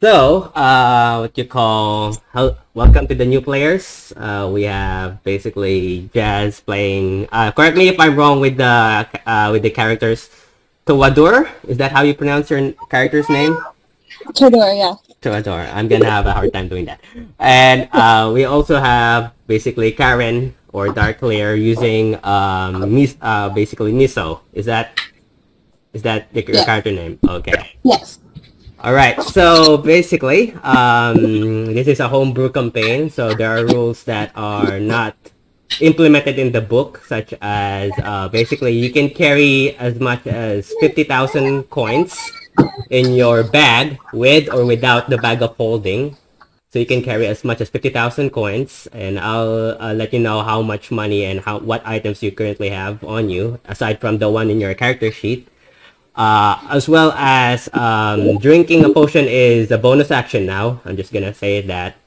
welcome to the new players. We have basically Jazz playing. Correct me if I'm wrong with the characters. Towador, is that how you pronounce your character's name? Tudor, yeah. Towador. I'm gonna have a hard time doing that. And we also have basically Karen or Dark Lair using basically Miso. Is that your Yeah. character name? Okay. Yes. All right. So basically, this is a homebrew campaign. So there are rules that are not implemented in the book, such as basically you can carry as much as 50,000 coins in your bag with or without the bag of holding. So you can carry as much as 50,000 coins, and I'll let you know how much money and what items you currently have on you, aside from the one in your character sheet. As well as drinking a potion is a bonus action now. I'm just gonna say that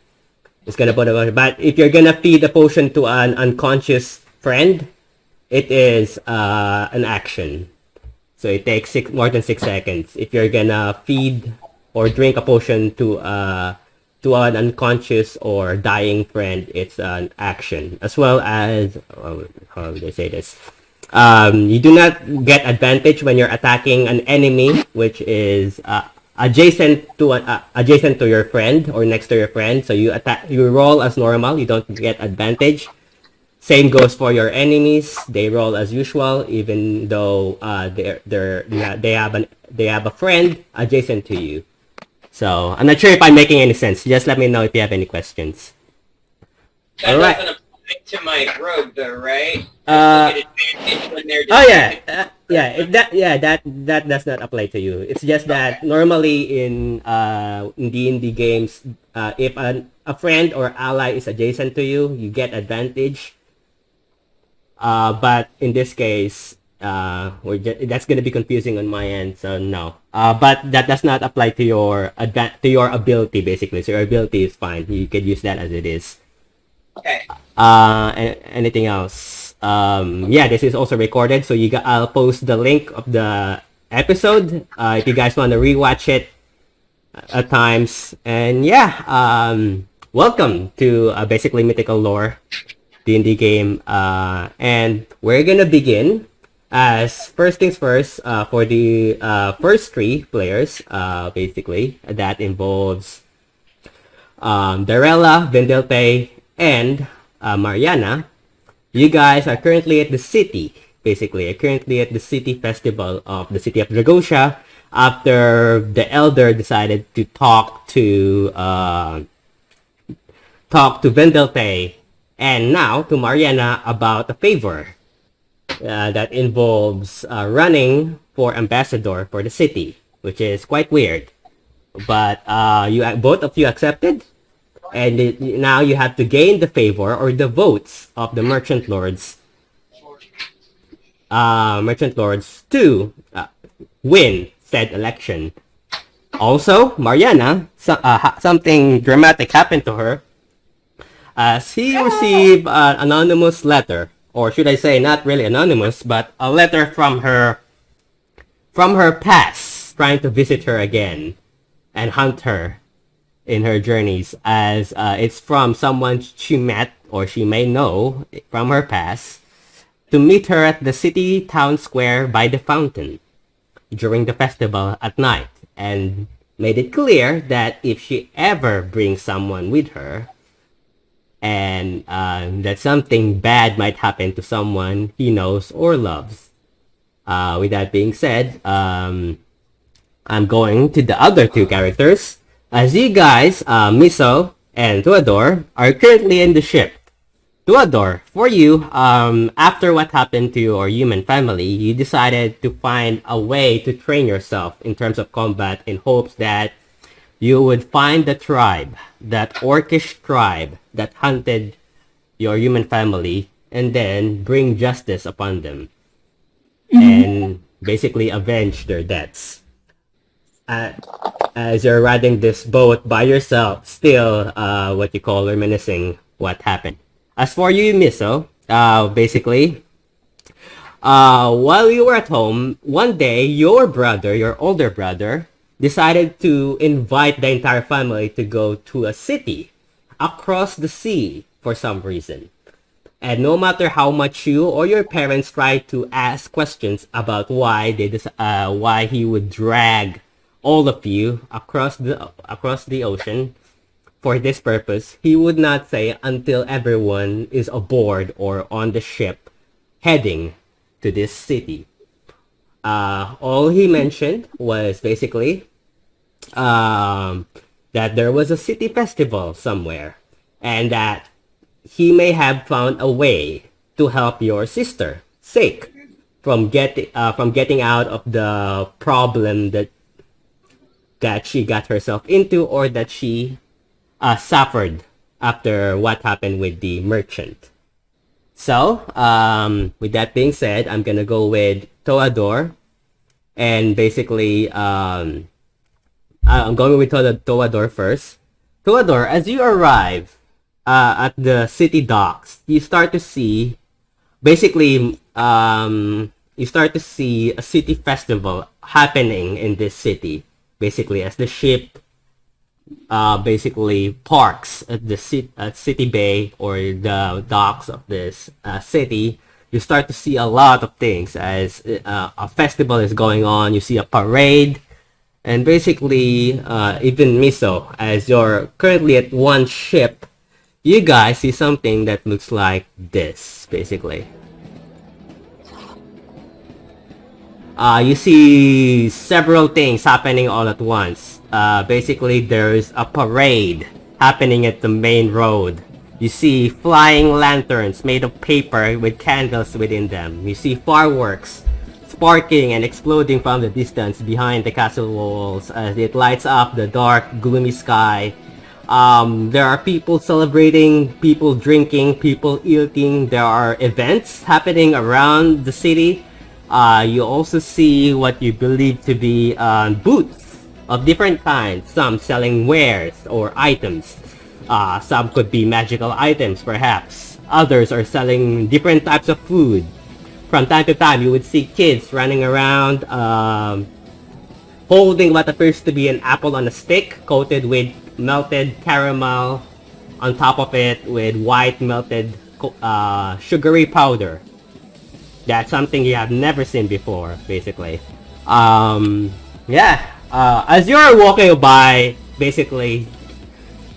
it's gonna bonus. But if you're gonna feed a potion to an unconscious friend, it is an action. So it takes more than 6 seconds. If you're gonna feed or drink a potion to an unconscious or dying friend, it's an action. As well as how do I say this? You do not get advantage when you're attacking an enemy, which is adjacent to your friend or next to your friend. So you roll as normal. You don't get advantage. Same goes for your enemies. They roll as usual, even though they have a friend adjacent to you. So I'm not sure if I'm making any sense. Just let me know if you have any questions. That All right. doesn't apply to my rogue, though, right? That does not apply to you. It's just that normally in D&D games, if a friend or ally is adjacent to you, you get advantage. But in this case, that's gonna be confusing on my end, so no. But that does not apply to your ability, basically. So your ability is fine. You can use that as it is. Okay. Anything else? This is also recorded, so I'll post the link of the episode if you guys want to rewatch it at times. And welcome to basically Mythical Lore D&D game, and we're gonna begin as first things first. For the first 3 players, basically that involves Darella, Vendelte, and Mariana. You guys are currently at the city, basically. Currently at the city festival of the city of Dragosha, after the elder decided to talk to Vendelte and now to Mariana about a favor that involves running for ambassador for the city, which is quite weird. But both of you accepted, and now you have to gain the favor or the votes of the merchant lords to win said election. Also, Mariana, something dramatic happened to her as he received an anonymous letter, or should I say not really anonymous, but a letter from her past, trying to visit her again and hunt her in her journeys, as it's from someone she met or she may know from her past, to meet her at the city town square by the fountain during the festival at night, and made it clear that if she ever brings someone with her, and that something bad might happen to someone he knows or loves. With that being said, I'm going to the other 2 characters. As you guys, Miso and Tuador, are currently in the ship. Tuador, for you, after what happened to your human family, you decided to find a way to train yourself in terms of combat in hopes that you would find the tribe, that orcish tribe that hunted your human family, and then bring justice upon them. And basically avenge their deaths. As you're riding this boat by yourself, still what you call reminiscing what happened. As for you, Miso, basically, while you were at home, one day your older brother, decided to invite the entire family to go to a city across the sea for some reason. And no matter how much you or your parents try to ask questions about why he would drag all of you across the ocean for this purpose, he would not say until everyone is aboard or on the ship heading to this city. All he mentioned was basically that there was a city festival somewhere, and that he may have found a way to help your sister, Sake, from getting out of the problem that she got herself into, or that she suffered after what happened with the merchant. So, with that being said, I'm gonna go with Toador, and basically, I'm going with Toador first. Toador, as you arrive at the city docks, you start to see, basically, you start to see a city festival happening in this city. Basically, as the ship basically parks at the city bay or the docks of this city, you start to see a lot of things as a festival is going on. You see a parade, and basically even Miso, as you're currently at one ship, you guys see something that looks like this, basically. You see several things happening all at once. Basically, there's a parade happening at the main road. You see flying lanterns made of paper with candles within them. You see fireworks sparking and exploding from the distance behind the castle walls as it lights up the dark, gloomy sky. There are people celebrating, people drinking, people eating. There are events happening around the city. You also see what you believe to be booths of different kinds, some selling wares or items. Some could be magical items, perhaps. Others are selling different types of food. From time to time, you would see kids running around holding what appears to be an apple on a stick coated with melted caramel on top of it with white melted sugary powder. That's something you have never seen before, basically. As you're walking by, basically,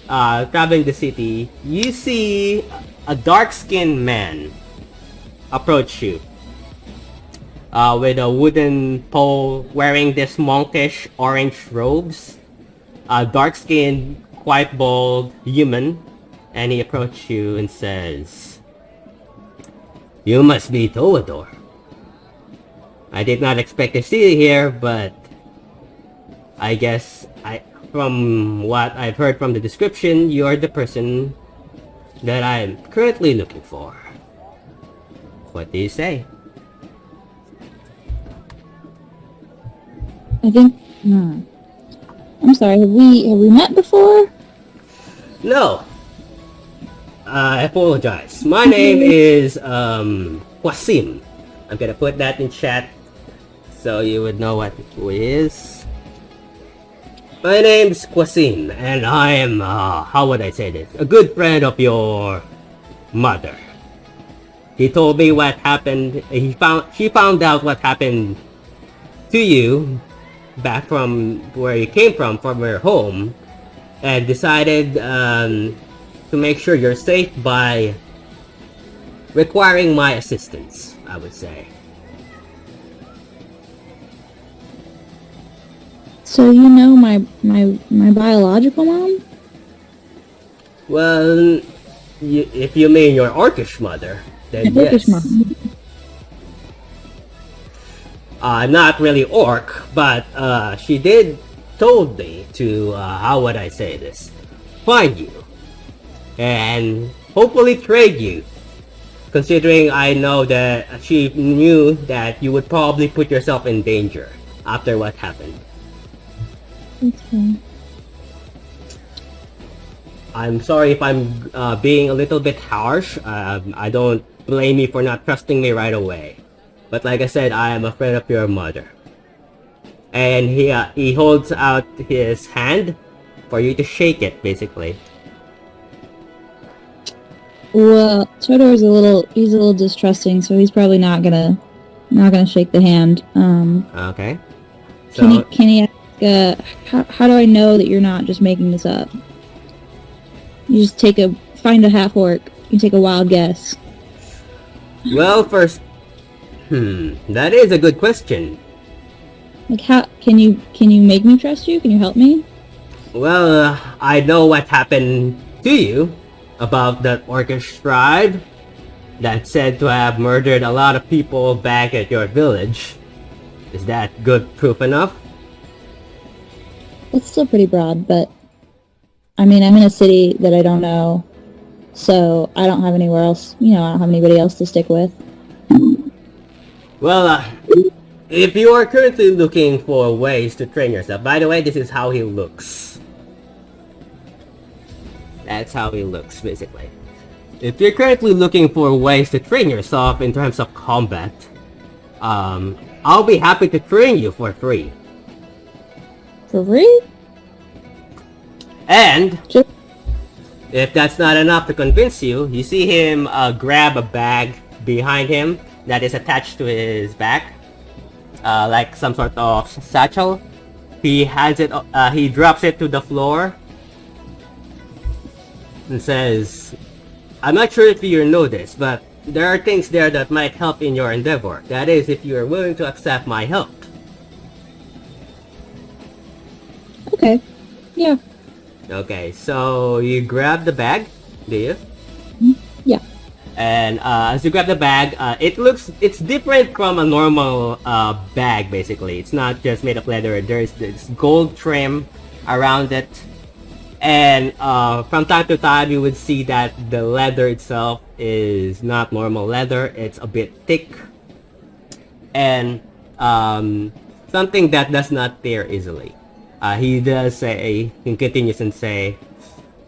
traveling the city, you see a dark-skinned man approach you. With a wooden pole, wearing this monkish orange robes. Dark-skinned, quite bald human. And he approaches you and says, "You must be Toador. I did not expect to see you here, but I guess from what I've heard from the description, you're the person that I'm currently looking for. What do you say?" I think. I'm sorry. Have we met before? No. I apologize. My name is Wasim. I'm gonna put that in chat so you would know who it is. My name's Wasim, and I am how would I say this? A good friend of your mother. He told me what happened. She found out what happened to you back from where you came from your home, and decided to make sure you're safe by requiring my assistance, I would say. So you know my biological mom? Well, if you mean your orcish mother, then My yes. Turkish mom. Not really orc, but she did told me to, how would I say this, find you, and hopefully trade you, considering I know that she knew that you would probably put yourself in danger after what happened. That's fine. I'm sorry if I'm being a little bit harsh. I don't blame you for not trusting me right away. But like I said, I am a friend of your mother. and he holds out his hand for you to shake it, basically. Well, Todor's he's a little distrusting, so he's probably not gonna shake the hand. Okay. Can he ask, how do I know that you're not just making this up? You just find a half orc. You take a wild guess. Well, first, that is a good question. Like, how can you make me trust you? Can you help me? Well, I know what happened to you about that orcish tribe that's said to have murdered a lot of people back at your village. Is that good proof enough? It's still pretty broad, but I mean, I'm in a city that I don't know, so I don't have anywhere else. I don't have anybody else to stick with. Well, if you are currently looking for ways to train yourself, by the way, this is how he looks. That's how he looks, basically. If you're currently looking for ways to train yourself in terms of combat, I'll be happy to train you for free. For free? And Sure. if that's not enough to convince you, you see him grab a bag behind him that is attached to his back, like some sort of satchel. He drops it to the floor and says, I'm not sure if you know this, but there are things there that might help in your endeavor. That is, if you are willing to accept my help. Okay. Yeah. Okay, so you grab the bag, do you? Yeah. And as you grab the bag, it's different from a normal bag, basically. It's not just made of leather. There's this gold trim around it. And from time to time, you would see that the leather itself is not normal leather. It's a bit thick. And something that does not tear easily. He continues and say,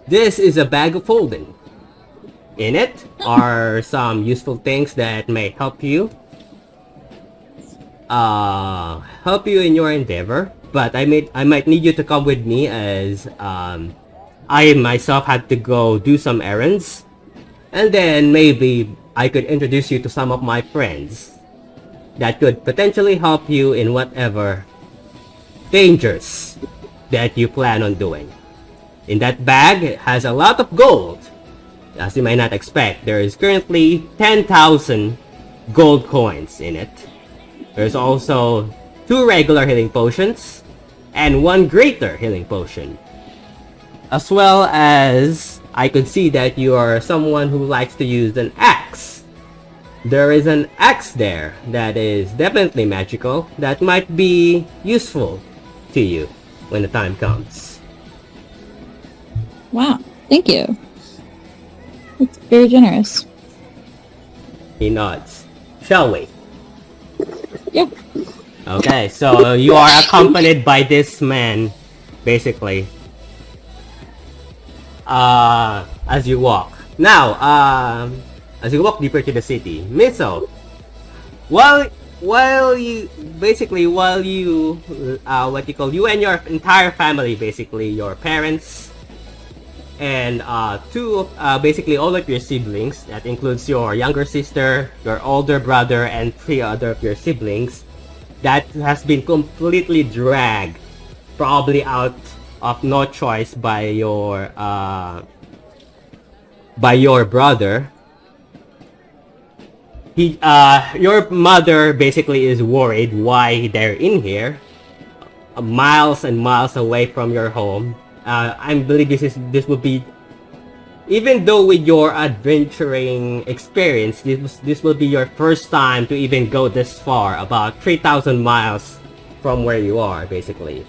this is a bag of holding. In it are some useful things that may help you in your endeavor, but I might need you to come with me, as I myself had to go do some errands, and then maybe I could introduce you to some of my friends that could potentially help you in whatever dangers that you plan on doing. In that bag, it has a lot of gold. As you might not expect, there is currently 10,000 gold coins in it. There's also 2 regular healing potions and 1 greater healing potion. As well as, I could see that you are someone who likes to use an axe. There is an axe there that is definitely magical that might be useful to you when the time comes. Wow. Thank you. It's very generous. He nods. Shall we? Yeah. Okay, so you are accompanied by this man, basically, as you walk. Now, as you walk deeper to the city, Miso, while you and your entire family, basically your parents and basically all of your siblings, that includes your younger sister, your older brother, and 3 other of your siblings, that has been completely dragged, probably out of no choice by your brother. Your mother basically is worried why they're in here, miles and miles away from your home. I believe this would be, even though with your adventuring experience, this will be your first time to even go this far, about 3,000 miles from where you are, basically.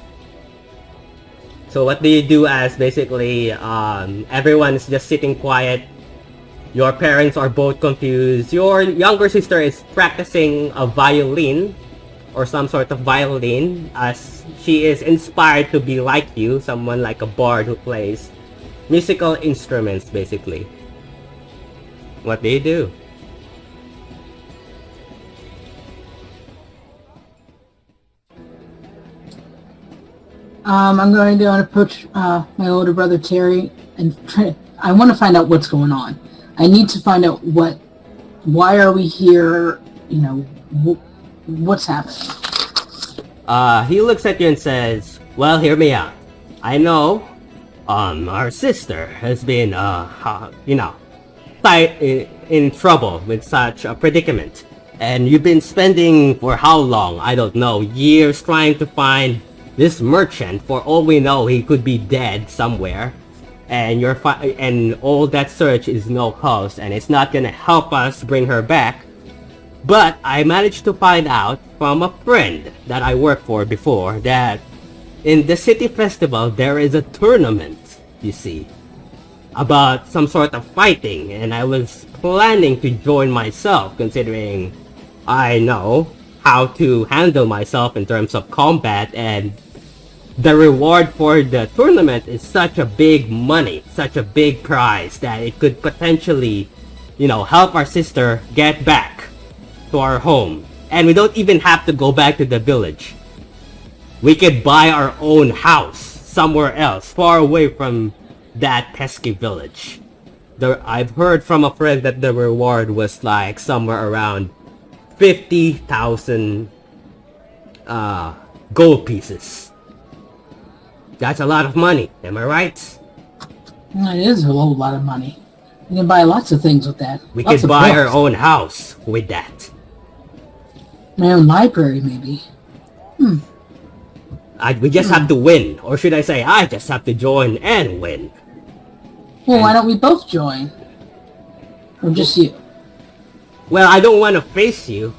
So what do you do as basically everyone is just sitting quiet? Your parents are both confused. Your younger sister is practicing a violin or some sort of violin, as she is inspired to be like you, someone like a bard who plays musical instruments, basically. What do you do? I'm going to approach my older brother Terry and I want to find out what's going on. I need to find out why are we here? You know, what's happening? He looks at you and says, "Well, hear me out. I know, our sister has been, in trouble with such a predicament. And you've been spending, for how long, I don't know, years trying to find this merchant. For all we know, he could be dead somewhere. And and all that search is no cause, and it's not gonna help us bring her back. But I managed to find out from a friend that I worked for before that in the city festival there is a tournament, you see, about some sort of fighting, and I was planning to join myself considering I know how to handle myself in terms of combat, and the reward for the tournament is such a big money, such a big prize that it could potentially, help our sister get back to our home. And we don't even have to go back to the village. We could buy our own house somewhere else, far away from that pesky village. I've heard from a friend that the reward was like somewhere around 50,000 gold pieces. That's a lot of money, am I right? It is a whole lot of money. You can buy lots of things with that. We could buy our own house with that. My own library, maybe. We just have to win. Or should I say, I just have to join and win. Well, why don't we both join? Or just you? Well, I don't want to face you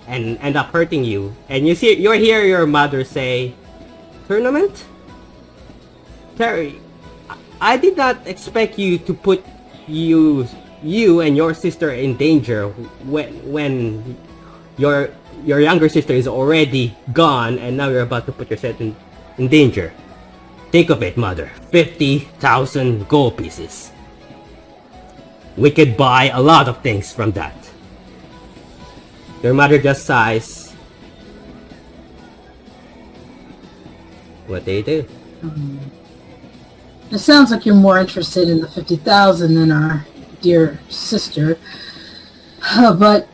and end up hurting you. And you hear your mother say, "Tournament? Terry, I did not expect you to put you and your sister in danger when your younger sister is already gone and now you're about to put yourself in danger. Think of it, mother. 50,000 gold pieces. We could buy a lot of things from that." Your mother just sighs. What do you do? It sounds like you're more interested in the 50,000 than our dear sister. But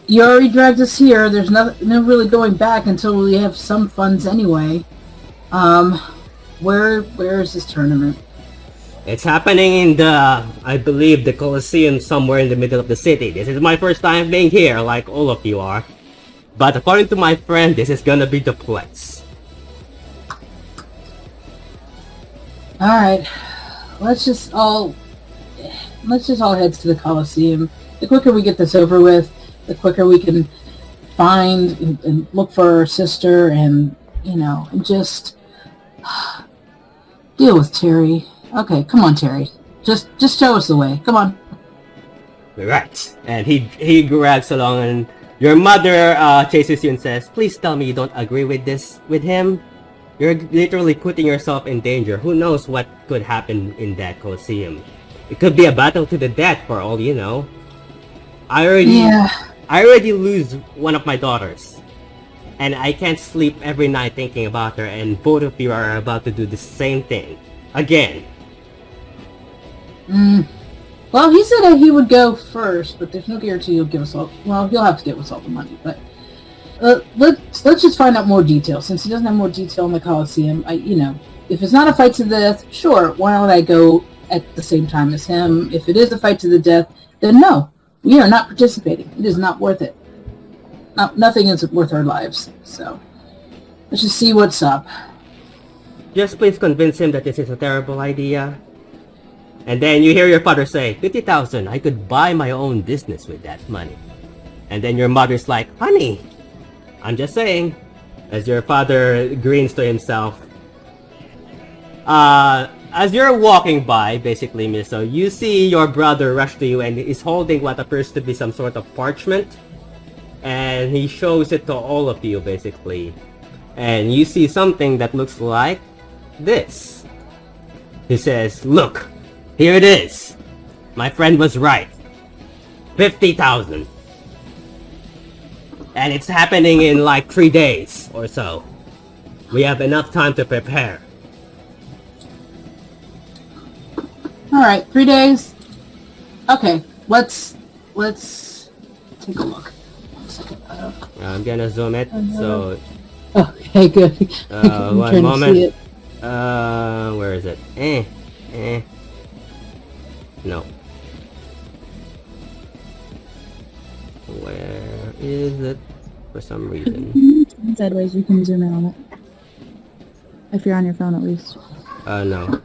you already dragged us here. There's no really going back until we have some funds anyway. Where is this tournament? It's happening in I believe, the Colosseum somewhere in the middle of the city. This is my first time being here, like all of you are. But according to my friend, this is gonna be the place. Alright. Let's just all head to the Colosseum. The quicker we get this over with, the quicker we can find and look for our sister and just deal with Terry. Okay, come on, Terry. Just show us the way. Come on. Right. And he grabs along, and your mother chases you and says, "Please tell me you don't agree with this with him. You're literally putting yourself in danger. Who knows what could happen in that Colosseum? It could be a battle to the death for all you know. I already lose one of my daughters. And I can't sleep every night thinking about her, and both of you are about to do the same thing. Again." Well, he said that he would go first, but there's no guarantee he'll give us all. Well, he'll have to give us all the money, but let's just find out more detail. Since he doesn't have more detail in the Colosseum, if it's not a fight to the death, sure, why don't I go at the same time as him? If it is a fight to the death, then no, we are not participating. It is not worth it. Nothing is worth our lives. So let's just see what's up. Just please convince him that this is a terrible idea. And then you hear your father say, 50,000, I could buy my own business with that money. And then your mother's like, "Honey, I'm just saying," as your father grins to himself. As you're walking by, basically, Miso, you see your brother rush to you and is holding what appears to be some sort of parchment. And he shows it to all of you, basically. And you see something that looks like this. He says, "Look, here it is. My friend was right. 50,000. And it's happening in like 3 days or so." We have enough time to prepare. Alright, 3 days. Okay, let's take a look. 1 second. I'm gonna zoom it. So, Okay, good. I'm one trying to moment. see it. Where is it? No. Where is it? For some reason. Sideways, you can zoom in on it. If you're on your phone, at least. No.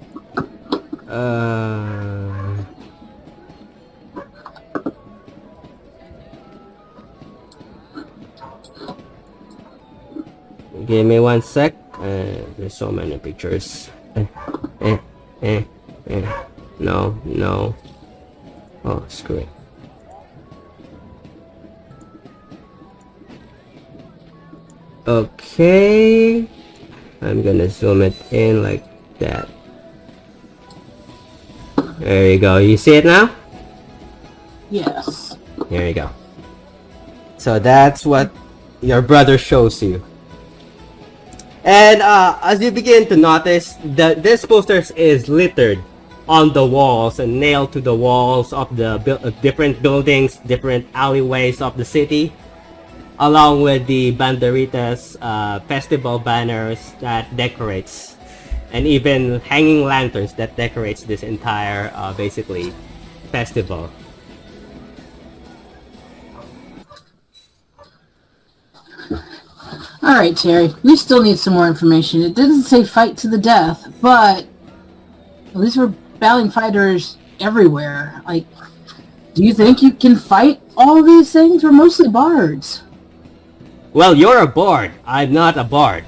Give me 1 sec. There's so many pictures. No. Oh, screw it. Okay. I'm gonna zoom it in like that. There you go. You see it now? Yes. There you go. So that's what your brother shows you. And as you begin to notice, this posters is littered on the walls and nailed to the walls of the different buildings, different alleyways of the city, along with the banderitas, festival banners that decorates, and even hanging lanterns that decorates this entire basically festival. Alright, Terry. We still need some more information. It didn't say fight to the death, but at least we're battling fighters everywhere. Like, do you think you can fight all of these things? We're mostly bards. Well, you're a bard. I'm not a bard.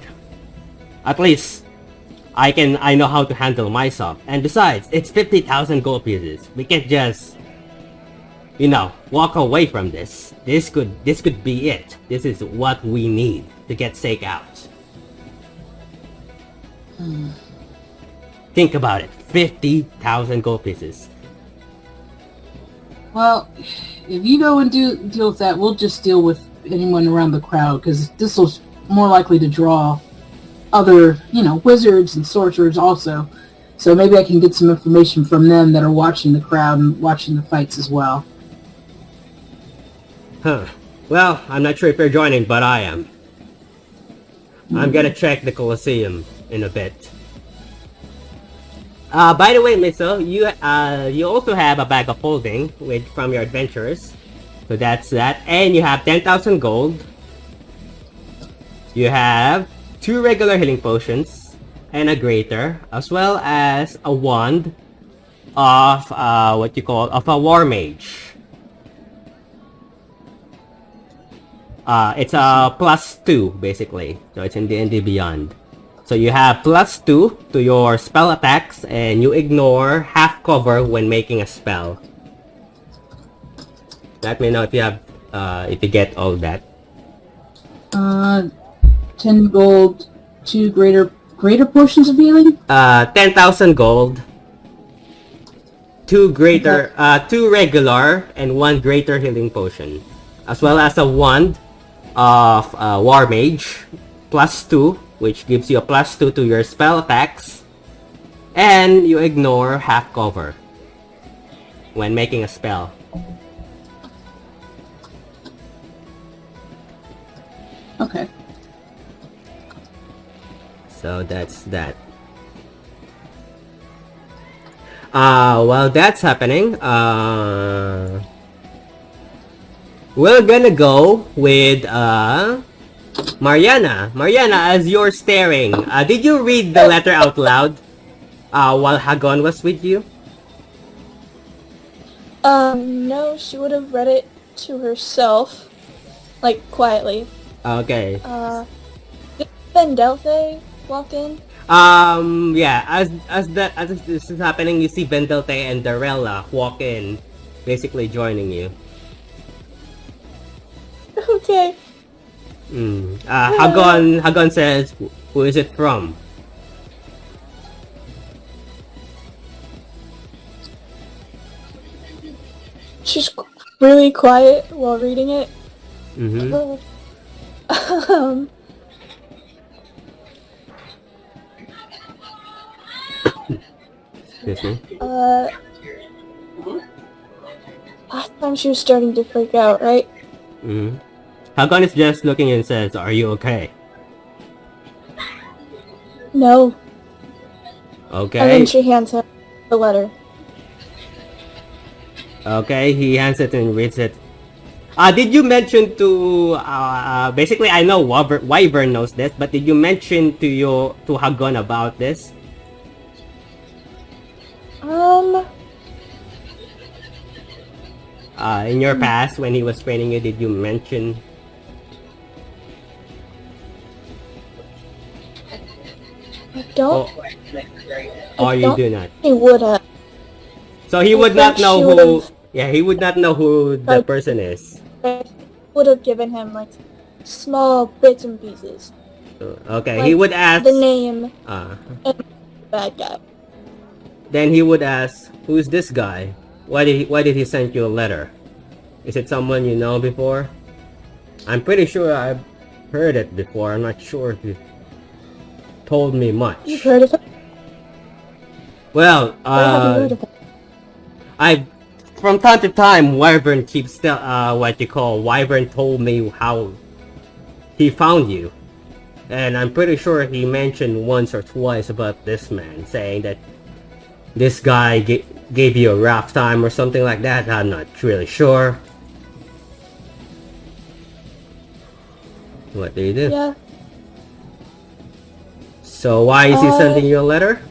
At least I know how to handle myself. And besides, it's 50,000 gold pieces. We can't just, you know, walk away from this. This could be it. This is what we need to get Sake out. Think about it. 50,000 gold pieces. Well, if you go and deal with that, we'll just deal with anyone around the crowd, because this will more likely to draw other, wizards and sorcerers also. So maybe I can get some information from them that are watching the crowd and watching the fights as well. Huh. Well, I'm not sure if you're joining, but I am. I'm gonna check the Colosseum in a bit. By the way, Miso, you also have a bag of holding from your adventures. So that's that. And you have 10,000 gold. You have 2 regular healing potions and a greater, as well as a wand of of a war mage. It's a +2 basically, so it's in D&D Beyond. So you have +2 to your spell attacks, and you ignore half cover when making a spell. Let me know if you have, if you get all that. 10 gold, 2 greater portions of healing? 10,000 gold. 2 greater, 2 regular, and 1 greater healing potion. As well as a wand of War Mage, +2, which gives you a +2 to your spell attacks. And you ignore half cover when making a spell. Okay. So that's that. While that's happening, we're gonna go with Mariana. Mariana, as you're staring, did you read the letter out loud while Hagon was with you? No, she would have read it to herself, like quietly. Okay. Did Vendelthe walk in? Yeah, as this is happening, you see Vendelthe and Darella walk in, basically joining you. Okay. Hagon says, who is it from? She's really quiet while reading it. Excuse me. Last time she was starting to freak out, right? Mm-hmm. Hagon is just looking and says, "Are you okay?" No. And Okay. then she hands him the letter. Okay, he hands it and reads it. Did you mention to basically I know Wyvern knows this, but did you mention to Hagon about this? In your past when he was training you, did you mention? I don't. Or you do not? He would have. So he would I not think know she who. would've- Yeah, he would not know who the person is. Would have given him like small bits and pieces. Okay, Like, he would ask. The name Uh, and the bad guy. then he would ask, "Who's this guy? Why did he send you a letter? Is it someone you know before?" I'm pretty sure I've heard it before. I'm not sure if you told me much. You've heard of him? Well, Where have you heard of him? from time to time, Wyvern keeps Wyvern told me how he found you, and I'm pretty sure he mentioned once or twice about this man, saying that this guy gave you a rough time or something like that. I'm not really sure. What do you do? Yeah. So why is he sending you a letter?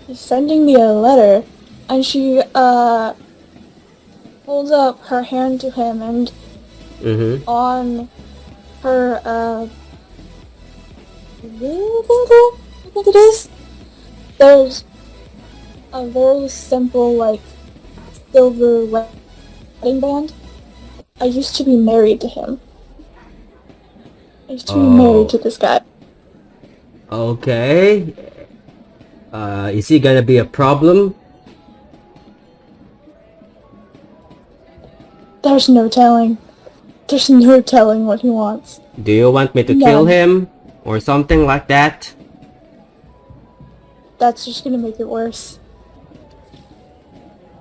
He's sending me a letter, and she holds up her hand to him, and Mm-hmm. on her ring finger, I think it is, there's a very simple like silver wedding band. I used to be married to him. I used to be married to this guy. Okay. Is he gonna be a problem? There's no telling. There's no telling what he wants. Do you want me to kill him? Or something like that? That's just gonna make it worse.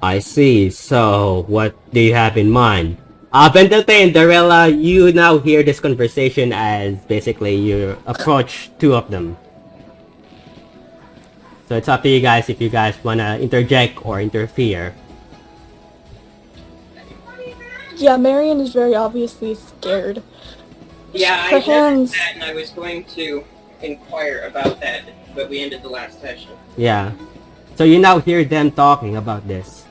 I see. So, what do you have in mind? Vendetta and Darella, you now hear this conversation as basically you approach two of them. So it's up to you guys if you guys wanna interject or interfere. Yeah, Marion is very obviously scared. Yeah, Her I noticed hands. that, and I was going to inquire about that, but we ended the last session. Yeah. So you now hear them talking about this.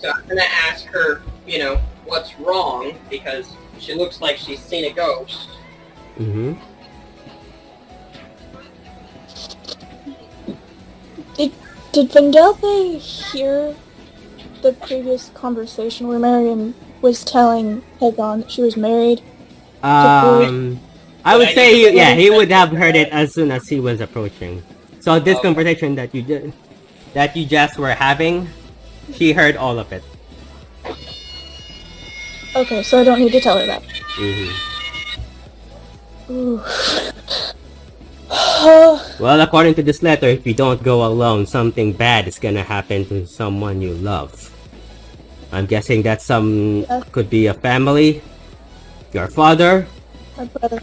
So I'm gonna ask her, you know, what's wrong, because she looks like she's seen a ghost. Mm-hmm. Did Vandelve hear the previous conversation where Marion was telling Hagon that she was married? I would say he would have heard it as soon as he was approaching. So this conversation that you just were having, she heard all of it. Okay, so I don't need to tell her that. Mm-hmm. Ooh. Well, according to this letter, if you don't go alone, something bad is gonna happen to someone you love. I'm guessing that could be a family, your father. My brother.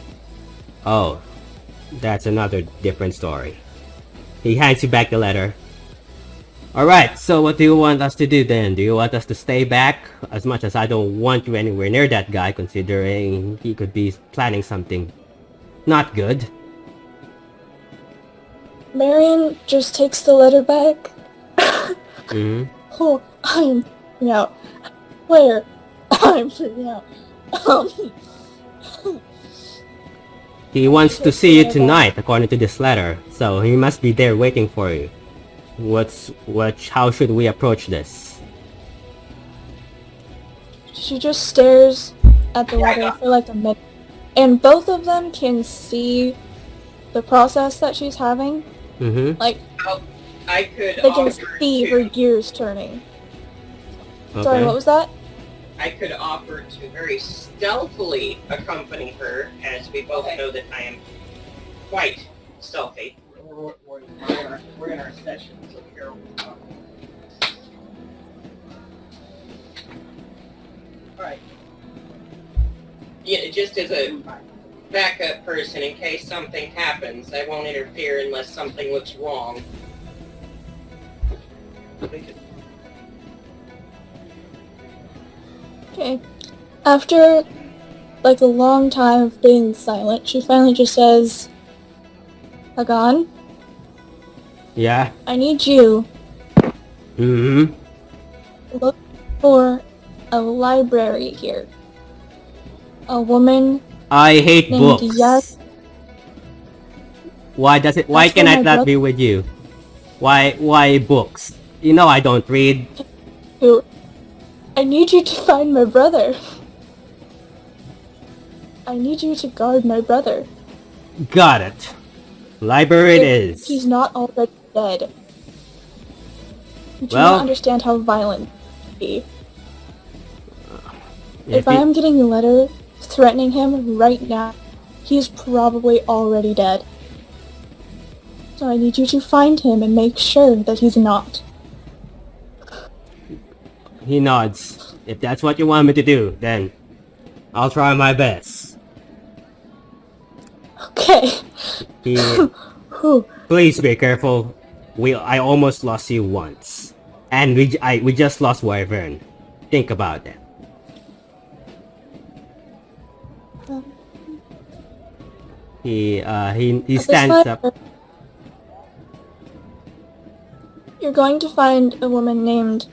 Oh, that's another different story. He hands you back the letter. Alright, so what do you want us to do then? Do you want us to stay back? As much as I don't want you anywhere near that guy, considering he could be planning something not good. Marion just takes the letter back. Mm-hmm. Oh, I'm freaking out. Where? I'm freaking out. He wants to see you tonight, according to this letter. So he must be there waiting for you. How should we approach this? She just stares at the letter for like a minute. And both of them can see the process that she's having. Mm-hmm. Like, I could they can offer see to, her gears turning. Okay. Sorry, what was that? I could offer to very stealthily accompany her, as we both know that I am quite stealthy. just as a backup person in case something happens. I won't interfere unless something looks wrong. Okay. After, like, a long time of being silent, she finally just says, Hagan, Yeah. I need you Mm-hmm. to look for a library here. A woman I hate named books. Yas. Why That's can where I my not brother- be with you? Why books? You know I don't read. Who? I need you to find my brother. I need you to guard my brother. Got it. Library it If is. he's not already dead. You do Well- not understand how violent he can be. If If I he- am getting a letter threatening him right now, he's probably already dead. So I need you to find him and make sure that he's not. He nods. If that's what you want me to do, then I'll try my best. Okay. He, Whew. please be careful. I almost lost you once, and we just lost Wyvern. Think about that. He At this stands time, up. You're going to find a woman named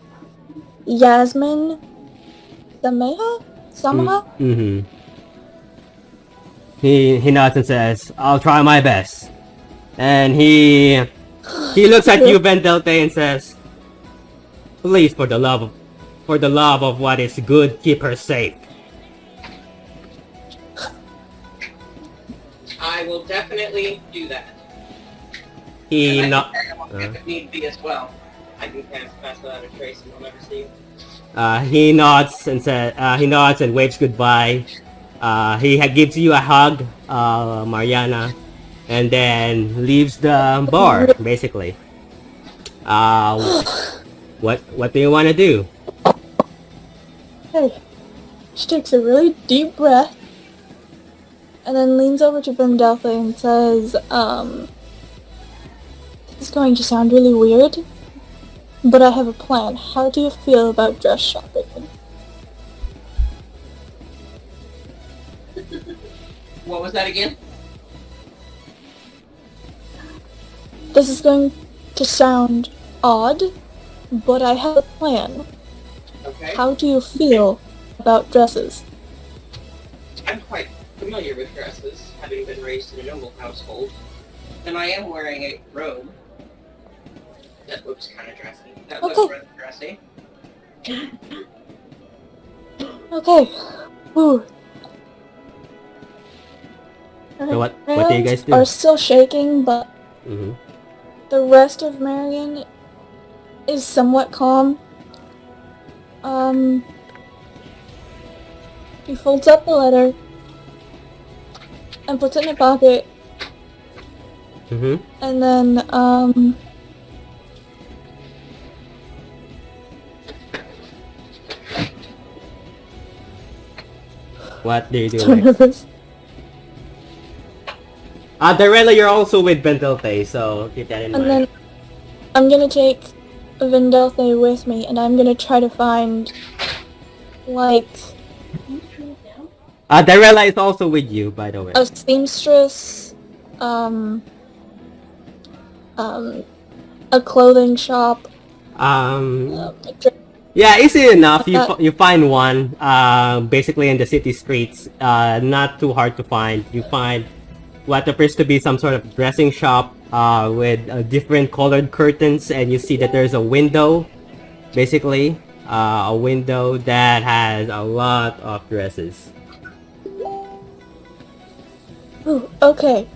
Yasmin Samaha? Mm-hmm. He nods and says, "I'll try my best." And he looks at you, Vendelte, and says, "Please, for the love of what is good, keep her safe." I will definitely do that. He And I not. can carry along if need be as well. I can pass without a trace and they'll never see you. He nods and waves goodbye. He gives you a hug, Mariana, and then leaves the bar, basically. What do you want to do? Hey. She takes a really deep breath and then leans over to Vendelthe and says, this is going to sound really weird, but I have a plan. How do you feel about dress shopping? What was that again? This is going to sound odd, but I have a plan. Okay. How do you feel about dresses? I'm quite familiar with dresses, having been raised in a noble household. And I am wearing a robe. That looks kind of dressy. That looks Okay. rather dressy. Okay. Whew. So what My do you hands guys do? are still shaking, but Mm-hmm. the rest of Marion is somewhat calm. He folds up the letter and puts it in a pocket, Mm-hmm. and then, What do you do so next? nervous. Darella, you're also with Vendelte, so keep that in And mind. then I'm gonna take Vendelthe with me, and I'm gonna try to find, like, Darella is also with you, by the way. a seamstress, a clothing shop, a dress. Yeah, easy enough. Okay. You find one, basically in the city streets. Not too hard to find. You find what appears to be some sort of dressing shop, with different colored curtains, and you see that there's a window, basically, a window that has a lot of dresses. Ooh, okay.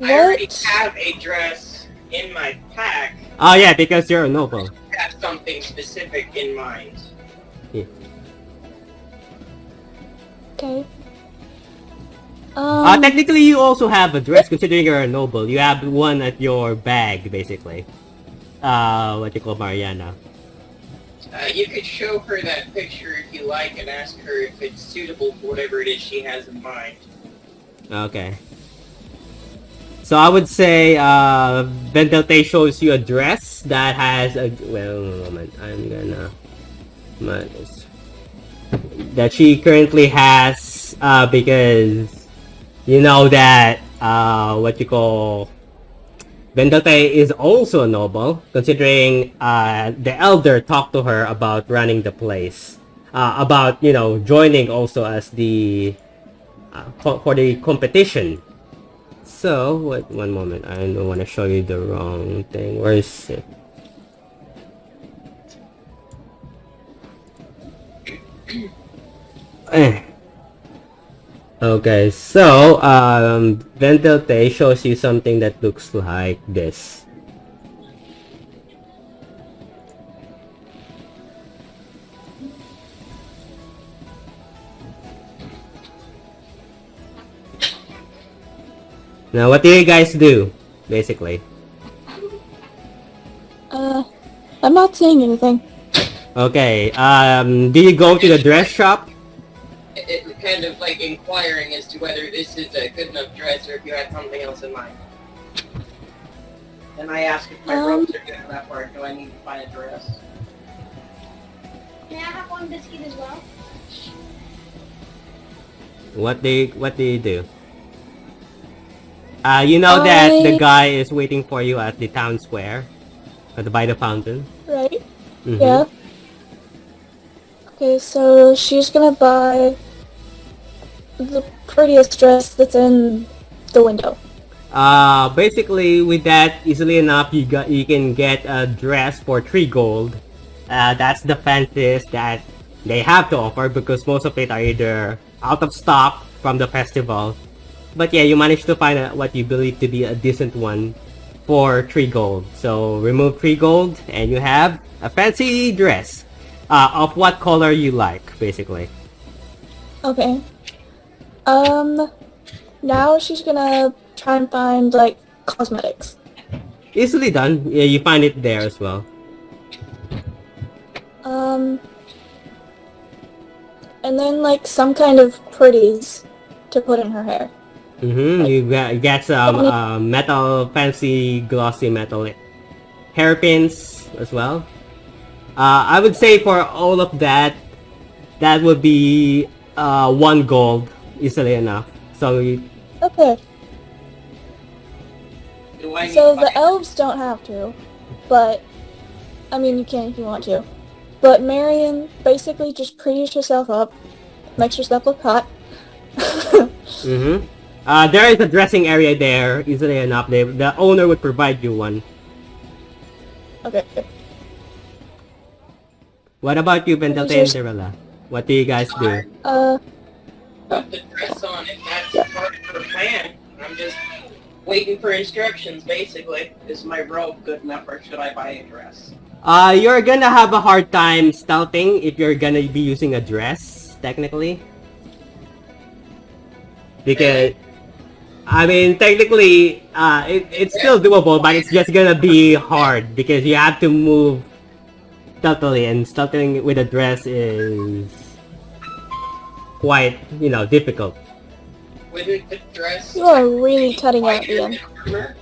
I already What? have a dress in my pack. Oh yeah, because you're a noble. I have something specific in mind. Okay. Technically, you also have a dress, considering you're a noble. You have one at your bag, basically. What you call Mariana. You could show her that picture if you like and ask her if it's suitable for whatever it is she has in mind. Okay. So I would say Vendelte shows you a dress that has a well one moment. I'm gonna minus that she currently has because you know that what you call Vendelte is also a noble, considering the elder talked to her about running the place, about joining also as the for the competition. So wait one moment, I don't want to show you the wrong thing. Where is it? Okay, so Vendelte shows you something that looks like this. Now, what do you guys do, basically? I'm not saying anything. Okay, do you go to the dress shop? It kind of like inquiring as to whether this is a good enough dress or if you had something else in mind. And I ask if my robes are good enough or do I need to find a dress. Can I have one biscuit as well? What do you do? You know that the guy is waiting for you at the town square, by the fountain. Right? Mm-hmm. Yeah. Okay, so she's gonna buy the prettiest dress that's in the window. Basically, with that, easily enough, you can get a dress for 3 gold. That's the fanciest that they have to offer because most of it are either out of stock from the festival. But yeah, you managed to find what you believe to be a decent one for 3 gold. So remove 3 gold and you have a fancy dress of what color you like, basically. Okay. Now she's gonna try and find, like, cosmetics. Easily done. Yeah, you find it there as well. And then, like, some kind of pretties to put in her hair. Mm-hmm. You get some metal, fancy, glossy metal hairpins as well. I would say for all of that, that would be 1 gold, easily enough. So Okay. Do I need So to the buy- elves don't have to, but I mean you can if you want to. But Marion basically just pretties herself up, makes herself look hot. mm-hmm. There is a dressing area there, easily enough. The owner would provide you one. Okay. What about you, Vendelte and Derella? What do you guys do? Put the dress on if that's part of her plan. I'm just waiting for instructions, basically. Is my robe good enough or should I buy a dress? You're gonna have a hard time stealthing if you're gonna be using a dress, technically. Because, I mean, technically, it's still doable, but it's just gonna be hard because you have to move stealthily, and stealthing with a dress is quite, difficult. Wouldn't the dress... You are really cutting out, Ian. armor?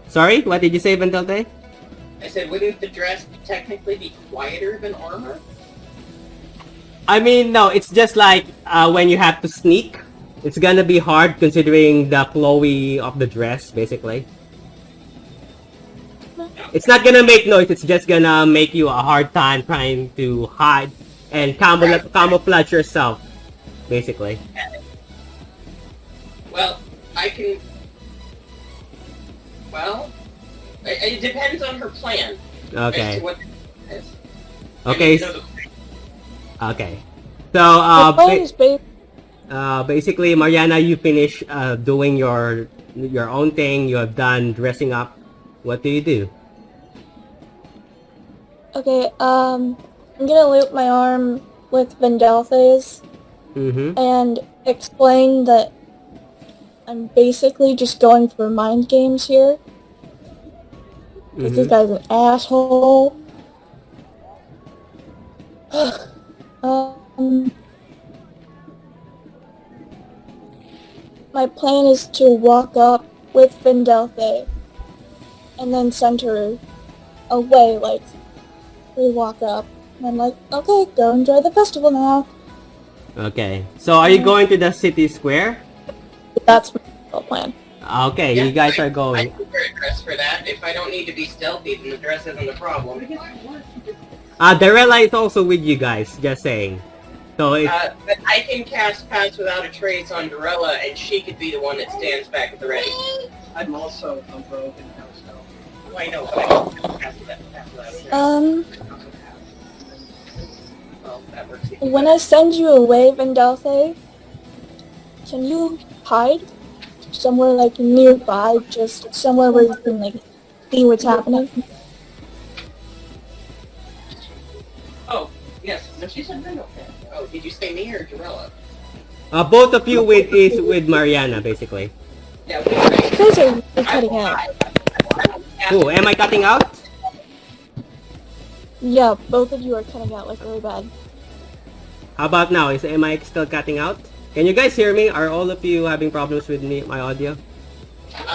Sorry, what did you say, Vendelte? I said, wouldn't the dress technically be quieter than armor? I mean, no, it's just like when you have to sneak. It's gonna be hard considering the flowy of the dress, basically. It's not gonna make noise, it's just gonna make you a hard time trying to hide and camouflage yourself, basically. Well, I can... Well, it depends on her plan. As Okay. to what it is. Okay. Okay. So, The plan is basically, Mariana, you finish doing your own thing. You have done dressing up. What do you do? Okay, I'm gonna loop my arm with Vendelthe's Mm-hmm. and explain that I'm basically just going for mind games here. Because this Mm-hmm. guy's an asshole. um, my plan is to walk up with Vindelthe and then send her away, like, we walk up. And I'm like, okay, go enjoy the festival now. Okay. So are you going to the city square? That's my plan. Okay, Yeah, you guys are I going. can wear a dress for that. If I don't need to be stealthy, then the dress isn't a problem. Darella is also with you guys, just saying. So it's... But I can cast Pass Without a Trace on Dorella, and she could be the one that stands back at the ready. I'm also a broken house now. Well, I know, but I can cast Pass Without a Trace. Well, that works. When I send you away, Vindelthe, can you hide somewhere like nearby, just somewhere where you can like see what's happening? Oh, yes. No, she said no. Oh, did you say me or Dorella? both of you with Mariana, basically. Yeah, You guys are really cutting out. Oh, am I cutting out? Yeah, both of you are cutting out like really bad. How about now? Am I still cutting out? Can you guys hear me? Are all of you having problems with my audio?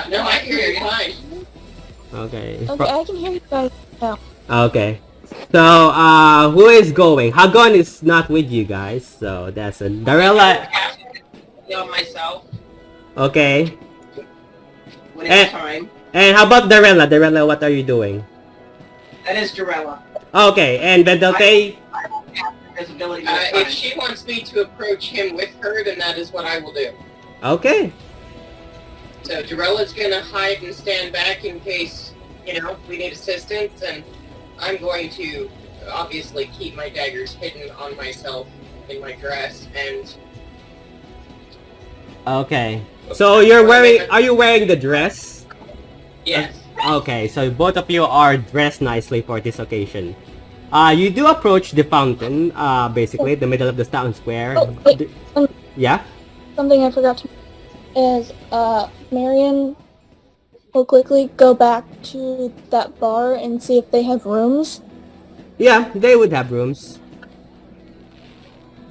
No, I can hear you fine. Okay. Okay, I can hear you guys now. Okay. So, who is going? Hagon is not with you guys, so that's a Darella. On myself Okay. when it's time. And how about Darella? Darella, what are you doing? That is Dorella. Okay, and Bendelte? I don't have visibility. If she wants me to approach him with her, then that is what I will do. Okay. So Dorella's gonna hide and stand back in case, we need assistance, and I'm going to obviously keep my daggers hidden on myself in my dress, and... Okay. So are you wearing the dress? Yes. Okay, so both of you are dressed nicely for this occasion. You do approach the fountain, basically, the middle of the town square. Oh, wait. Yeah? Something I forgot to is Marion will quickly go back to that bar and see if they have rooms. Yeah, they would have rooms.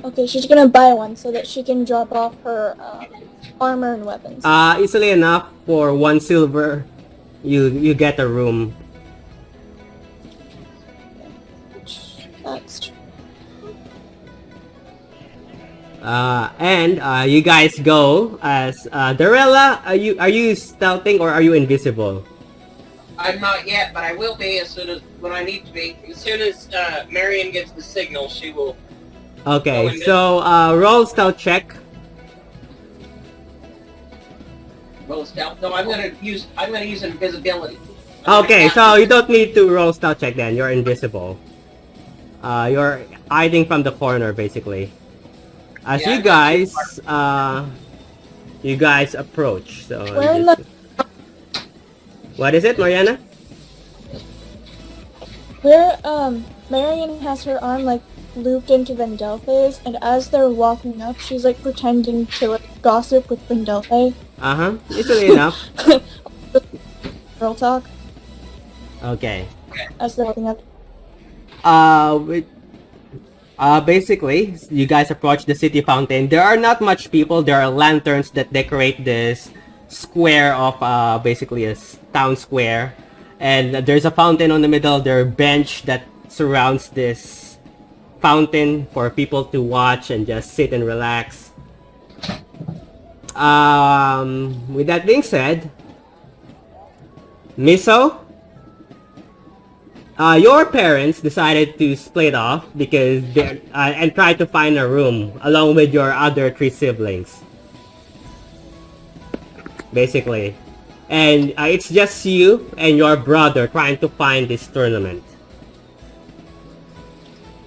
Okay, she's gonna buy one so that she can drop off her armor and weapons. Easily enough for 1 silver, you get a room. That's true. And you guys go as Darella. Are you stealthing or are you invisible? I'm not yet, but I will be when I need to be. As soon as Marion gets the signal, she will... Okay, so roll stealth check. roll stealth. No, I'm gonna use invisibility. Okay, so you don't need to roll stealth check then. You're invisible. You're hiding from the corner basically. As Yeah, you guys approach. So Where in the what is it, Mariana? where Marion has her arm like looped into Vindelthe's, and as they're walking up, she's like pretending to like gossip with Vindelthe. Easily enough. Girl talk Okay. as they're walking up. Basically, you guys approach the city fountain. There are not much people. There are lanterns that decorate this square of basically a town square, and there's a fountain on the middle. There's a bench that surrounds this fountain for people to watch and just sit and relax. With that being said, Miso, your parents decided to split off because and try to find a room along with your other 3 siblings. Basically. And it's just you and your brother trying to find this tournament.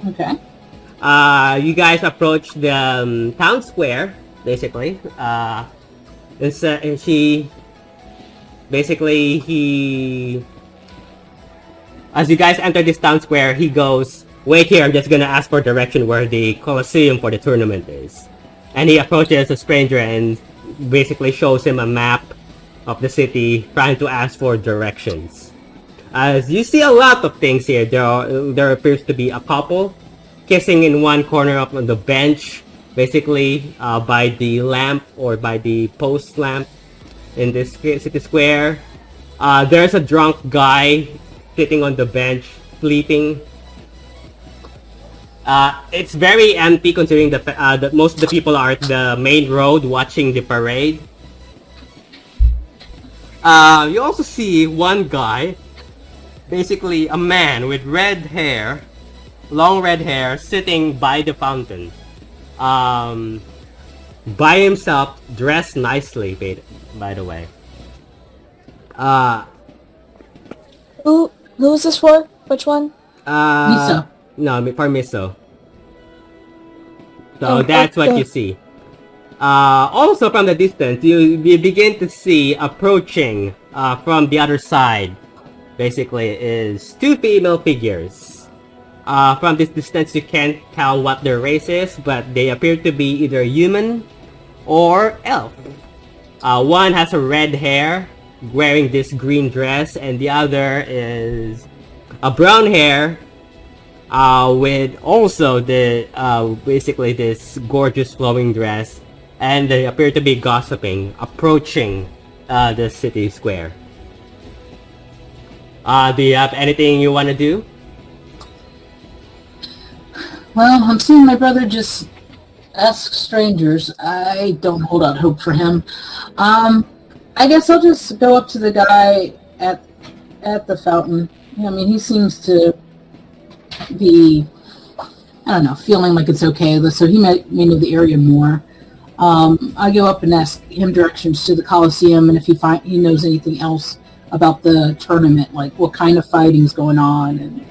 Okay. You guys approach the town square, basically. And she... Basically, as you guys enter this town square, he goes, "Wait here, I'm just gonna ask for direction where the Colosseum for the tournament is." And he approaches a stranger and basically shows him a map of the city, trying to ask for directions. As you see a lot of things here, there appears to be a couple kissing in one corner up on the bench, basically by the lamp or by the post lamp in this city square. There's a drunk guy sitting on the bench, sleeping. It's very empty considering that most of the people are at the main road watching the parade. You also see one guy, basically a man with red hair, long red hair, sitting by the fountain. By himself, dressed nicely, by the way. Who is this for? Which one? Miso. No, for Miso. So Oh, that's what okay. you see. Also from the distance, you begin to see approaching from the other side. Basically, is two female figures. From this distance, you can't tell what their race is, but they appear to be either human or elf. One has a red hair, wearing this green dress, and the other is a brown hair, with also the basically this gorgeous flowing dress, and they appear to be gossiping, approaching the city square. Do you have anything you want to do? Well, I'm seeing my brother just ask strangers. I don't hold out hope for him. I guess I'll just go up to the guy at the fountain. I mean, he seems to be, I don't know, feeling like it's okay, so he may know the area more. I go up and ask him directions to the Coliseum, and if he knows anything else about the tournament, like what kind of fighting's going on, and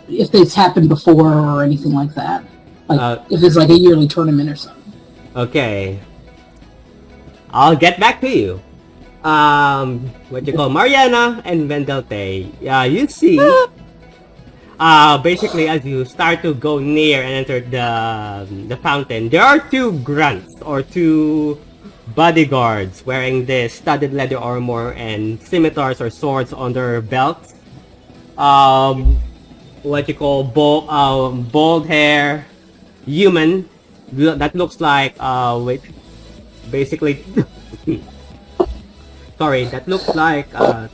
if it's happened before or anything like that. Like if it's like a yearly tournament or something. Okay. I'll get back to you. What you call Mariana and Vendelte. You see, basically as you start to go near and enter the fountain, there are two grunts or two bodyguards wearing this studded leather armor and scimitars or swords on their belts. What you call bald hair, human that looks like basically sorry, that looks like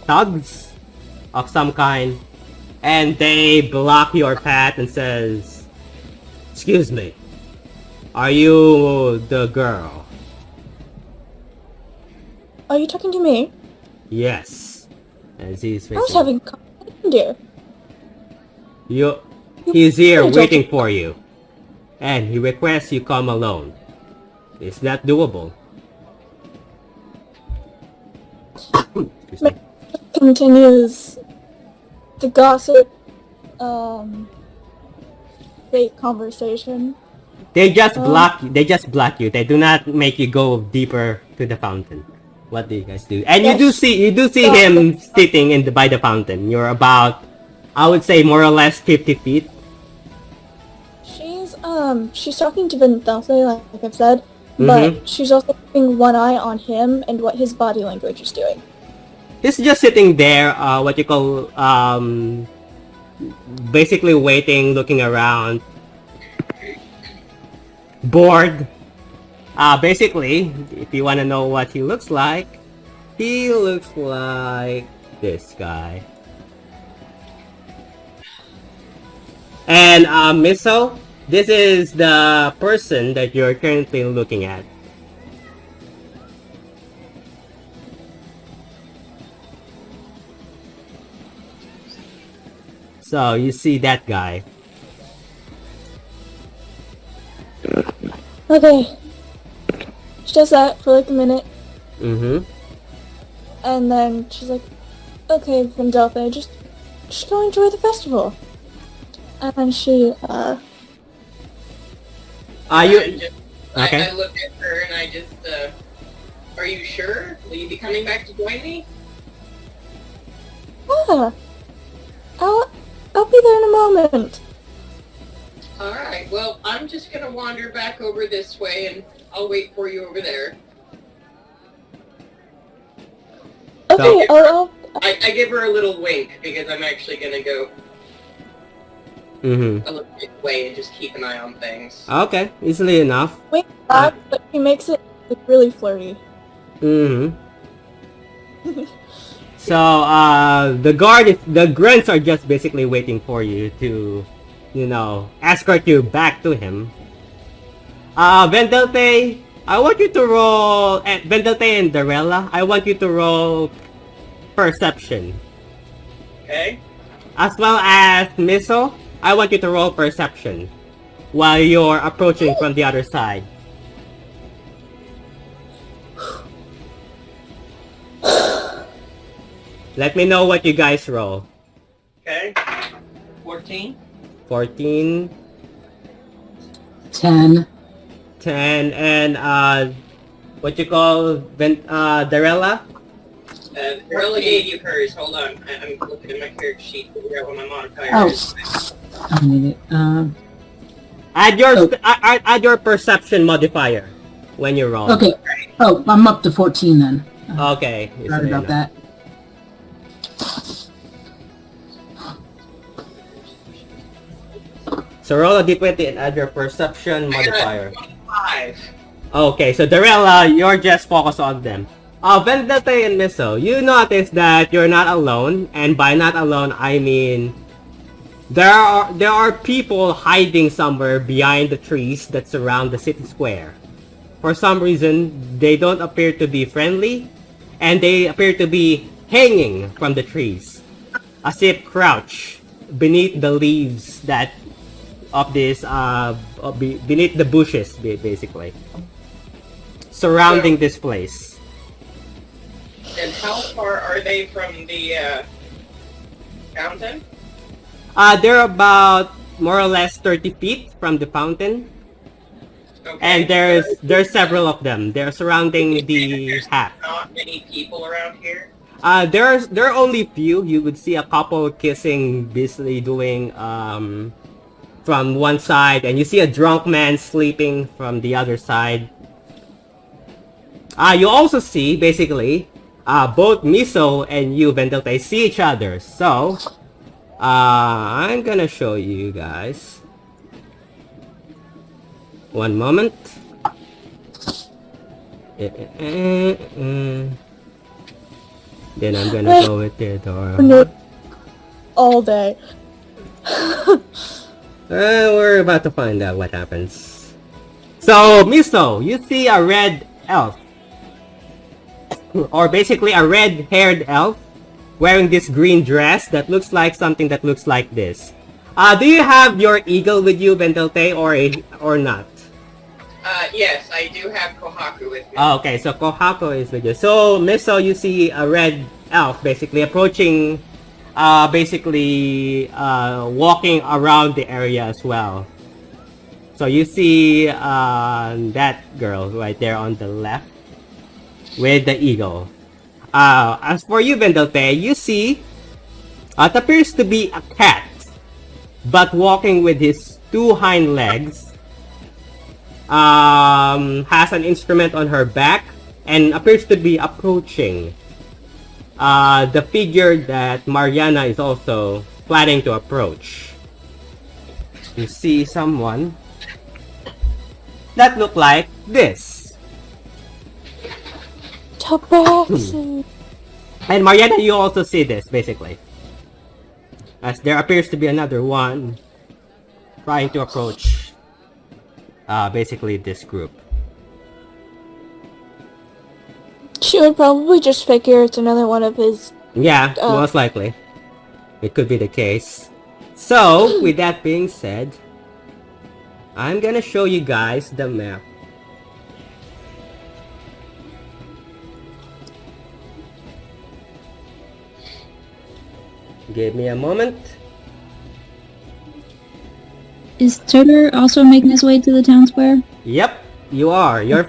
thugs of some kind, and they block your path and says, "Excuse me, are you the girl?" Are you talking to me? Yes. As he's I was having a conversation, dear. He's here waiting for you, and he requests you come alone. Is that doable? Excuse me. Continues the gossip, fake conversation. They just block you. They just block you. They do not make you go deeper to the fountain. What do you guys do? And Yes. you do see him sitting by the fountain. You're about, I would say, more or less 50 feet. She's talking to Vendelte, like I've said, but she's also keeping one eye on him and what his body language is doing. He's just sitting there, what you call, basically waiting, looking around, bored. Basically, if you want to know what he looks like this guy. And Miso, this is the person that you're currently looking at. So you see that guy. Okay. She does that for like a minute, and then she's like, "Okay, Vendelte, just go enjoy the festival." And then she, Okay. I look at her and I just, are you sure? Will you be coming back to join me? yeah, I'll be there in a moment. Alright, well, I'm just gonna wander back over this way and I'll wait for you over there. Okay, So- I'll I give her a little wink because I'm actually gonna go. Mm-hmm. a little bit away and just keep an eye on things. Okay, easily enough. Wait, that, but he makes it like, really flirty. Mm-hmm. So, the grunts are just basically waiting for you to, escort you back to him. Vendelte, I want you to roll, Vendelte and Darella, I want you to roll perception. Okay? As well as Miso, I want you to roll perception while you're approaching from the other side. Let me know what you guys roll. Okay. 14. 14, 10. 10, and what you call Darella? Gorilla gave you hers. Hold on. I'm looking at my character sheet to figure out what my modifier Oh. is. I need it. Add your perception modifier when you roll. Okay. Oh, I'm up to 14 then. Okay. Sorry about that. So roll a d20 and add your perception modifier. 5. Okay, so Darella, you're just focused on them. Vendete and Miso, you notice that you're not alone, and by not alone, I mean there are people hiding somewhere behind the trees that surround the city square. For some reason, they don't appear to be friendly, and they appear to be hanging from the trees, as if crouched beneath the leaves that of this beneath the bushes, basically surrounding this place. And how far are they from the fountain? They're about more or less 30 feet from the fountain, Okay. and there's several of them. They're surrounding the There's path. not many people around here. There are only few. You would see a couple kissing, basically doing from one side, and you see a drunk man sleeping from the other side. You also see, basically, both Miso and you, Vendelte, see each other. So, I'm gonna show you guys. One moment. Then I'm gonna go with Theodora. All day. We're about to find out what happens. So, Miso, you see a red elf. Or basically a red-haired elf wearing this green dress that looks like something that looks like this. Do you have your eagle with you, Vendelte, or not? Yes, I do have Kohaku with me. Okay, so Kohaku is with you. So, Miso, you see a red elf basically approaching, walking around the area as well. So you see that girl right there on the left with the eagle. As for you, Vendelte, you see it appears to be a cat, but walking with his two hind legs. Has an instrument on her back and appears to be approaching the figure that Mariana is also planning to approach. You see someone that look like this. Tabaxi. And Mariana, you also see this, basically. As there appears to be another one trying to approach basically this group. She would probably just figure it's another one of his... Yeah, most likely. It could be the case. So, with that being said, I'm gonna show you guys the map. Give me a moment. Is Turtle also making his way to the town square? Yep, you are. You're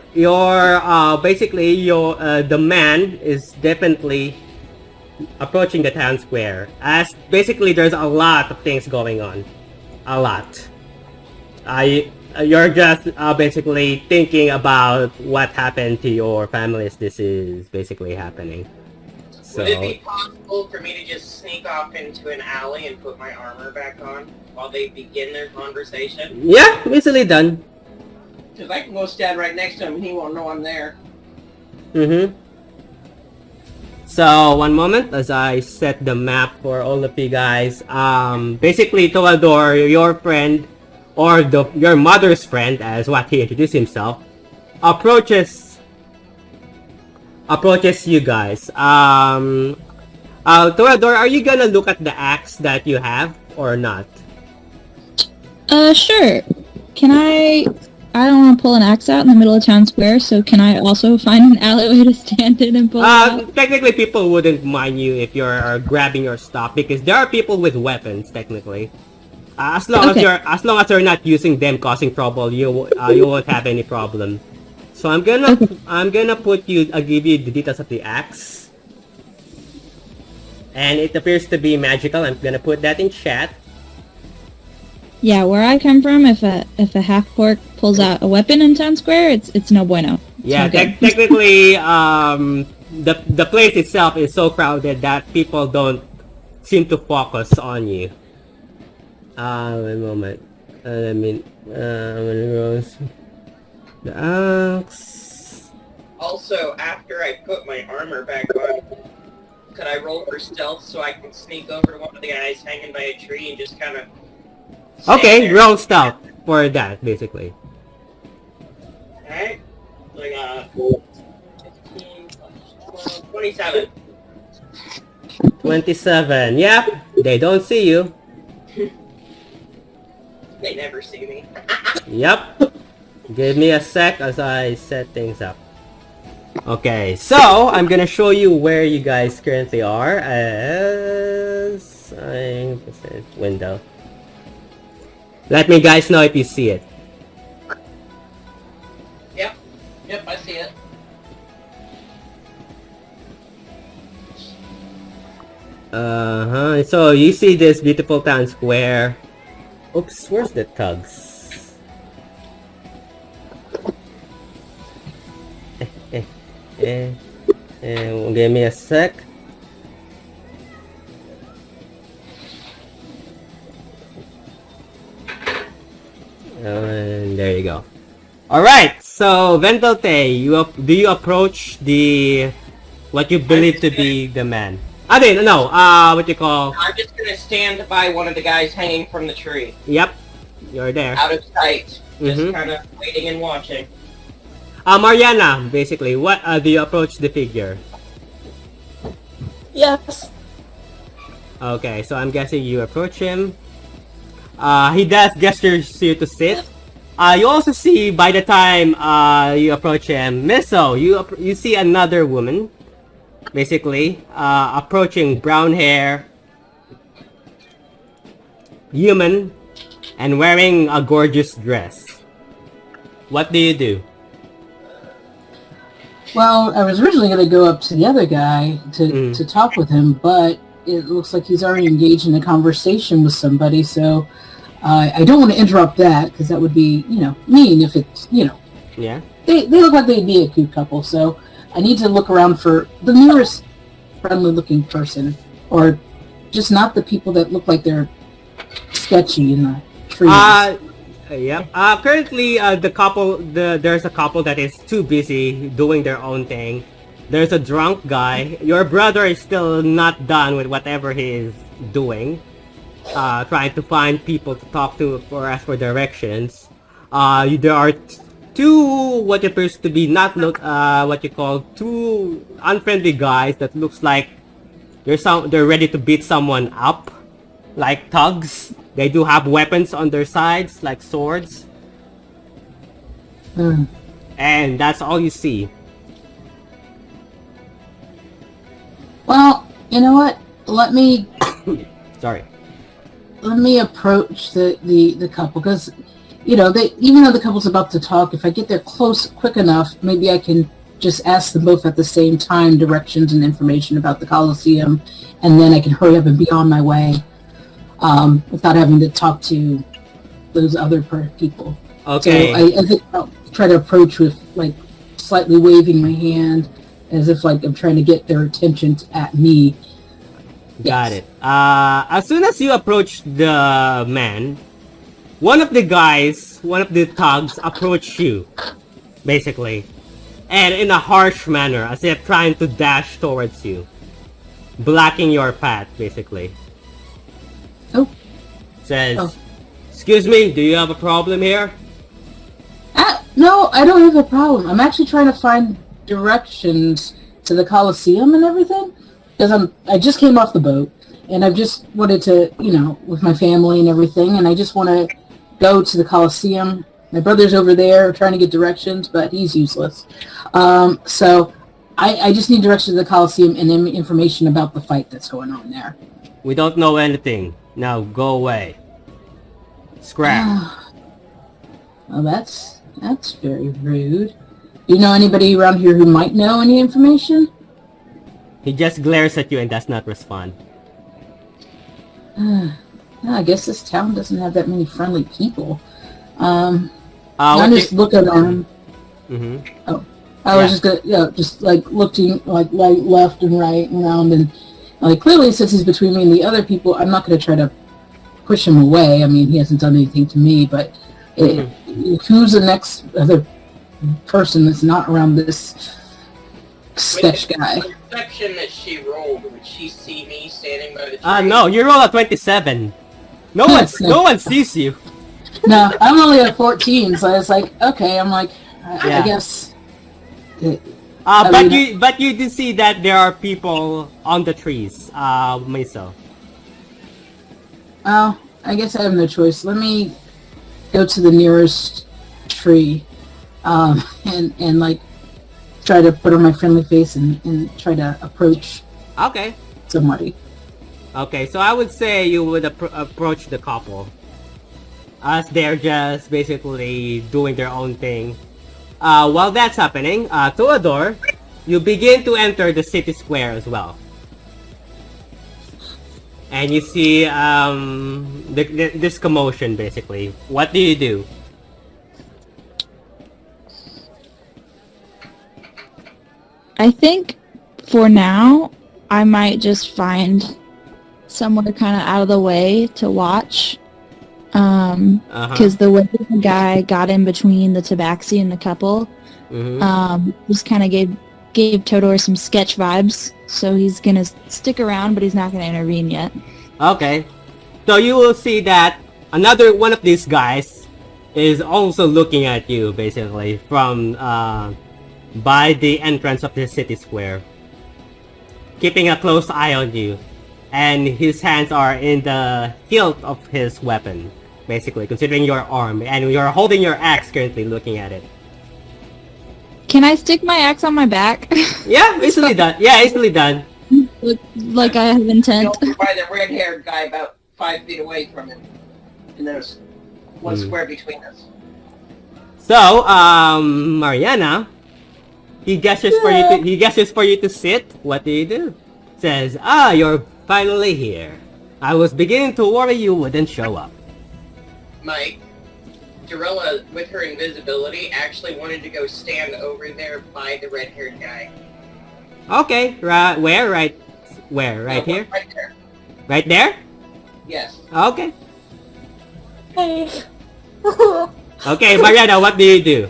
basically the man is definitely approaching the town square. As basically there's a lot of things going on. A lot. You're just basically thinking about what happened to your family as this is basically happening. So Would it be possible for me to just sneak off into an alley and put my armor back on while they begin their conversation? yeah, easily done. Because I can go stand right next to him and he won't know I'm there. Mm-hmm. So one moment as I set the map for all of you guys. Basically, Tolador, your friend, or your mother's friend, as what he introduced himself, approaches you guys. Tolador, are you gonna look at the axe that you have or not? Sure. Can I don't want to pull an axe out in the middle of town square, so can I also find an alleyway to stand in and pull it out? Technically, people wouldn't mind you if you're grabbing your stuff because there are people with weapons. Technically, as long as you're not using them, causing trouble, you won't have any problem. So I'm gonna I'll give you the details of the axe, and it appears to be magical. I'm gonna put that in chat. Yeah, where I come from, if a half-orc pulls out a weapon in town square, it's no bueno. Yeah, technically, the place itself is so crowded that people don't seem to focus on you. One moment. The axe. Also, after I put my armor back on, could I roll for stealth so I can sneak over to one of the guys hanging by a tree and just kind of... Okay, roll stealth for that, basically. Alright. So I got 15 plus 12, 27. 27. Yeah, they don't see you. They never see me. Yep. Give me a sec as I set things up. Okay, so I'm gonna show you where you guys currently are as window. Let me guys know if you see it. Yep, I see it. So you see this beautiful town square. Oops, where's the tugs? Give me a sec. And there you go. Alright, so Vendote, do you approach what you believe to be the man? What you call... I'm just gonna stand by one of the guys hanging from the tree. Yep, you're there. Out of sight. Just kind of waiting and watching. Mariana, basically, what do you approach the figure? Yes. Okay, so I'm guessing you approach him. He does gestures you to sit. You also see by the time you approach him, Misso, you see another woman, basically, approaching, brown hair, human, and wearing a gorgeous dress. What do you do? Well, I was originally going to go up to the other guy to talk with him, but it looks like he's already engaged in a conversation with somebody, so I don't want to interrupt that, because that would be, mean if it's, Yeah. They look like they'd be a cute couple, so I need to look around for the nearest friendly-looking person, or just not the people that look like they're sketchy in the trees. Yeah. Currently, there's a couple that is too busy doing their own thing. There's a drunk guy. Your brother is still not done with whatever he is doing. Trying to find people to talk to for ask for directions. There are two what appears to be two unfriendly guys that looks like they're ready to beat someone up, like thugs. They do have weapons on their sides, like swords. And that's all you see. Well, you know what? Let me approach the couple, because even though the couple's about to talk, if I get there close quick enough, maybe I can just ask them both at the same time directions and information about the Coliseum, and then I can hurry up and be on my way without having to talk to those other people. Okay. So I think I'll try to approach with slightly waving my hand, as if like I'm trying to get their attention at me. Got it. As soon as you approach the man, one of the thugs approach you, basically, and in a harsh manner, as if trying to dash towards you, blocking your path, basically. Oh. Says, Oh. "Excuse me, do you have a problem here?" No, I don't have a problem. I'm actually trying to find directions to the Coliseum and everything, because I just came off the boat, and I've just wanted to, with my family and everything, and I just want to go to the Coliseum. My brother's over there trying to get directions, but he's useless. So I just need directions to the Coliseum and then information about the fight that's going on there. We don't know anything. Now go away. Scrap. Well, that's very rude. Do you know anybody around here who might know any information? He just glares at you and does not respond. I guess this town doesn't have that many friendly people. What I'm just looking around. Mm-hmm. Oh, I was just gonna, just like looking like left and right and around, and like clearly since he's between me and the other people, I'm not gonna try to push him away. I mean, he hasn't done anything to me, but who's the next other person that's not around this sketch guy? With the perception that she rolled, would she see me standing by the tree? No, you roll a 27. No one sees you. No, I'm only at 14, so it's like, okay, I'm like, I guess. But you do see that there are people on the trees, myself. Oh, I guess I have no choice. Let me go to the nearest tree, and like try to put on my friendly face and try to approach somebody. Okay, so I would say you would approach the couple, as they're just basically doing their own thing. While that's happening, Theodore, you begin to enter the city square as well. And you see this commotion, basically. What do you do? I think for now, I might just find somewhere kind of out of the way to watch. Because the way the guy got in between the tabaxi and the couple, just kind of gave Todor some sketch vibes. So he's gonna stick around, but he's not gonna intervene yet. Okay. So you will see that another one of these guys is also looking at you, basically, from by the entrance of the city square, keeping a close eye on you, and his hands are in the hilt of his weapon, basically, considering your arm, and you're holding your axe currently, looking at it. Can I stick my axe on my back? Yeah, easily done. Yeah, easily done. Like I have intent. Go by the red-haired guy about 5 feet away from him, and there's one square between us. So, Mariana, he gestures for you to sit. What do you do? Says, you're finally here. I was beginning to worry you wouldn't show up. Mike, Jarella, with her invisibility, actually wanted to go stand over there by the red-haired guy. Okay, right where? Right where? Right here? Right there. Right there? Yes. Okay. Hey. Okay, Mariana, what do you do?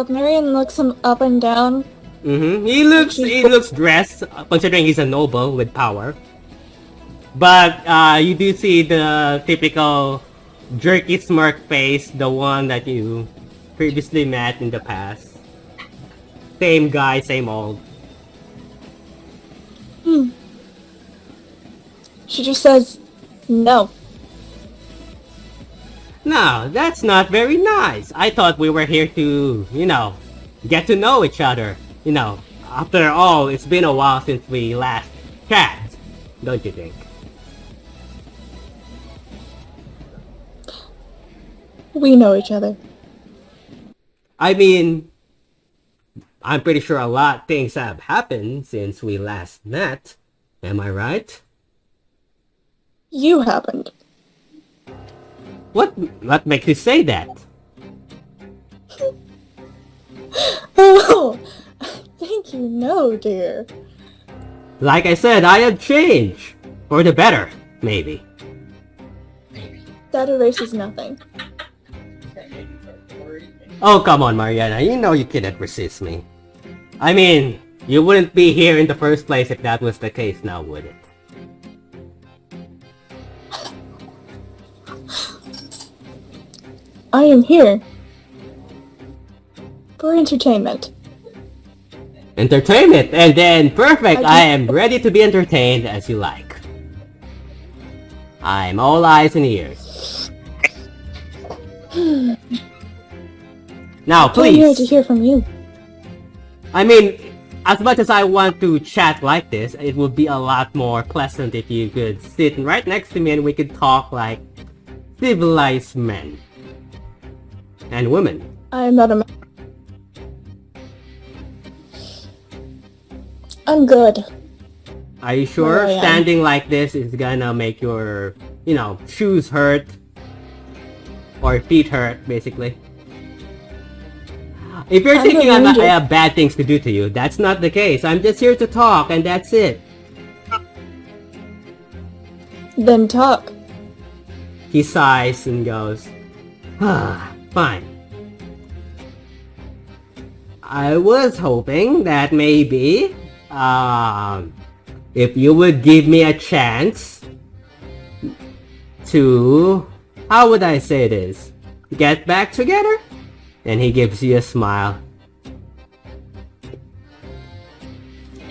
Marion looks him up and down. He looks dressed, considering he's a noble with power. But you do see the typical jerky smirk face, the one that you previously met in the past. Same guy, same old. She just says, no. No, that's not very nice. I thought we were here to, get to know each other. After all, it's been a while since we last chat, don't you think? We know each other. I mean, I'm pretty sure a lot of things have happened since we last met. Am I right? You happened. What makes you say that? Oh, I think you know, dear. Like I said, I have changed. For the better, maybe. That erases nothing. Oh, come on, Mariana. You know you cannot resist me. I mean, you wouldn't be here in the first place if that was the case now, would it? I am here. For entertainment. Entertainment! And then, perfect! I I am ready to be entertained as you like. I'm all eyes and ears. Now, I'm here to please. hear from you. I mean, as much as I want to chat like this, it would be a lot more pleasant if you could sit right next to me and we could talk like civilized men. And women. I am not a man. I'm good. Are you sure I am. standing like this is gonna make your, shoes hurt? Or feet hurt, basically? If you're I'm thinking I allergic. have bad things to do to you, that's not the case. I'm just here to talk and that's it. Then talk. He sighs and goes, fine. I was hoping that maybe, if you would give me a chance to, how would I say this? Get back together? And he gives you a smile.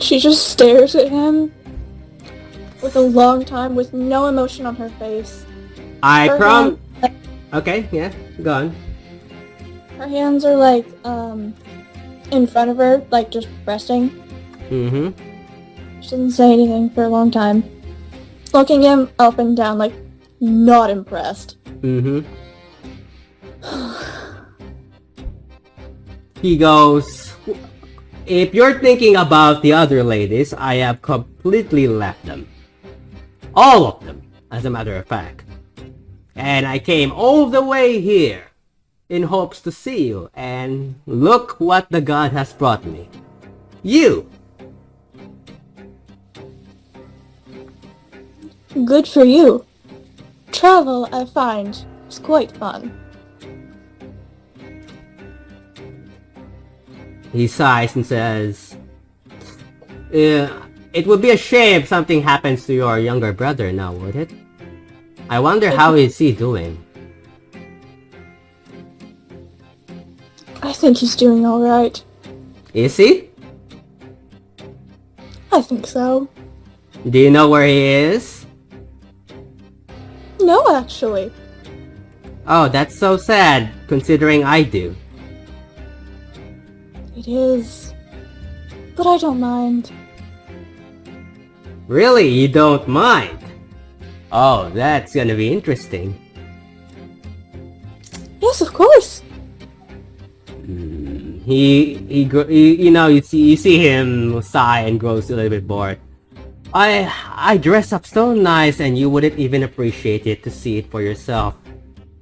She just stares at him with a long time with no emotion on her face. Her Okay, yeah, go on. Her hands are like, in front of her, like just resting. Mm-hmm. She doesn't say anything for a long time. Looking him up and down, like, not impressed. Mm-hmm. He goes, if you're thinking about the other ladies, I have completely left them. All of them, as a matter of fact. And I came all the way here in hopes to see you, and look what the god has brought me. You! Good for you. Travel, I find, is quite fun. He sighs and says, it would be a shame if something happens to your younger brother now, would it? I wonder how is he doing? I think he's doing alright. Is he? I think so. Do you know where he is? No, actually. Oh, that's so sad, considering I do. It is. But I don't mind. Really, you don't mind? Oh, that's gonna be interesting. Yes, of course. You see him sigh and grows a little bit bored. I dress up so nice and you wouldn't even appreciate it to see it for yourself.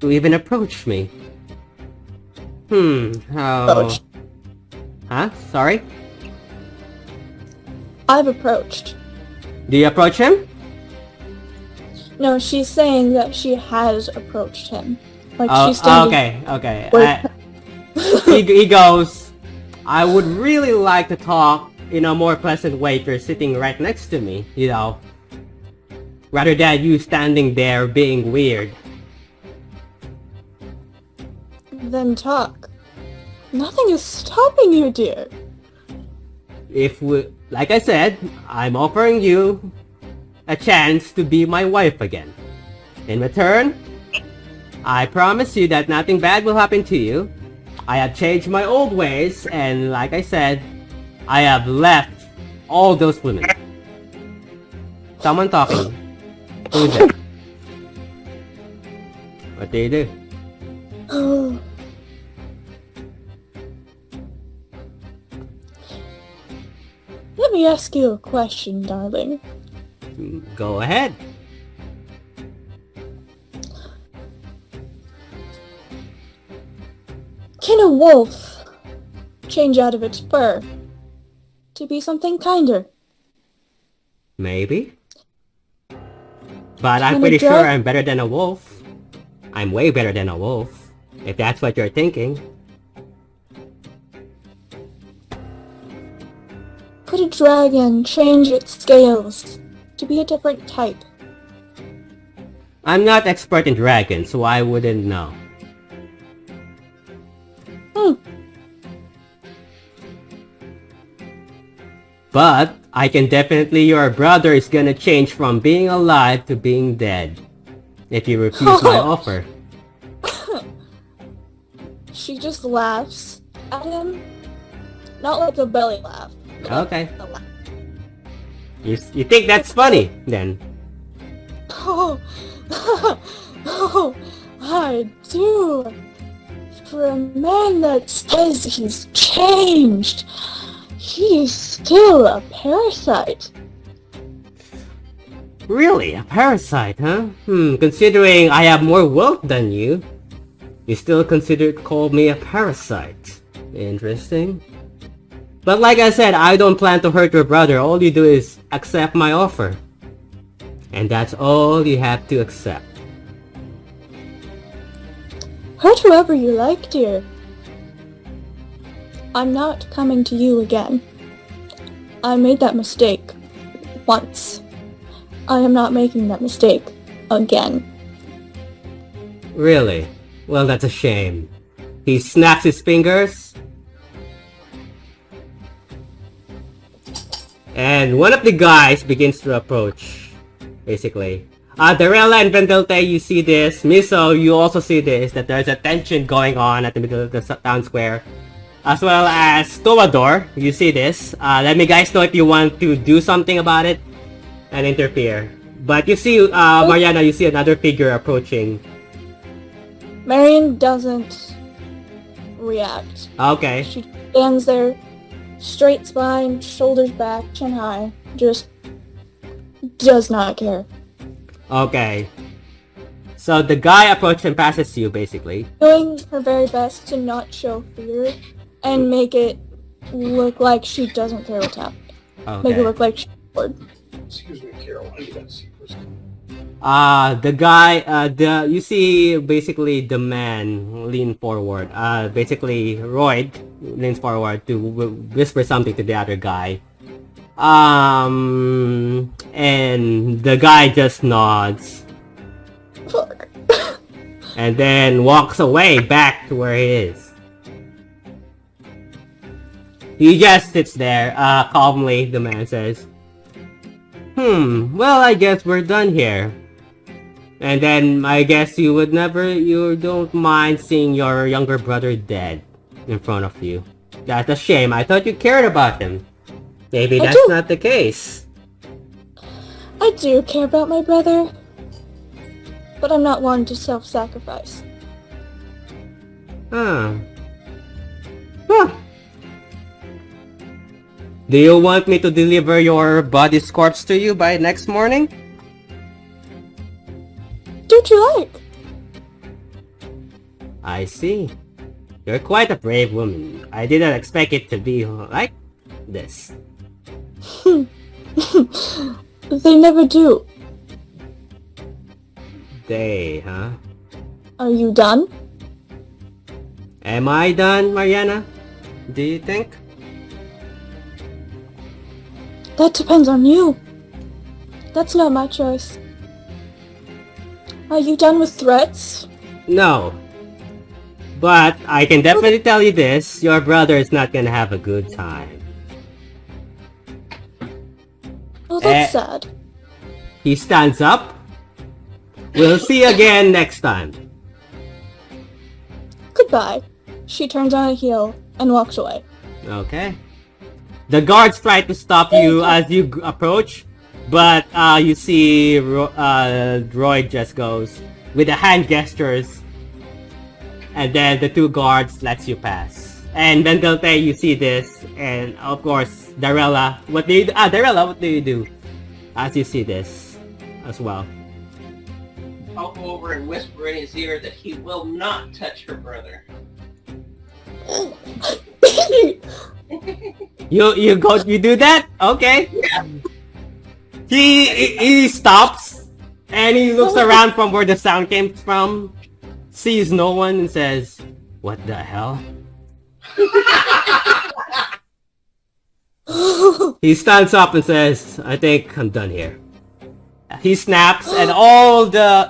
To even approach me. How... Approach. Huh? Sorry? I've approached. Do you approach him? No, she's saying that she has approached him. Like, Oh, she's standing... okay. Where- He goes, I would really like to talk in a more pleasant way if you're sitting right next to me, rather than you standing there being weird. Then talk. Nothing is stopping you, dear. Like I said, I'm offering you a chance to be my wife again. In return, I promise you that nothing bad will happen to you. I have changed my old ways, and like I said, I have left all those women. Someone talking. Who's it? What do you do? Let me ask you a question, darling. Go ahead. Can a wolf change out of its fur to be something kinder. Maybe. But I'm Can a pretty sure drag- I'm better than a wolf. I'm way better than a wolf, if that's what you're thinking. Could a dragon change its scales to be a different type? I'm not expert in dragons, so I wouldn't know. But I can definitely, your brother is gonna change from being alive to being dead if you refuse my offer. She just laughs at him. Not like a belly laugh. but Okay. a laugh. You think that's funny, then? Oh, oh, I do. For a man that says he's changed, he is still a parasite. Really? A parasite, huh? Considering I have more wealth than you still call me a parasite. Interesting. But like I said, I don't plan to hurt your brother. All you do is accept my offer. And that's all you have to accept. Hurt whoever you like, dear. I'm not coming to you again. I made that mistake once. I am not making that mistake again. Really? Well, that's a shame. He snaps his fingers. And one of the guys begins to approach, basically. Darella and Vendelte, you see this. Miso, you also see this, that there's a tension going on at the middle of the town square. As well as Tomador, you see this. Let me guys know if you want to do something about it and interfere. But you see, Mariana, you see another figure approaching. Marion doesn't react. Okay. She stands there, straight spine, shoulders back, chin high, just does not care. Okay. So the guy approaches and passes you, basically. Doing her very best to not show fear and make it look like she doesn't care what's happening. Okay. Make it look like she's bored. Excuse me, Carol. I got secrets. The guy, you see basically the man lean forward. Basically Royd leans forward to whisper something to the other guy. And the guy just nods. Fuck. And then walks away back to where he is. He just sits there, calmly, the man says. Well, I guess we're done here. And then, I guess you don't mind seeing your younger brother dead in front of you. That's a shame. I thought you cared about him. Maybe I that's do. not the case. I do care about my brother, but I'm not one to self-sacrifice. Huh. Do you want me to deliver your body's corpse to you by next morning? Do what you like. I see. You're quite a brave woman. I didn't expect it to be like this. They never do. They, huh? Are you done? Am I done, Mariana? Do you think? That depends on you. That's not my choice. Are you done with threats? No. But I can definitely tell you this, your brother is not gonna have a good time. Oh, that's sad. He stands up. We'll see you again next time. Goodbye. She turns on a heel and walks away. Okay. The guards try to stop you as you approach, but you see Roy just goes with the hand gestures, and then the two guards lets you pass. And then Delte, you see this, and of course, Darella, what do you do? Darella, what do you do as you see this as well? I'll go over and whisper in his ear that he will not touch her brother. cute. You do that? Okay. Yeah. He stops and he looks around from where the sound came from, sees no one, and says, "What the hell?" He stands up and says, "I think I'm done here." He snaps, and all the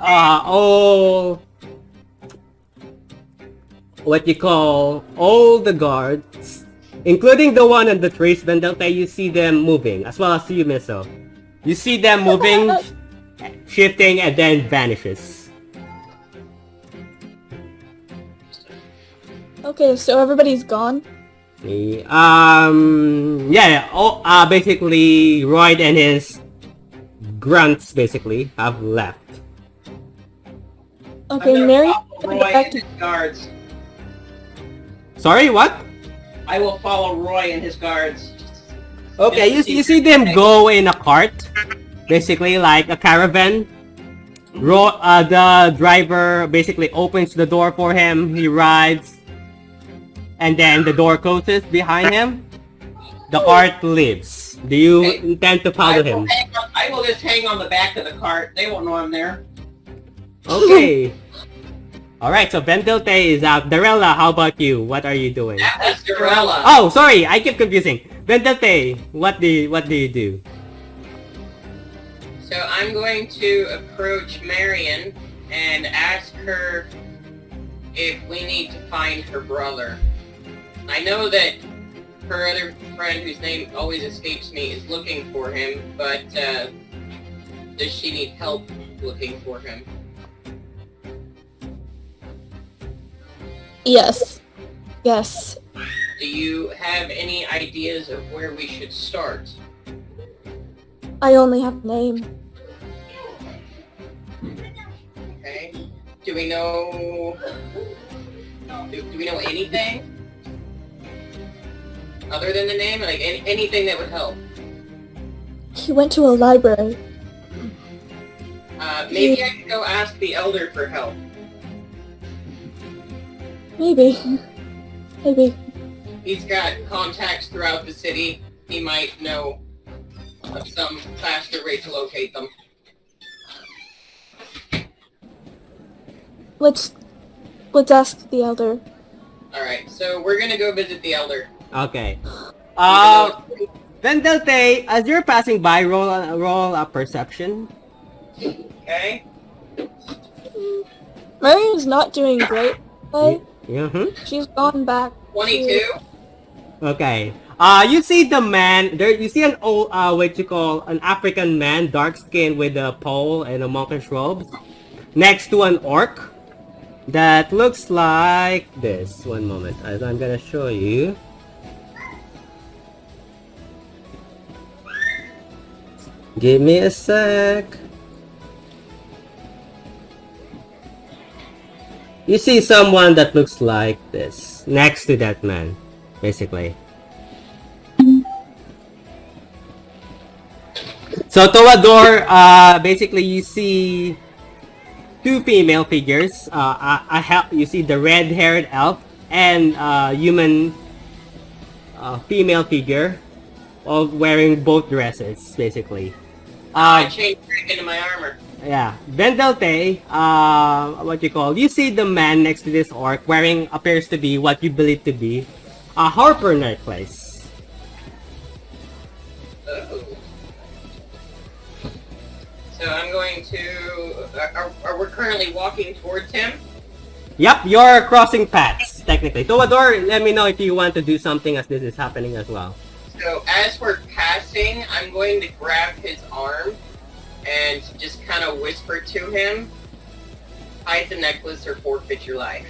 guards, including the one on the trees, Vendelte, you see them moving, as well as you, Miso. You see them moving, shifting, and then vanishes. Okay, so everybody's gone. Basically, Royd and his grunts basically have left. Okay, I'm Mary. gonna follow Roy and his guards. Sorry, what? I will follow Roy and his guards. Okay, you see them go in a cart, basically like a caravan. The driver basically opens the door for him. He rides, and then the door closes behind him. The cart leaves. Do you intend to follow him? I will just hang on the back of the cart. They won't know I'm there. Okay. Alright, so Vendelte is out. Darella, how about you? What are you doing? That's Dorella. Oh, sorry, I keep confusing. Vendelte, what do you do? So I'm going to approach Marion and ask her if we need to find her brother. I know that her other friend, whose name always escapes me, is looking for him, but does she need help looking for him? Yes. Yes. Do you have any ideas of where we should start? I only have a name. Okay. Do we know... Do we know anything? Other than the name? Like, anything that would help? He went to a library. Maybe I could go ask the Elder for help. Maybe. Maybe. He's got contacts throughout the city. He might know of some faster way to locate them. Let's ask the elder. Alright, so we're gonna go visit the Elder. Okay. Vendelte, as you're passing by, roll a perception. Okay? Marion's not doing great. Okay? She's gone back. 22? Okay. You see the man there. You see an old, an African man, dark skin with a pole and a monkish robes, next to an orc that looks like this. One moment, as I'm gonna show you. Give me a sec. You see someone that looks like this next to that man, basically. So Toador, basically you see two female figures. You see the red-haired elf and human female figure, all wearing both dresses, basically. I changed back into my armor. Yeah, Vendelte, you see the man next to this orc wearing appears to be what you believe to be a harper necklace. Oh. So I'm going to... Are we currently walking towards him? Yep, you're crossing paths, technically. Toador, let me know if you want to do something as this is happening as well. So as we're passing, I'm going to grab his arm and just kind of whisper to him, hide the necklace or forfeit your life.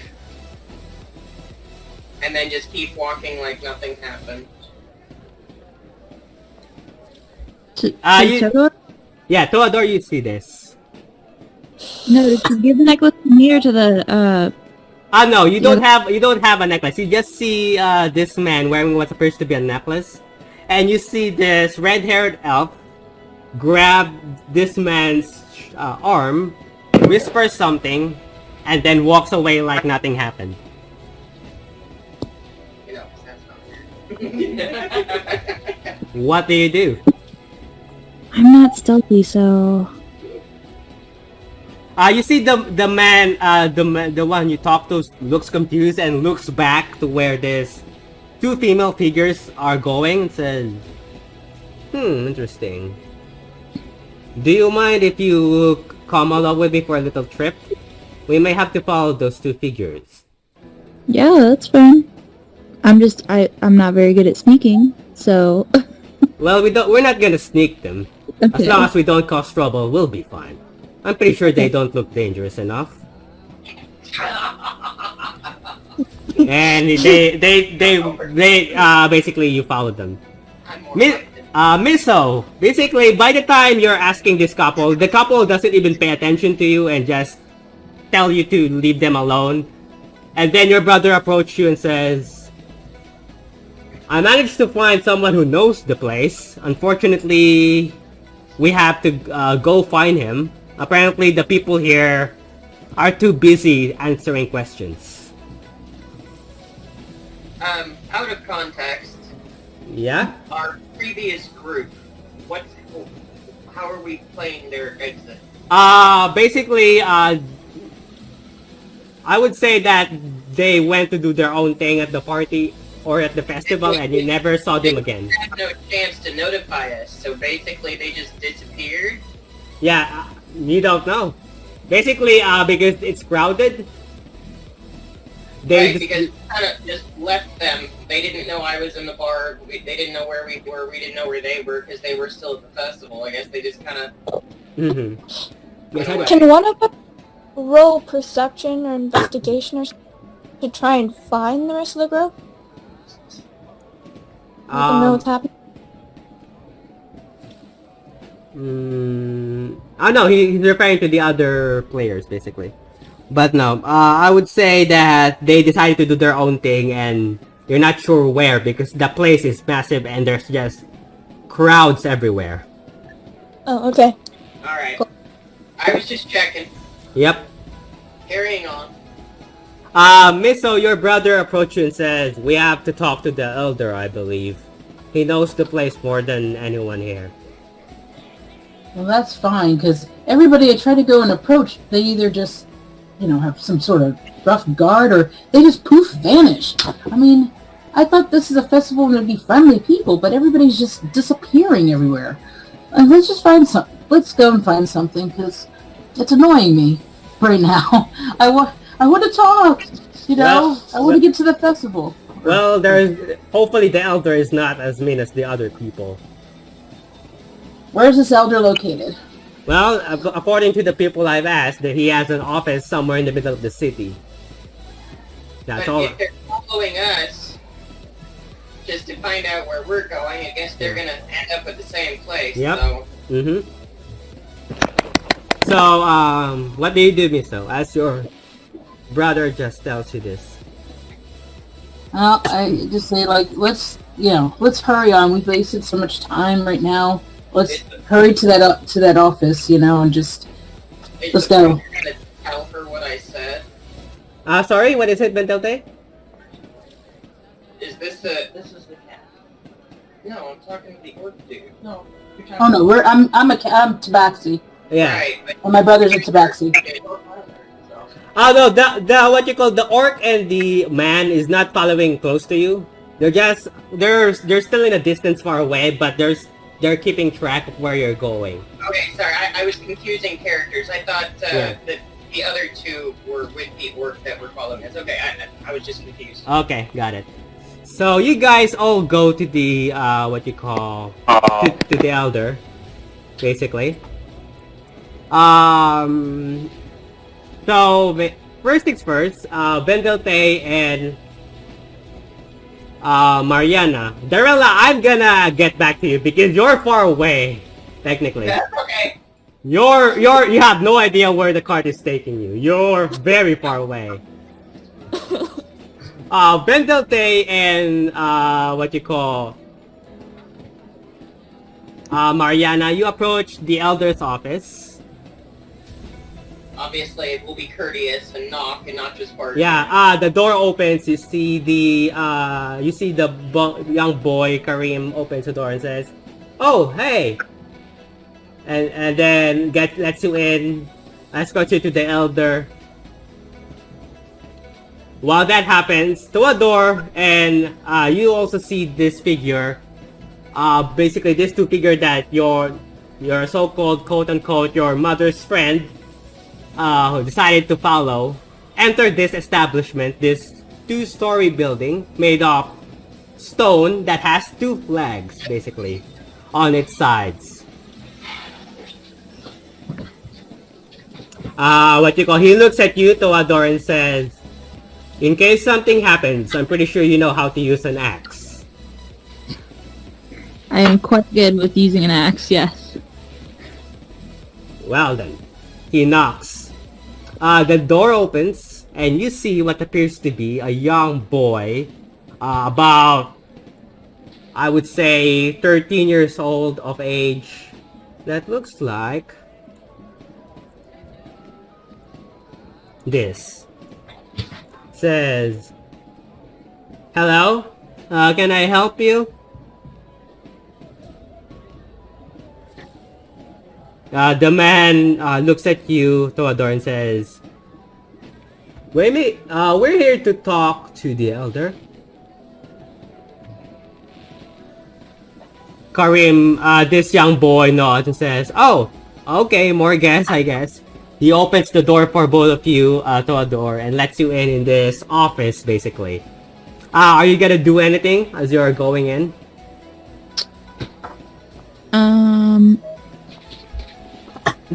And then just keep walking like nothing happened. Yeah, Toador, you see this. No, did you give the necklace to me or to the, No, you don't have a necklace. You just see this man wearing what appears to be a necklace. And you see this red-haired elf grab this man's arm, whispers something, and then walks away like nothing happened. You know, 'cause that's not weird. What do you do? I'm not stealthy, so You see the man, the one you talk to looks confused and looks back to where this two female figures are going and says, interesting. Do you mind if you come along with me for a little trip? We may have to follow those two figures. yeah, that's fine. I'm not very good at sneaking, so Well, we're not gonna sneak them. okay. As long as we don't cause trouble, we'll be fine. I'm pretty sure they don't look dangerous enough. And they basically you follow them. Miso, basically by the time you're asking this couple, the couple doesn't even pay attention to you and just tell you to leave them alone. And then your brother approaches you and says, I managed to find someone who knows the place. Unfortunately, we have to go find him. Apparently, the people here are too busy answering questions. Out of context, Yeah? our previous group, how are we playing their exit? Basically, I would say that they went to do their own thing at the party or at the festival and you never saw them again. They had no chance to notify us, so basically they just disappeared? Yeah, you don't know. Basically, because it's crowded. Right, because we kind of just left them. They didn't know I was in the bar. They didn't know where we were. We didn't know where they were because they were still at the festival. I guess they just kind of... Mm-hmm. Can one of us roll perception or investigation or something to try and find the rest of the group? Let them know what's happening. No, he's referring to the other players, basically. But no, I would say that they decided to do their own thing and you're not sure where because the place is massive and there's just crowds everywhere. Oh, okay. Alright. I was just checking. Yep. Carrying on. Miso, your brother approached you and says, we have to talk to the elder, I believe. He knows the place more than anyone here. Well, that's fine, because everybody I try to go and approach, they either just, have some sort of rough guard, or they just poof vanish. I mean, I thought this is a festival and there'd be friendly people, but everybody's just disappearing everywhere. And let's just let's go and find something, because it's annoying me right now. I want to talk, Well, I want to get to the festival. Well, hopefully the elder is not as mean as the other people. Where's this elder located? Well, according to the people I've asked, that he has an office somewhere in the middle of the city. That's But all. if they're following us, just to find out where we're going, I guess they're gonna end up at the same place. Yep. So. So, what do you do, Miso, as your brother just tells you this? I just say, let's hurry on. We've wasted so much time right now. Let's hurry to that office, and just let's go. You're gonna tell her what I said. Sorry, what is it, Bentelte? Is this the? This is the cat. No, I'm talking to the orc dude. No. Oh no, I'm Tabaxi. Yeah. Right, but And my brother's a Tabaxi. No, the what you call the orc and the man is not following close to you. They're still in a distance far away, but they're keeping track of where you're going. Okay, sorry, I was confusing characters. I thought that the other two were with the orc that were following us. Okay, I was just confused. Okay, got it. So you guys all go to the what you call to the elder, basically. So first things first, Bendelte and Mariana. Darella, I'm gonna get back to you because you're far away, technically. Okay. You have no idea where the cart is taking you. You're very far away. Bendelte and what you call Mariana, you approach the elder's office. obviously we'll be courteous and knock and not just barge. Yeah, the door opens. You see the young boy Kareem opens the door and says, "Oh, hey," and then lets you in, escorts you to the elder. While that happens, to a door, and you also see this figure. Basically, these two figures that your so-called quote-unquote your mother's friend who decided to follow entered this establishment, this two-story building made of stone that has two flags basically on its sides. He looks at you, Toador, and says, "In case something happens, I'm pretty sure you know how to use an axe." I am quite good with using an axe, yes. Well then, he knocks. The door opens, and you see what appears to be a young boy, about, I would say, 13 years old of age, that looks like this. Says, "Hello, can I help you?" The man looks at you, Toador, and says, we're here to talk to the elder." Kareem, this young boy nods and says, "Oh, okay, more guests, I guess." He opens the door for both of you, Toador, and lets you in this office, basically. Are you gonna do anything as you're going in?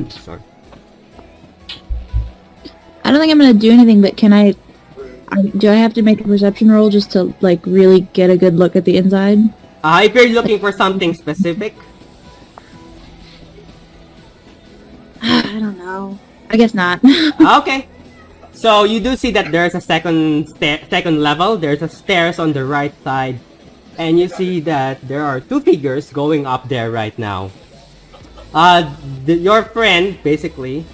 Sorry. I don't think I'm gonna do anything, but do I have to make a perception roll just to, like, really get a good look at the inside? If you're looking for something specific. I don't know. I guess not. Okay. So you do see that there's a second level. There's a stairs on the right side. And you see that there are two figures going up there right now. Your friend basically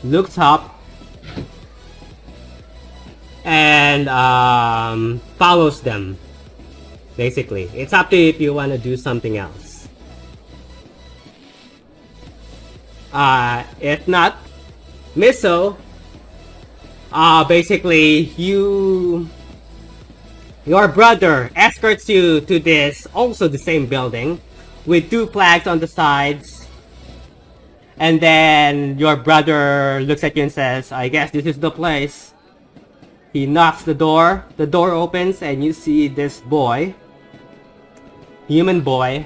looks up and follows them. Basically, it's up to you if you want to do something else. If not, Miso, basically your brother escorts you to this, also the same building, with two flags on the sides. And then your brother looks at you and says, "I guess this is the place." He knocks the door opens, and you see this boy, human boy,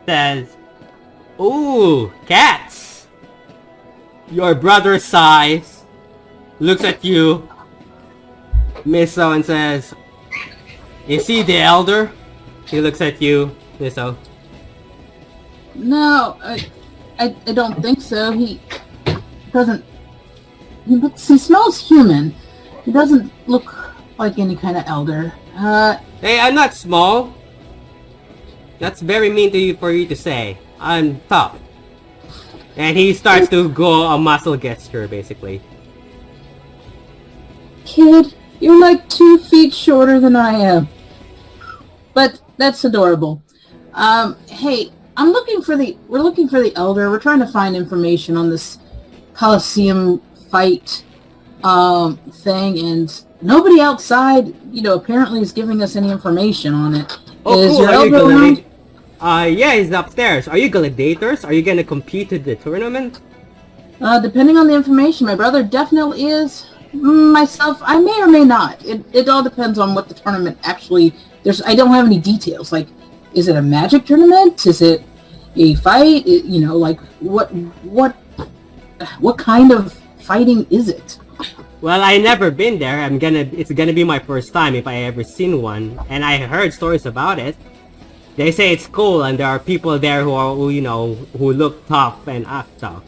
says, "Ooh, cats!" Your brother sighs, looks at you, Miso, and says, "Is he the elder?" He looks at you, Miso. No, I don't think so. He doesn't. He smells human. He doesn't look like any kind of elder. Hey, I'm not small. That's very mean for you to say. I'm tough. And he starts to go a muscle gesture, basically. Kid, you're like 2 feet shorter than I am. But that's adorable. Hey, we're looking for the elder. We're trying to find information on this Coliseum fight thing, and nobody outside, apparently is giving us any information on it. Oh, is cool. your elder around? Yeah, he's upstairs. Are you gladiators? Are you gonna compete in the tournament? Depending on the information, my brother definitely is. Myself, I may or may not. It all depends on what the tournament actually. I don't have any details. Like, is it a magic tournament? Is it a fight? Like what kind of fighting is it? Well, I never been there. It's gonna be my first time if I ever seen one, and I heard stories about it. They say it's cool, and there are people there who look tough and act tough.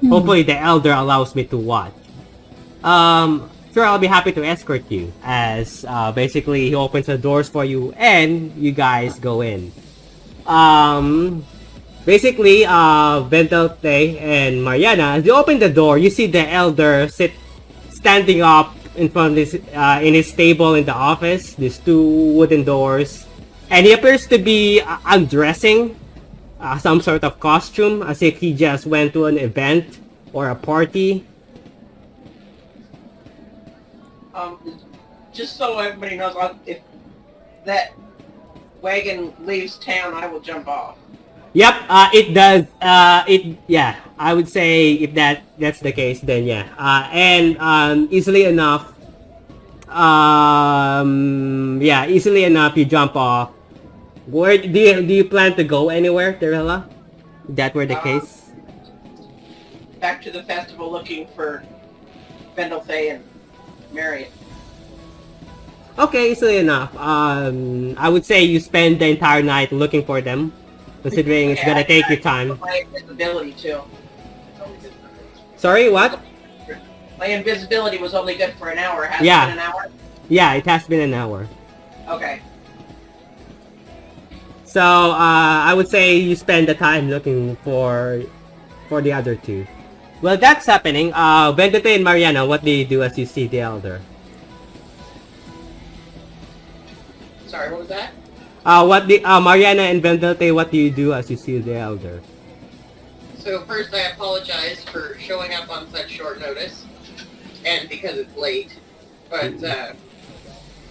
Hopefully the elder allows me to watch. Sure, I'll be happy to escort you, as basically he opens the doors for you and you guys go in. basically, Vendelte and Mariana, as you open the door, you see the elder standing up in front of this, in his table in the office. These two wooden doors, and he appears to be undressing, some sort of costume, as if he just went to an event or a party. Just so everybody knows, if that wagon leaves town, I will jump off. Yep, it does. Yeah, I would say if that's the case, then yeah. And easily enough, yeah, easily enough, you jump off. Where do you plan to go anywhere, Terella? If that were the case. Back to the festival, looking for Vendelte and Marion. Okay, easily enough. I would say you spend the entire night looking for them, considering it's gonna take you time. My invisibility too. Sorry, what? My invisibility was only good for an hour. Has Yeah. it been an hour? Yeah, it has been an hour. Okay. So I would say you spend the time looking for the other two. Well, that's happening. Vendetta and Mariana, what do you do as you see the elder? Sorry, what was that? Mariana and Vendetta, what do you do as you see the elder? So first I apologize for showing up on such short notice, and because it's late, but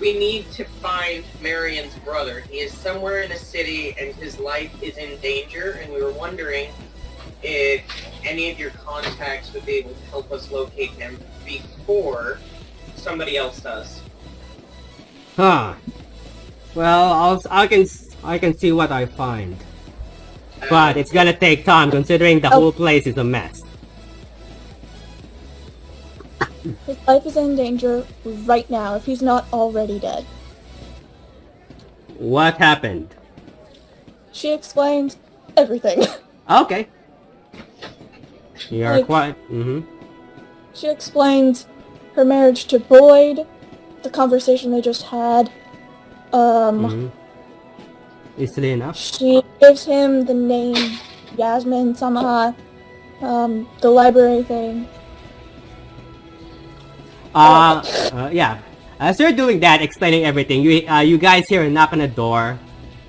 we need to find Marion's brother. He is somewhere in the city and his life is in danger, and we were wondering if any of your contacts would be able to help us locate him before somebody else does. Huh. Well, I can see what I find. But it's gonna take time, considering the whole place is a mess. His life is in danger right now, if he's not already dead. What happened? She explained everything. Okay. You're Like- quite... She explained her marriage to Boyd, the conversation they just had. Easily enough. She gives him the name Yasmin Samaha, the library thing. Yeah. As you're doing that, explaining everything, you guys hear a knock on the door.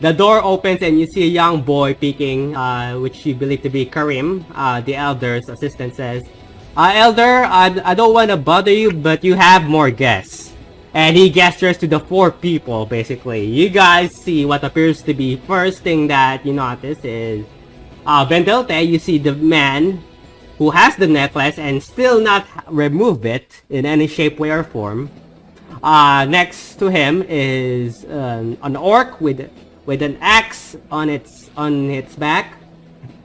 The door opens and you see a young boy peeking, which you believe to be Karim. The elder's assistant says, Elder, I don't want to bother you, but you have more guests. And he gestures to the 4 people, basically. You guys see what appears to be first thing that you notice is Vendelte. You see the man who has the necklace and still not remove it in any shape, way, or form. Next to him is an orc with an axe on its back.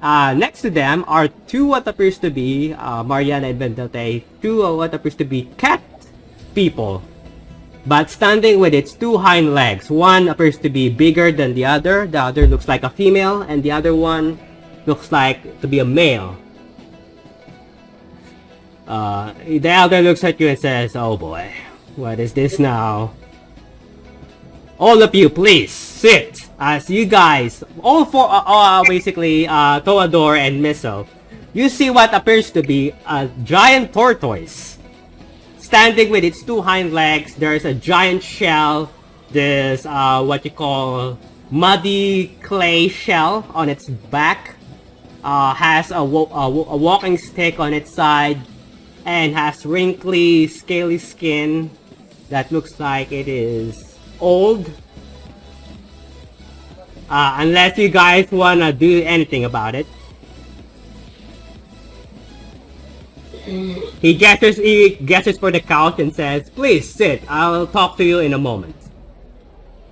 Next to them are 2 what appears to be Mariana and Vendelte, 2 what appears to be cat people, but standing with its 2 hind legs. One appears to be bigger than the other looks like a female, and the other one looks like to be a male. The elder looks at you and says, oh boy, what is this now? All of you, please sit. As you guys, all 4, basically Toador and Miso, you see what appears to be a giant tortoise. Standing with its 2 hind legs, there's a giant shell. There's what you call muddy clay shell on its back. Has a walking stick on its side, and has wrinkly, scaly skin that looks like it is old. Unless you guys wanna do anything about it. He gestures for the couch and says, please sit, I'll talk to you in a moment.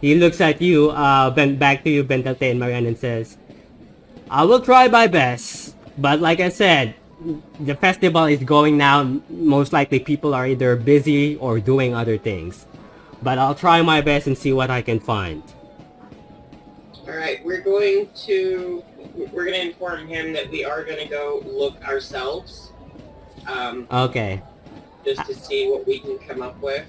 He looks at you, back to you, Vendelte and Mariana, and says, I will try my best, but like I said, the festival is going now. Most likely people are either busy or doing other things. But I'll try my best and see what I can find. Alright, we're gonna inform him that we are gonna go look ourselves. Okay. Just to see what we can come up with.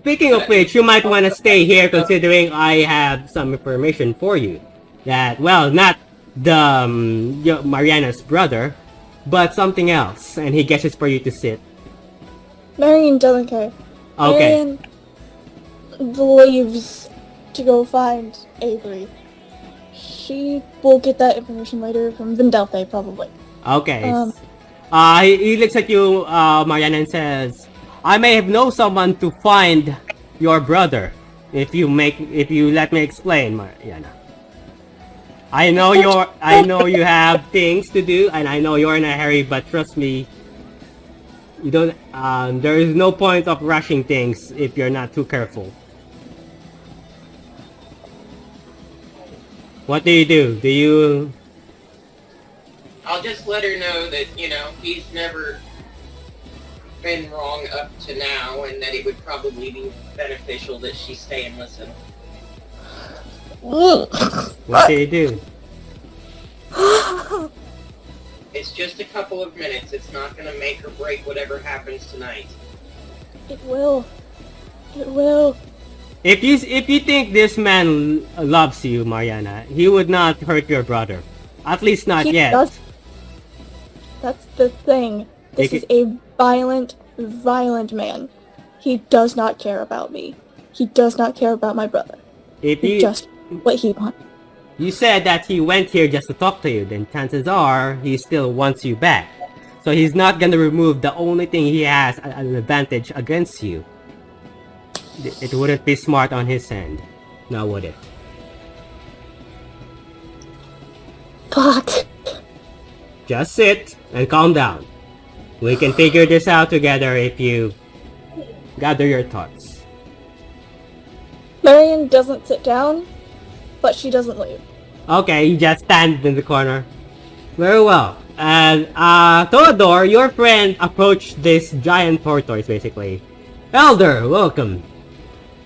Speaking of which, you might want to stay here considering I have some information for you. That, well, not the Mariana's brother, but something else, and he guesses for you to sit. Marion doesn't care. Okay. Marion leaves to go find Avery. She will get that information later from Vindelphi, probably. Okay. He looks at you, Mariana, and says, "I may have known someone to find your brother. If you let me explain, Mariana. I know you have things to do, and I know you're in a hurry, but trust me, you don't. There is no point of rushing things if you're not too careful." What do you do? Do you? I'll just let her know that, he's never been wrong up to now, and that it would probably be beneficial that she stay and listen. What do you do? It's just a couple of minutes. It's not going to make or break whatever happens tonight. It will. It will. If you think this man loves you, Mariana, he would not hurt your brother. At least not He yet. does. That's the thing. This is a violent man. He does not care about me. He does not care about my brother. Just what he wants. You said that he went here just to talk to you, then chances are he still wants you back. So he's not gonna remove the only thing he has an advantage against you. It wouldn't be smart on his end. Now would it? Fuck. Just sit and calm down. We can figure this out together if you gather your thoughts. Marion doesn't sit down, but she doesn't leave. Okay, you just stand in the corner. Very well. And Theodore, your friend approached this giant tortoise basically. Elder, welcome.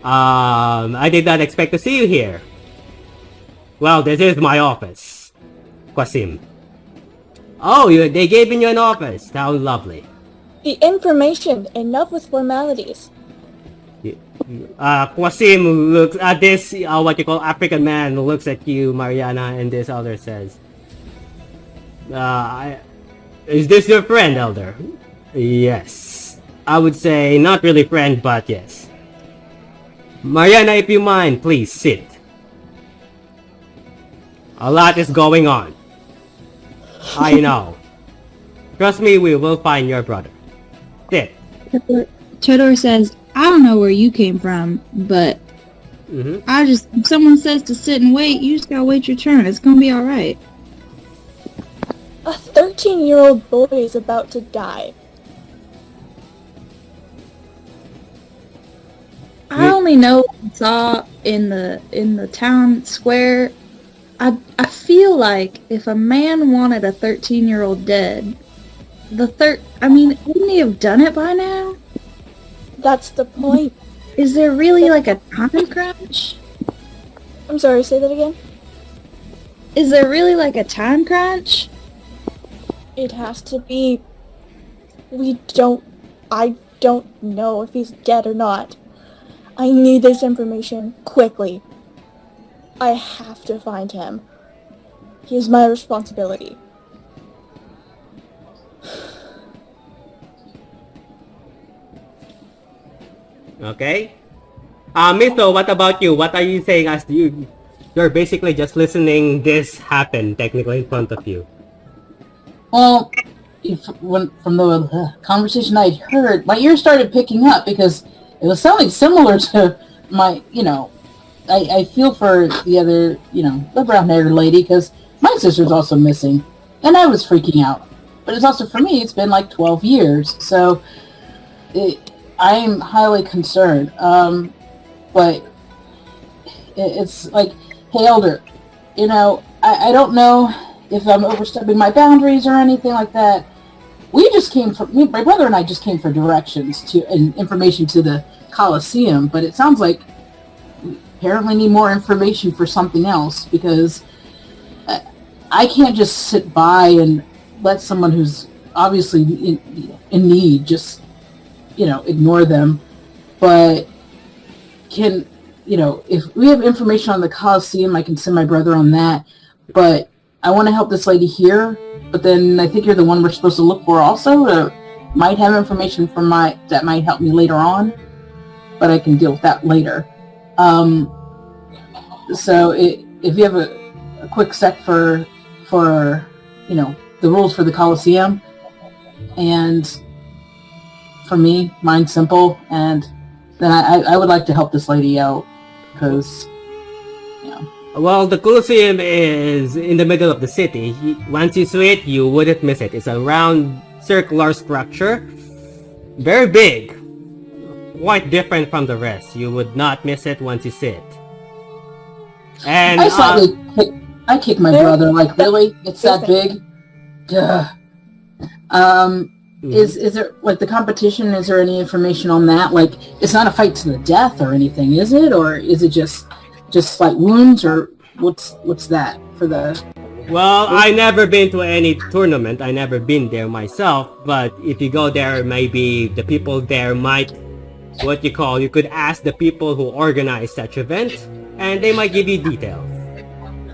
I did not expect to see you here. Well, this is my office. Qasim. Oh, they gave you an office. How lovely. The information, enough with formalities. Qasim looks at this, what you call African man, looks at you, Mariana, and this elder says, is this your friend, Elder? Yes. I would say not really friend, but yes. Mariana, if you mind, please sit. A lot is going on. I know. Trust me, we will find your brother. Sit. Theodore says, I don't know where you came from, but if someone says to sit and wait, you just gotta wait your turn. It's gonna be alright. A 13-year-old boy is about to die. I only know what I saw in the town square. I feel like if a man wanted a 13-year-old dead, wouldn't he have done it by now? That's the point. Is there really like a time crunch? I'm sorry, say that again? Is there really like a time crunch? It has to be. I don't know if he's dead or not. I need this information quickly. I have to find him. He is my responsibility. Okay. Misto, what about you? What are you saying as you're basically just listening this happen technically in front of you? Well, from the conversation I'd heard, my ears started picking up because it was sounding similar to my, I feel for the other, the brown-haired lady, because my sister's also missing, and I was freaking out. But it's also, for me, it's been like 12 years, so I'm highly concerned. But it's like, hey, Elder, I don't know if I'm overstepping my boundaries or anything like that. My brother and I just came for directions and information to the Coliseum, but it sounds like we apparently need more information for something else, because I can't just sit by and let someone who's obviously in need just, ignore them. But can if we have information on the Coliseum, I can send my brother on that. But I want to help this lady here. But then I think you're the one we're supposed to look for also. Might have information that might help me later on. But I can deal with that later. So if you have a quick sec for the rules for the Coliseum, and for me, mine's simple, and then I would like to help this lady out, because, Well, the Colosseum is in the middle of the city. Once you see it, you wouldn't miss it. It's a round, circular structure. Very big. Quite different from the rest. You would not miss it once you see it. And I kicked my brother, like, really? It's that big? Duh. Is there, like, the competition, is there any information on that? Like, it's not a fight to the death or anything, is it? Or is it just slight wounds, or what's that for the... Well, I never been to any tournament. I never been there myself. But if you go there, maybe the people there might, you could ask the people who organize such event, and they might give you details.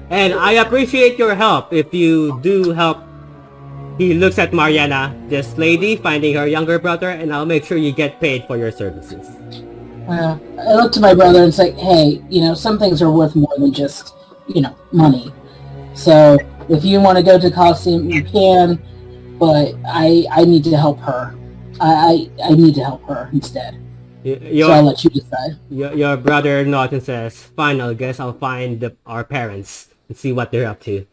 And I appreciate your help if you do help. He looks at Mariana, this lady finding her younger brother, and I'll make sure you get paid for your services. I look to my brother and say, hey, some things are worth more than just, money. So if you want to go to Coliseum, you can, but I need to help her. I need to help her instead. So I'll let you decide. Your brother nods and says, fine, I guess I'll find our parents and see what they're up to.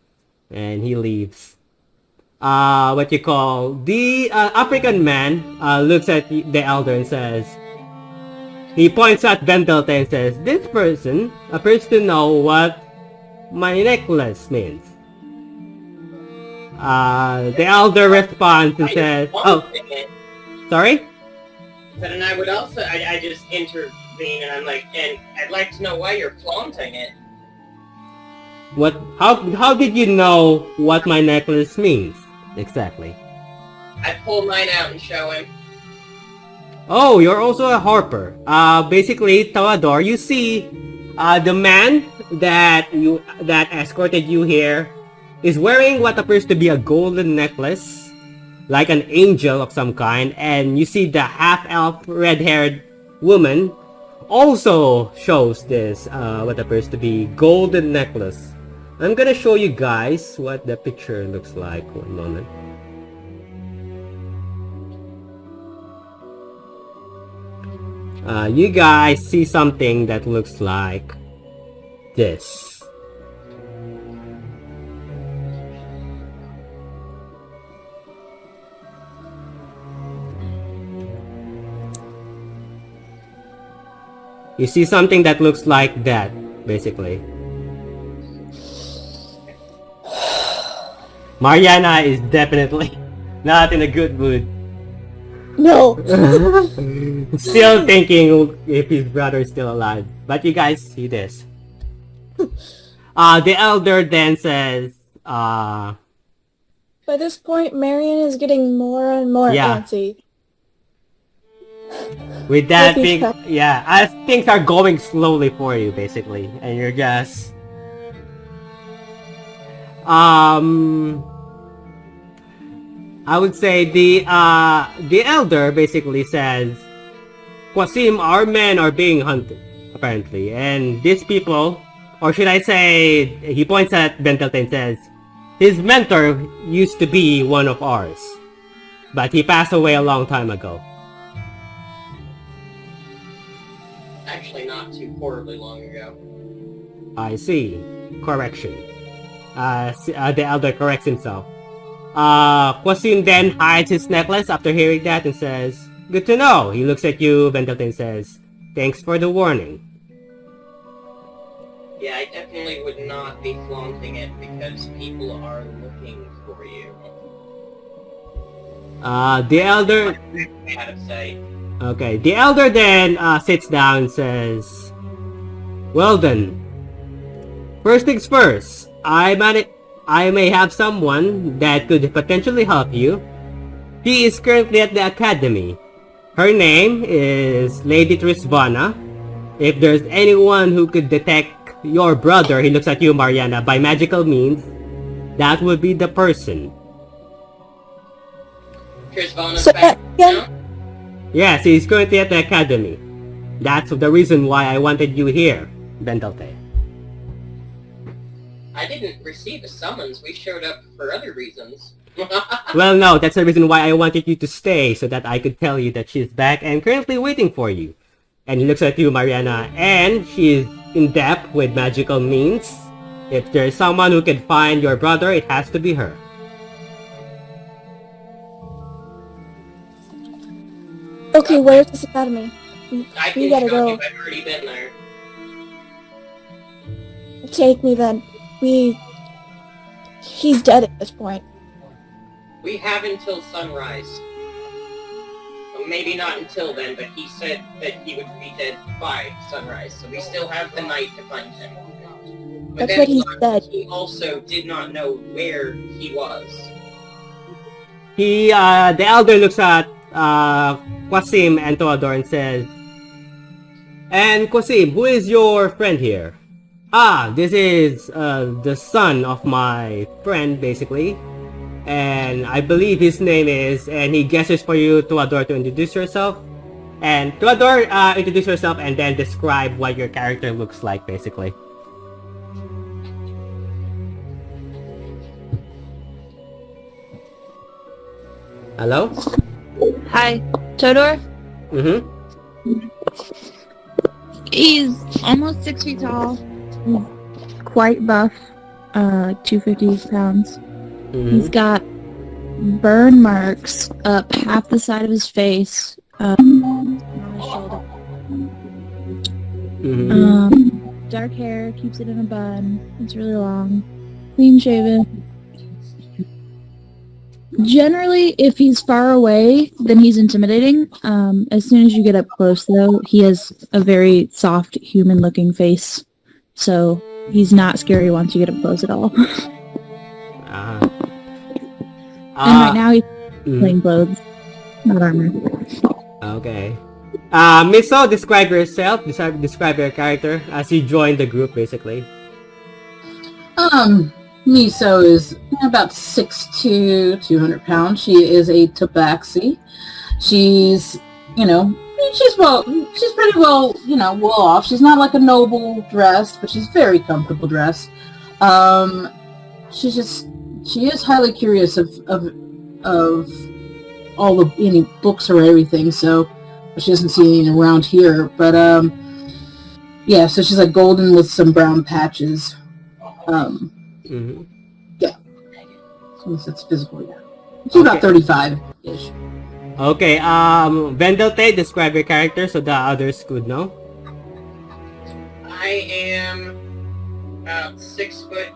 And he leaves. The African man looks at the elder and says, he points at Vendetta and says, this person appears to know what my necklace means. The elder responds and says, sorry? But and I would also, I just intervene and I'm like, and I'd like to know why you're flaunting it. How did you know what my necklace means? Exactly. I pull mine out and show him. Oh, you're also a harper. Basically, Talador, you see, the man that escorted you here is wearing what appears to be a golden necklace, like an angel of some kind, and you see the half-elf red-haired woman also shows this, what appears to be golden necklace. I'm gonna show you guys what the picture looks like. One moment. You guys see something that looks like this. You see something that looks like that, basically. Mariana is definitely not in a good mood. No. Still thinking if his brother is still alive. But you guys see this. The elder then says, by this point, Marion is getting more and more antsy. With that thing, as things are going slowly for you, basically, and you're just... I would say the elder basically says, Qasim, our men are being hunted, apparently, and these people, or should I say, he points at Bentelta and says, his mentor used to be one of ours, but he passed away a long time ago. Actually, not too horribly long ago. I see. Correction. The elder corrects himself. Qasim then hides his necklace after hearing that and says, good to know. He looks at you, Vendetta, and says, thanks for the warning. Yeah, I definitely would not be flaunting it because people are looking for you. The elder... Out of sight. Okay, the elder then sits down and says, well then, first things first, I may have someone that could potentially help you. He is currently at the academy. Her name is Lady Trisvana. If there's anyone who could detect your brother, he looks at you, Mariana, by magical means, that would be the person. Trisvana's So, back yeah. now? Yes, he's currently at the academy. That's the reason why I wanted you here, Vendalte. I didn't receive a summons. We showed up for other reasons. Well, no, that's the reason why I wanted you to stay, so that I could tell you that she's back and currently waiting for you. And he looks at you, Mariana, and she's in depth with magical means. If there's someone who can find your brother, it has to be her. Okay, where's this academy? I We can gotta show go. you. I've already been there. Take me then. He's dead at this point. We have until sunrise. Well, maybe not until then, but he said that he would be dead by sunrise, so we still have the night to find him. But That's then what he said. he also did not know where he was. The elder looks at Qasim and Toador and says, "And Qasim, who is your friend here?" "Ah, this is the son of my friend, basically. And I believe his name is..." And he gestures for you, Toador, to introduce yourself. And Toador, introduce yourself and then describe what your character looks like, basically. Hello? Hi, Todor. Mm-hmm. He's almost 6 feet tall. Quite buff. Like 250 pounds. He's got burn marks up half the side of his face. On his shoulder. Dark hair, keeps it in a bun. It's really long. Clean shaven. Generally, if he's far away, then he's intimidating. As soon as you get up close, though, he has a very soft, human-looking face. So he's not scary once you get up close at all. And right now he's plain clothes, not armor. Okay. Miso, describe yourself. Describe your character as you join the group, basically. Miso is about 6'2", 200 pounds. She is a tabaxi. She's, she's pretty well, well off. She's not like a noble dressed, but she's very comfortable dressed. She is highly curious of all any books or everything, so she doesn't see any around here. But yeah, so she's like golden with some brown patches. Yeah. Unless it's physical, yeah. She's about 35-ish. Okay, Vendalte, describe your character so the others could know. I am about 6'2",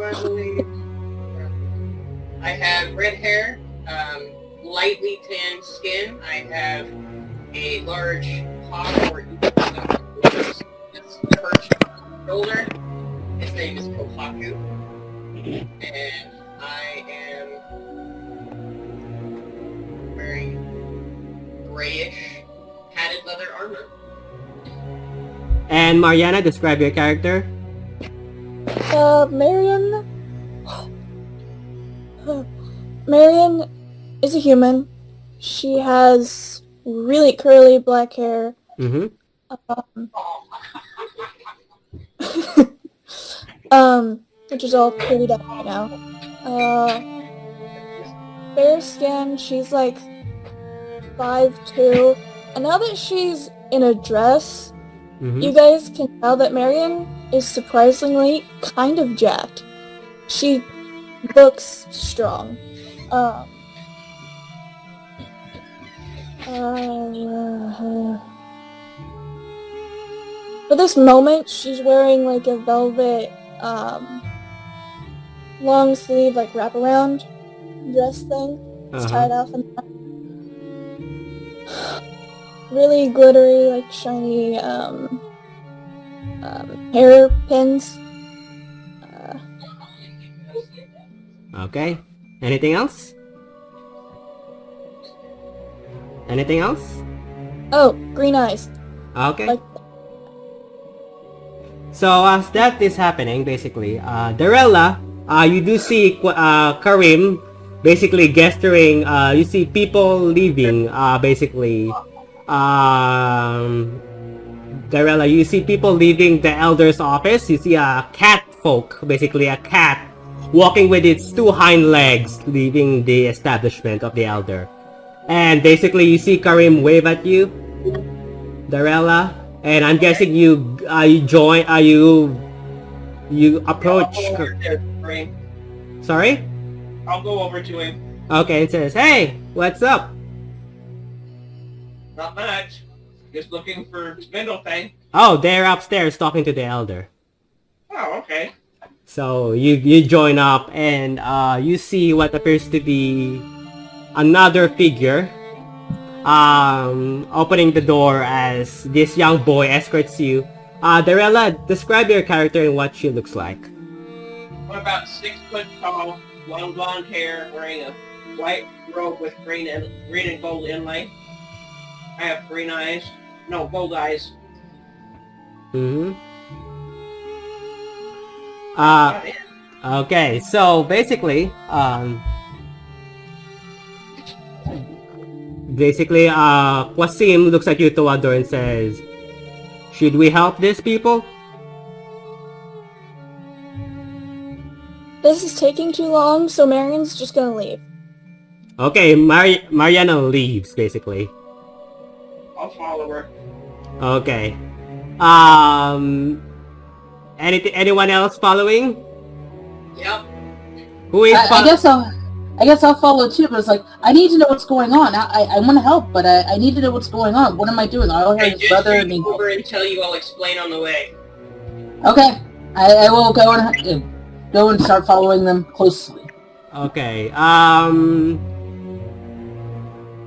I believe. I have red hair, lightly tanned skin. I have a large hawk or that's perched on my shoulder. His name is Kohaku. And I am wearing grayish padded leather armor. And Mariana, describe your character. Marion is a human. She has really curly black hair. Which is all pretty up right now. Fair skin, she's like 5'2", and now that she's in a dress, you guys can tell that Marion is surprisingly kind of jacked. She looks strong. For this moment, she's wearing like a velvet, long sleeve, like wraparound dress thing. It's tied off and really glittery, like shiny, hair pins. Okay. Anything else? Anything else? Oh, green eyes. Okay. Like, So as that is happening, basically, Darella, you do see Karim basically gesturing. You see people leaving. Basically, Darella, you see people leaving the elder's office. You see a cat folk, basically a cat, walking with its two hind legs, leaving the establishment of the elder. And basically, you see Karim wave at you, Darella. And I'm guessing you join. You approach. I'll go over there, Kareem. Sorry. I'll go over to him. Okay, it says, "Hey, what's up?" Not much. Just looking for Spindle Thing. Oh, they're upstairs talking to the elder. Oh, okay. So you join up and you see what appears to be another figure opening the door as this young boy escorts you. Darella, describe your character and what she looks like. I'm about 6 foot tall, long blonde hair, wearing a white robe with green and gold inlay. I have green eyes. No, gold eyes. Mm-hmm. About it. Okay, so basically, Qasim looks at you, Tawador, and says, "Should we help these people?" this is taking too long, so Marion's just gonna leave. Okay, Mariana leaves, basically. I'll follow her. Okay. Anyone else following? Yep. Who is I guess I'll follow too, but it's like, I need to know what's going on. I want to help, but I need to know what's going on. What am I doing? I'll I hear his just brother reach and over and tell you I'll explain on the way. okay. I will go and start following them closely. Okay.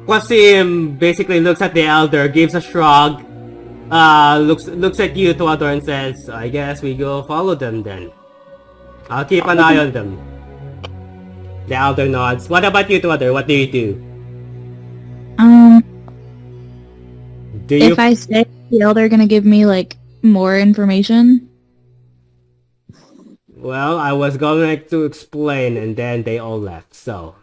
Qasim basically looks at the elder, gives a shrug, looks at you, Tawador, and says, "I guess we go follow them then. I'll keep an eye on them." The elder nods. What about you, Tawador? What do you do? Do you? If I stay, the elder gonna give me like more information. Well, I was going to explain, and then they all left. So,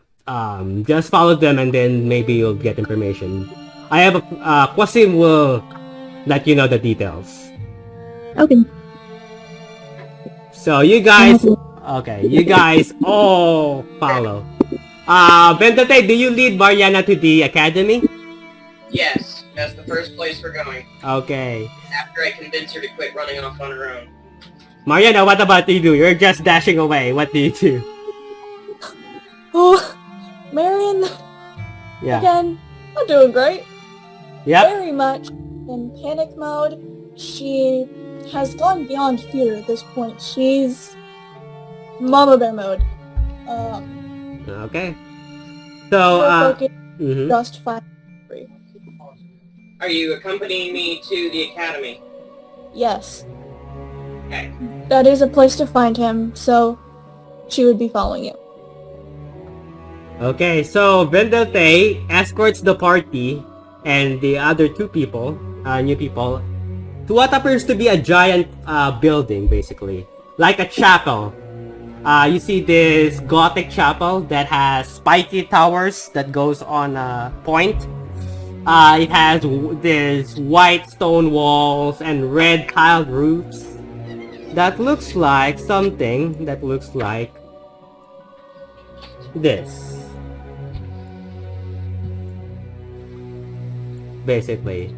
just follow them, and then maybe you'll get information. I have Qasim will let you know the details. Okay. So you guys, okay, you guys all follow. Vendate, do you lead Mariana to the academy? Yes, that's the first place we're going. Okay. After I convince her to quit running off on her own. Mariana, what about you? You're just dashing away. What do you do? Oh, Marion, Yeah. again, I'm doing great. Yep. Very much in panic mode. She has gone beyond fear at this point. She's Mama Bear mode. Okay. So, Her focus mhm. just find Avery. Are you accompanying me to the academy? Yes, Okay. that is a place to find him, so she would be following you. Okay, so Vendate escorts the party and the other two people, new people, to what appears to be a giant building, basically. Like a chapel. You see this Gothic chapel that has spiky towers that goes on a point. It has this white stone walls and red tiled roofs. That looks like something that looks like this. Basically.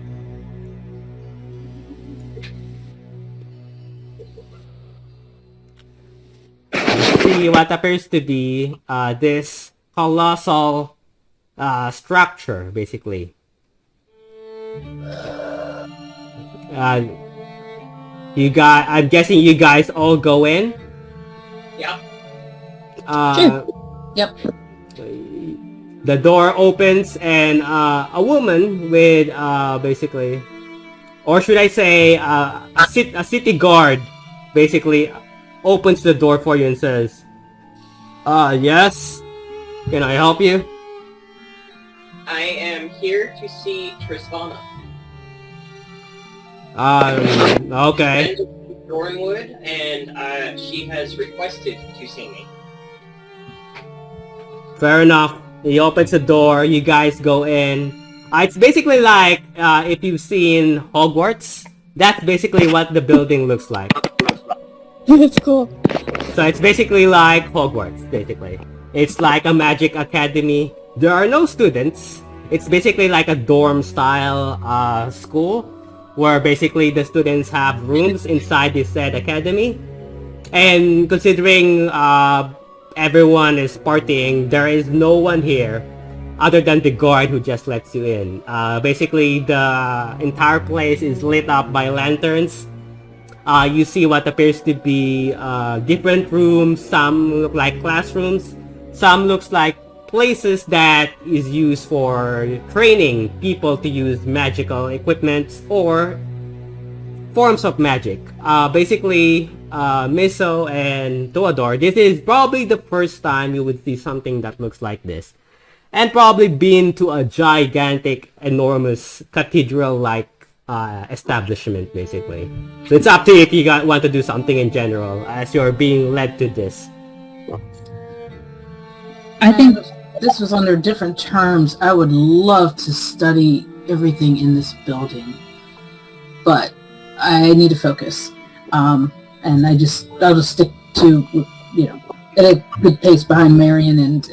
You see what appears to be this colossal structure, basically. I'm guessing you guys all go in? Yep. Yep. The door opens and a woman with basically, or should I say a city guard basically opens the door for you and says, yes, can I help you? I am here to see Tristana. Okay. Dornwood, and she has requested to see me. Fair enough. He opens the door, you guys go in. It's basically like, if you've seen Hogwarts, that's basically what the building looks like. It's cool. So it's basically like Hogwarts, basically. It's like a magic academy. There are no students. It's basically like a dorm-style school, where basically the students have rooms inside this said academy. And considering everyone is partying, there is no one here other than the guard who just lets you in. Basically, the entire place is lit up by lanterns. You see what appears to be different rooms. Some look like classrooms. Some looks like places that is used for training people to use magical equipment or forms of magic. Basically, Miso and Toador, this is probably the first time you would see something that looks like this. And probably been to a gigantic, enormous, cathedral-like establishment, basically. So it's up to you if you want to do something in general, as you're being led to this. I think this was under different terms. I would love to study everything in this building, but I need to focus. And I'll just stick to, at a good pace behind Marion and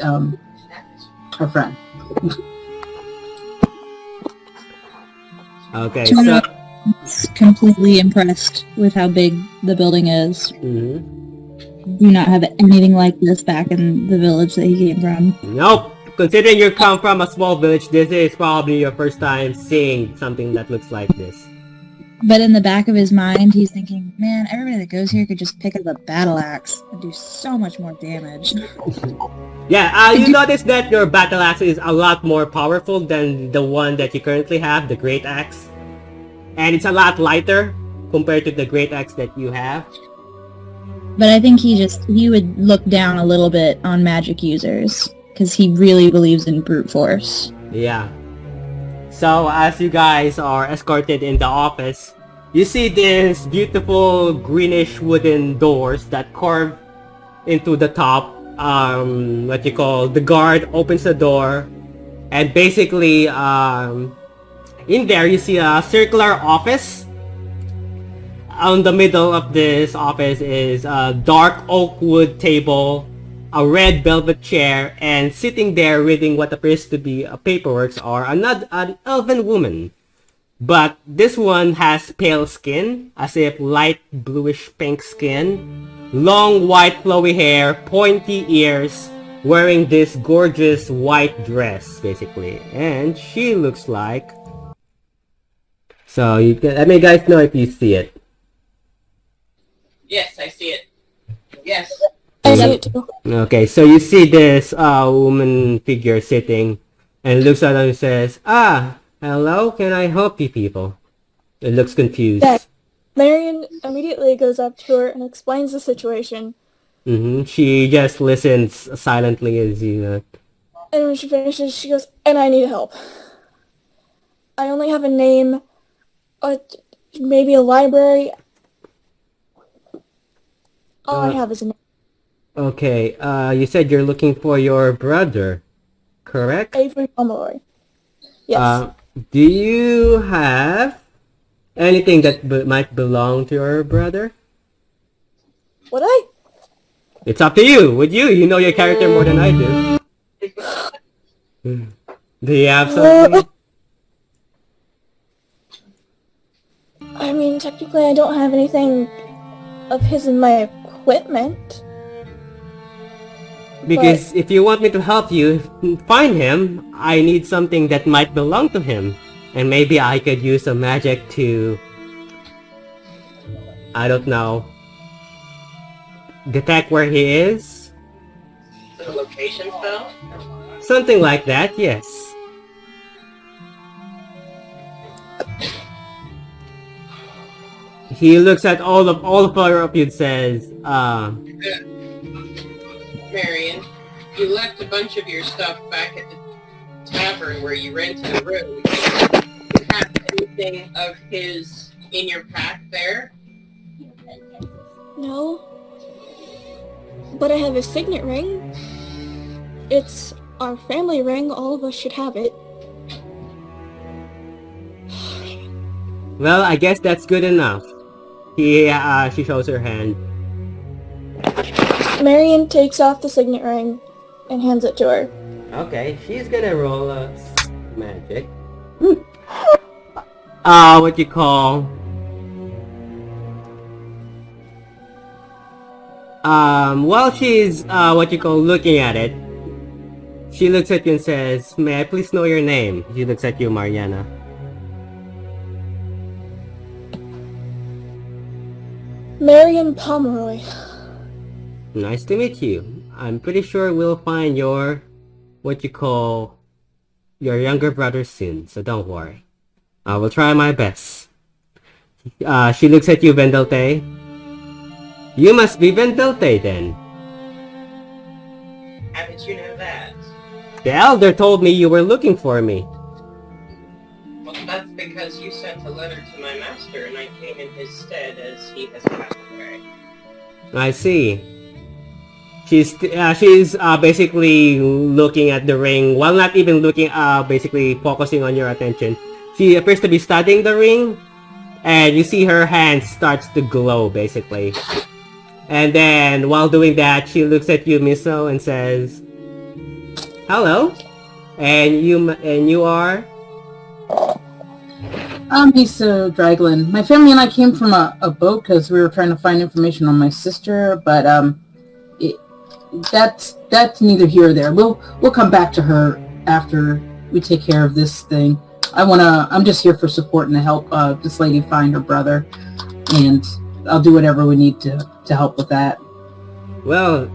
her friend. Okay, so... completely impressed with how big the building is. Mm-hmm. Do not have anything like this back in the village that he came from. Nope. Considering you come from a small village, this is probably your first time seeing something that looks like this. But in the back of his mind, he's thinking, man, everybody that goes here could just pick up a battle axe and do so much more damage. Yeah, you notice that your battle axe is a lot more powerful than the one that you currently have, the great axe. And it's a lot lighter compared to the great axe that you have. But I think he would look down a little bit on magic users, because he really believes in brute force. Yeah. So as you guys are escorted in the office, you see this beautiful greenish wooden doors that curve into the top. The guard opens the door, and basically in there you see a circular office. On the middle of this office is a dark oak wood table, a red velvet chair, and sitting there reading what appears to be a paperwork are an elven woman. But this one has pale skin, as if light bluish pink skin, long white flowy hair, pointy ears, wearing this gorgeous white dress, basically. And she looks like... So you can let me guys know if you see it. Yes, I see it. Yes. I see it too. Okay, so you see this woman figure sitting and looks at her and says, hello, can I help you people? It looks confused. Yeah. Marion immediately goes up to her and explains the situation. She just listens silently as you... And when she finishes, she goes, and I need help. I only have a name, maybe a library. All I have is a name. Okay, you said you're looking for your brother, correct? Avery Pomeroy. Yes. Do you have anything that might belong to your brother? Would I? It's up to you. Would you? You know your character more than I do. Do you have something? I mean, technically I don't have anything of his in my equipment. Because if you want me to help you find him, I need something that might belong to him. And maybe I could use some magic to... I don't know. Detect where he is? The location spell? Something like that, yes. He looks at all of you and says, Marion, you left a bunch of your stuff back at the tavern where you rented a room. Do you have anything of his in your pack there? No. But I have a signet ring. It's our family ring. All of us should have it. Well, I guess that's good enough. She shows her hand. Marion takes off the signet ring and hands it to her. Okay, she's gonna roll a magic. What you call? While she's looking at it, she looks at you and says, "May I please know your name?" She looks at you, Mariana. Marion Pomeroy. Nice to meet you. I'm pretty sure we'll find your younger brother soon, so don't worry. I will try my best. She looks at you, Vendelte. You must be Vendelte then. How did you know that? The elder told me you were looking for me. Well, that's because you sent a letter to my master and I came in his stead as he has passed away. I see. She's basically looking at the ring, while not even looking, basically focusing on your attention. She appears to be studying the ring, and you see her hand starts to glow, basically. And then, while doing that, she looks at you, Miso, and says, "Hello, and you are?" I'm Miso Draglin. My family and I came from a boat because we were trying to find information on my sister, but that's neither here or there. We'll come back to her after we take care of this thing. I'm just here for support and to help this lady find her brother, and I'll do whatever we need to help with that. Well,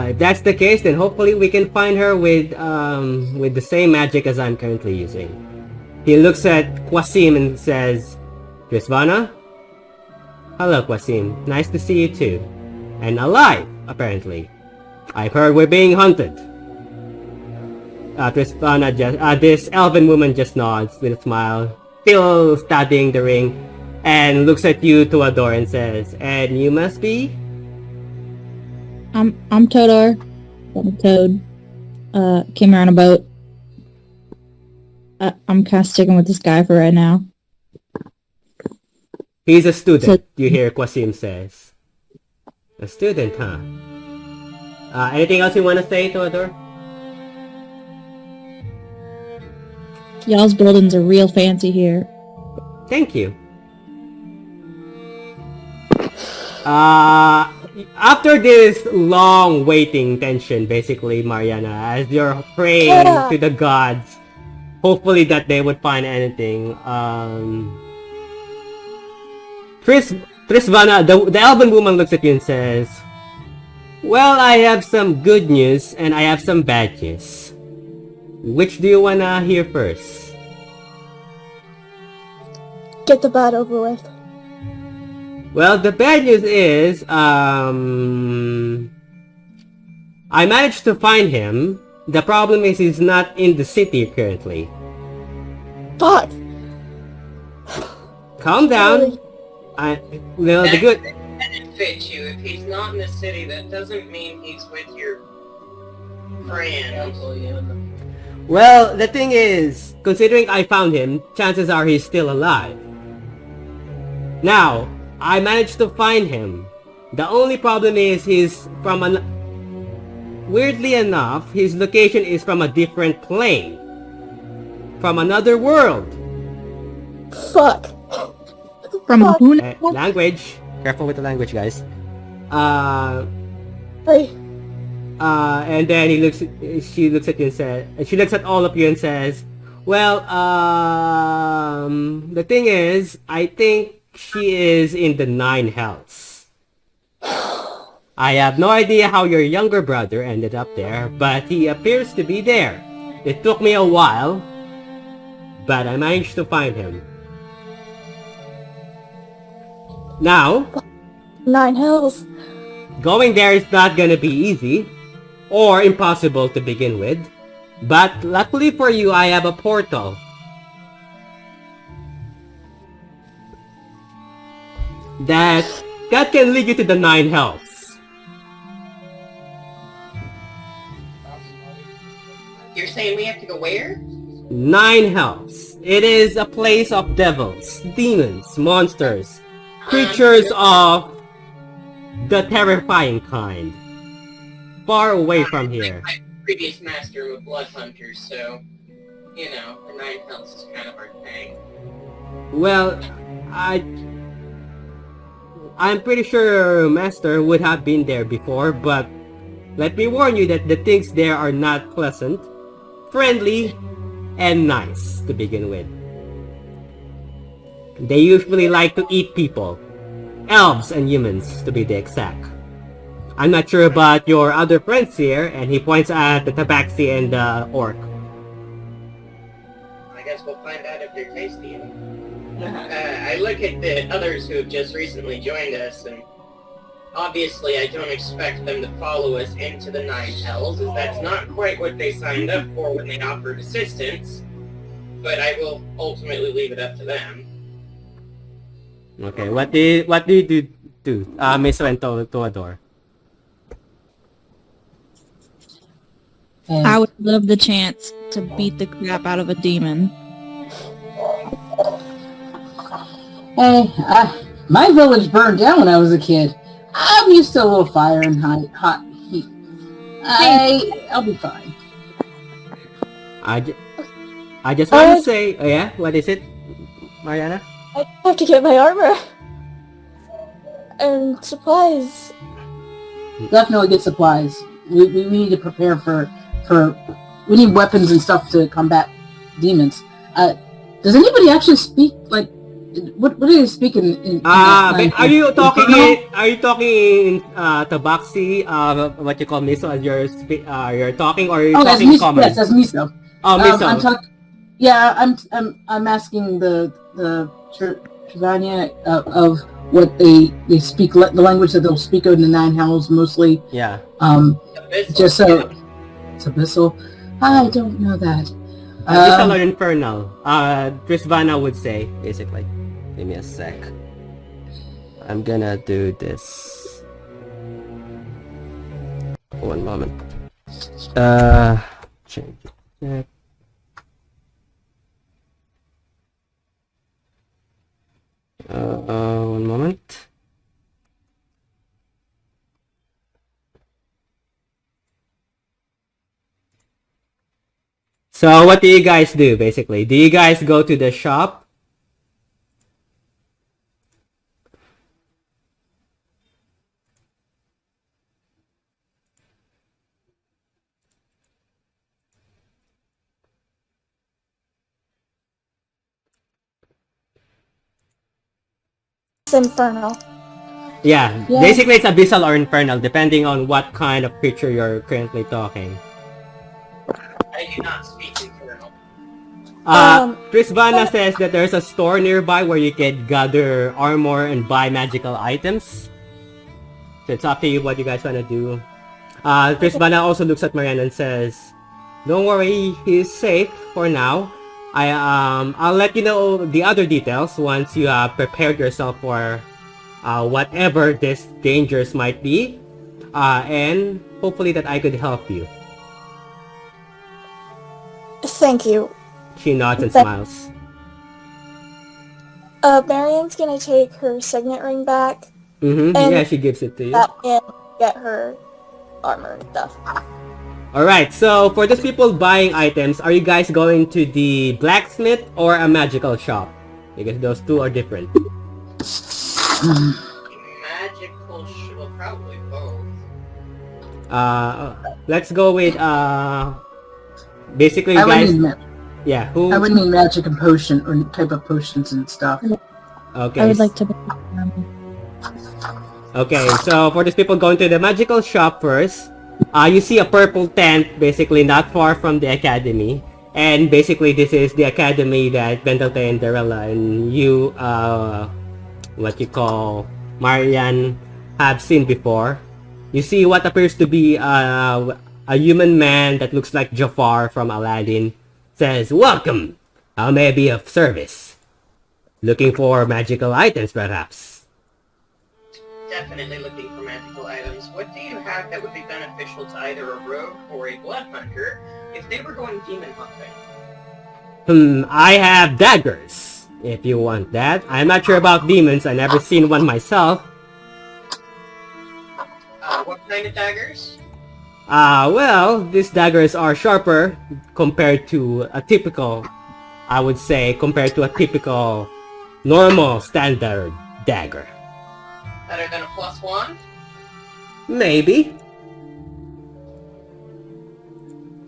if that's the case, then hopefully we can find her with the same magic as I'm currently using. He looks at Kwasim and says, "Trisvana? Hello, Kwasim. Nice to see you too. And alive, apparently. I've heard we're being hunted." Trisvana this elven woman just nods with a smile, still studying the ring, and looks at you, Tuador, and says, "And you must be?" I'm Todor. I'm a toad. Came here on a boat. I'm kind of sticking with this guy for right now. "He's a student," you hear Kwasim says. "A student, huh? Anything else you want to say, Tuador?" Y'all's buildings are real fancy here. Thank you. After this long waiting tension, basically, Mariana, as you're praying to the gods, hopefully that they would find anything, Trisvana, the elven woman, looks at you and says, "Well, I have some good news and I have some bad news. Which do you wanna hear first?" Get the bad over with. Well, the bad news is, I managed to find him. The problem is he's not in the city currently. Fuck! Calm down. The good... That didn't fit you. If he's not in the city, that doesn't mean he's with your friend. Well, the thing is, considering I found him, chances are he's still alive. Now, I managed to find him. The only problem is he's from weirdly enough, his location is from a different plane. From another world. Fuck. From who? Language. Careful with the language, guys. Hey. And then she looks at you and says, she looks at all of you and says, "Well, the thing is, I think she is in the 9 hells. I have no idea how your younger brother ended up there, but he appears to be there. It took me a while, but I managed to find him. Now, 9 hells. going there is not gonna be easy, or impossible to begin with, but luckily for you, I have a portal. that can lead you to the 9 hells. You're saying we have to go where? 9 hells. It is a place of devils, demons, monsters, creatures of the terrifying kind. Far away from here. My previous master of blood hunters, so you know, the 9 hells is kind of our thing. Well, I'm pretty sure Master would have been there before, but let me warn you that the things there are not pleasant, friendly, and nice to begin with. They usually like to eat people, elves and humans to be the exact. I'm not sure about your other friends here, and he points at the tabaxi and the orc. I guess we'll find out if they're tasty. I look at the others who have just recently joined us, and obviously I don't expect them to follow us into the 9 hells, as that's not quite what they signed up for when they offered assistance, but I will ultimately leave it up to them. Okay, what do you do, Miss Toador? I would love the chance to beat the crap out of a demon. Hey, my village burned down when I was a kid. I'm used to a little fire and hot heat. I'll be fine. I just want to say, oh yeah, what is it, Mariana? I have to get my armor. And supplies. Definitely get supplies. We need to prepare for we need weapons and stuff to combat demons. Does anybody actually speak, like, what do they speak in are you talking in tabaxi, what you call miso as you're talking, or are you talking miso, common? yes, as miso. Oh, miso. I'm asking the Trivania of what they speak, the language that they'll speak in the 9 hells mostly. Yeah. Just so it's abyssal. I don't know that. Abyssal or infernal. Trisvana would say, basically. Give me a sec. I'm gonna do this. One moment. Change it. One moment. So what do you guys do, basically? Do you guys go to the shop? It's infernal. Yeah, basically it's abyssal or infernal, depending on what kind of creature you're currently talking. I do not speak infernal. Trisvana says that there's a store nearby where you can gather armor and buy magical items. So it's up to you what you guys want to do. Trisvana also looks at Mariana and says, "Don't worry, he's safe for now. I'll let you know the other details once you have prepared yourself for whatever these dangers might be, and hopefully that I could help you." Thank you. She nods and smiles. Marian's gonna take her signet ring back. Mm-hmm. And yeah, she gives it to you. And get her armor and stuff. Alright, so for those people buying items, are you guys going to the blacksmith or a magical shop? Because those two are different. Magical well, probably both. Let's go with, basically, guys... Yeah, who... I would mean magic and potion, or type of potions and stuff. Okay. I would like to... Okay, so for these people going to the magical shop first, you see a purple tent basically not far from the academy. And basically this is the academy that Bendelte and Darella and you, what you call Marianne, have seen before. You see what appears to be a human man that looks like Jafar from Aladdin. Says, "Welcome! How may I be of service? Looking for magical items, perhaps?" definitely looking for magical items. What do you have that would be beneficial to either a rogue or a blood hunter if they were going demon hunting? I have daggers, if you want that. I'm not sure about demons, I've never seen one myself. What kind of daggers? Well, these daggers are sharper compared to a typical, I would say, compared to a typical, normal, standard dagger. Better than a +1? Maybe.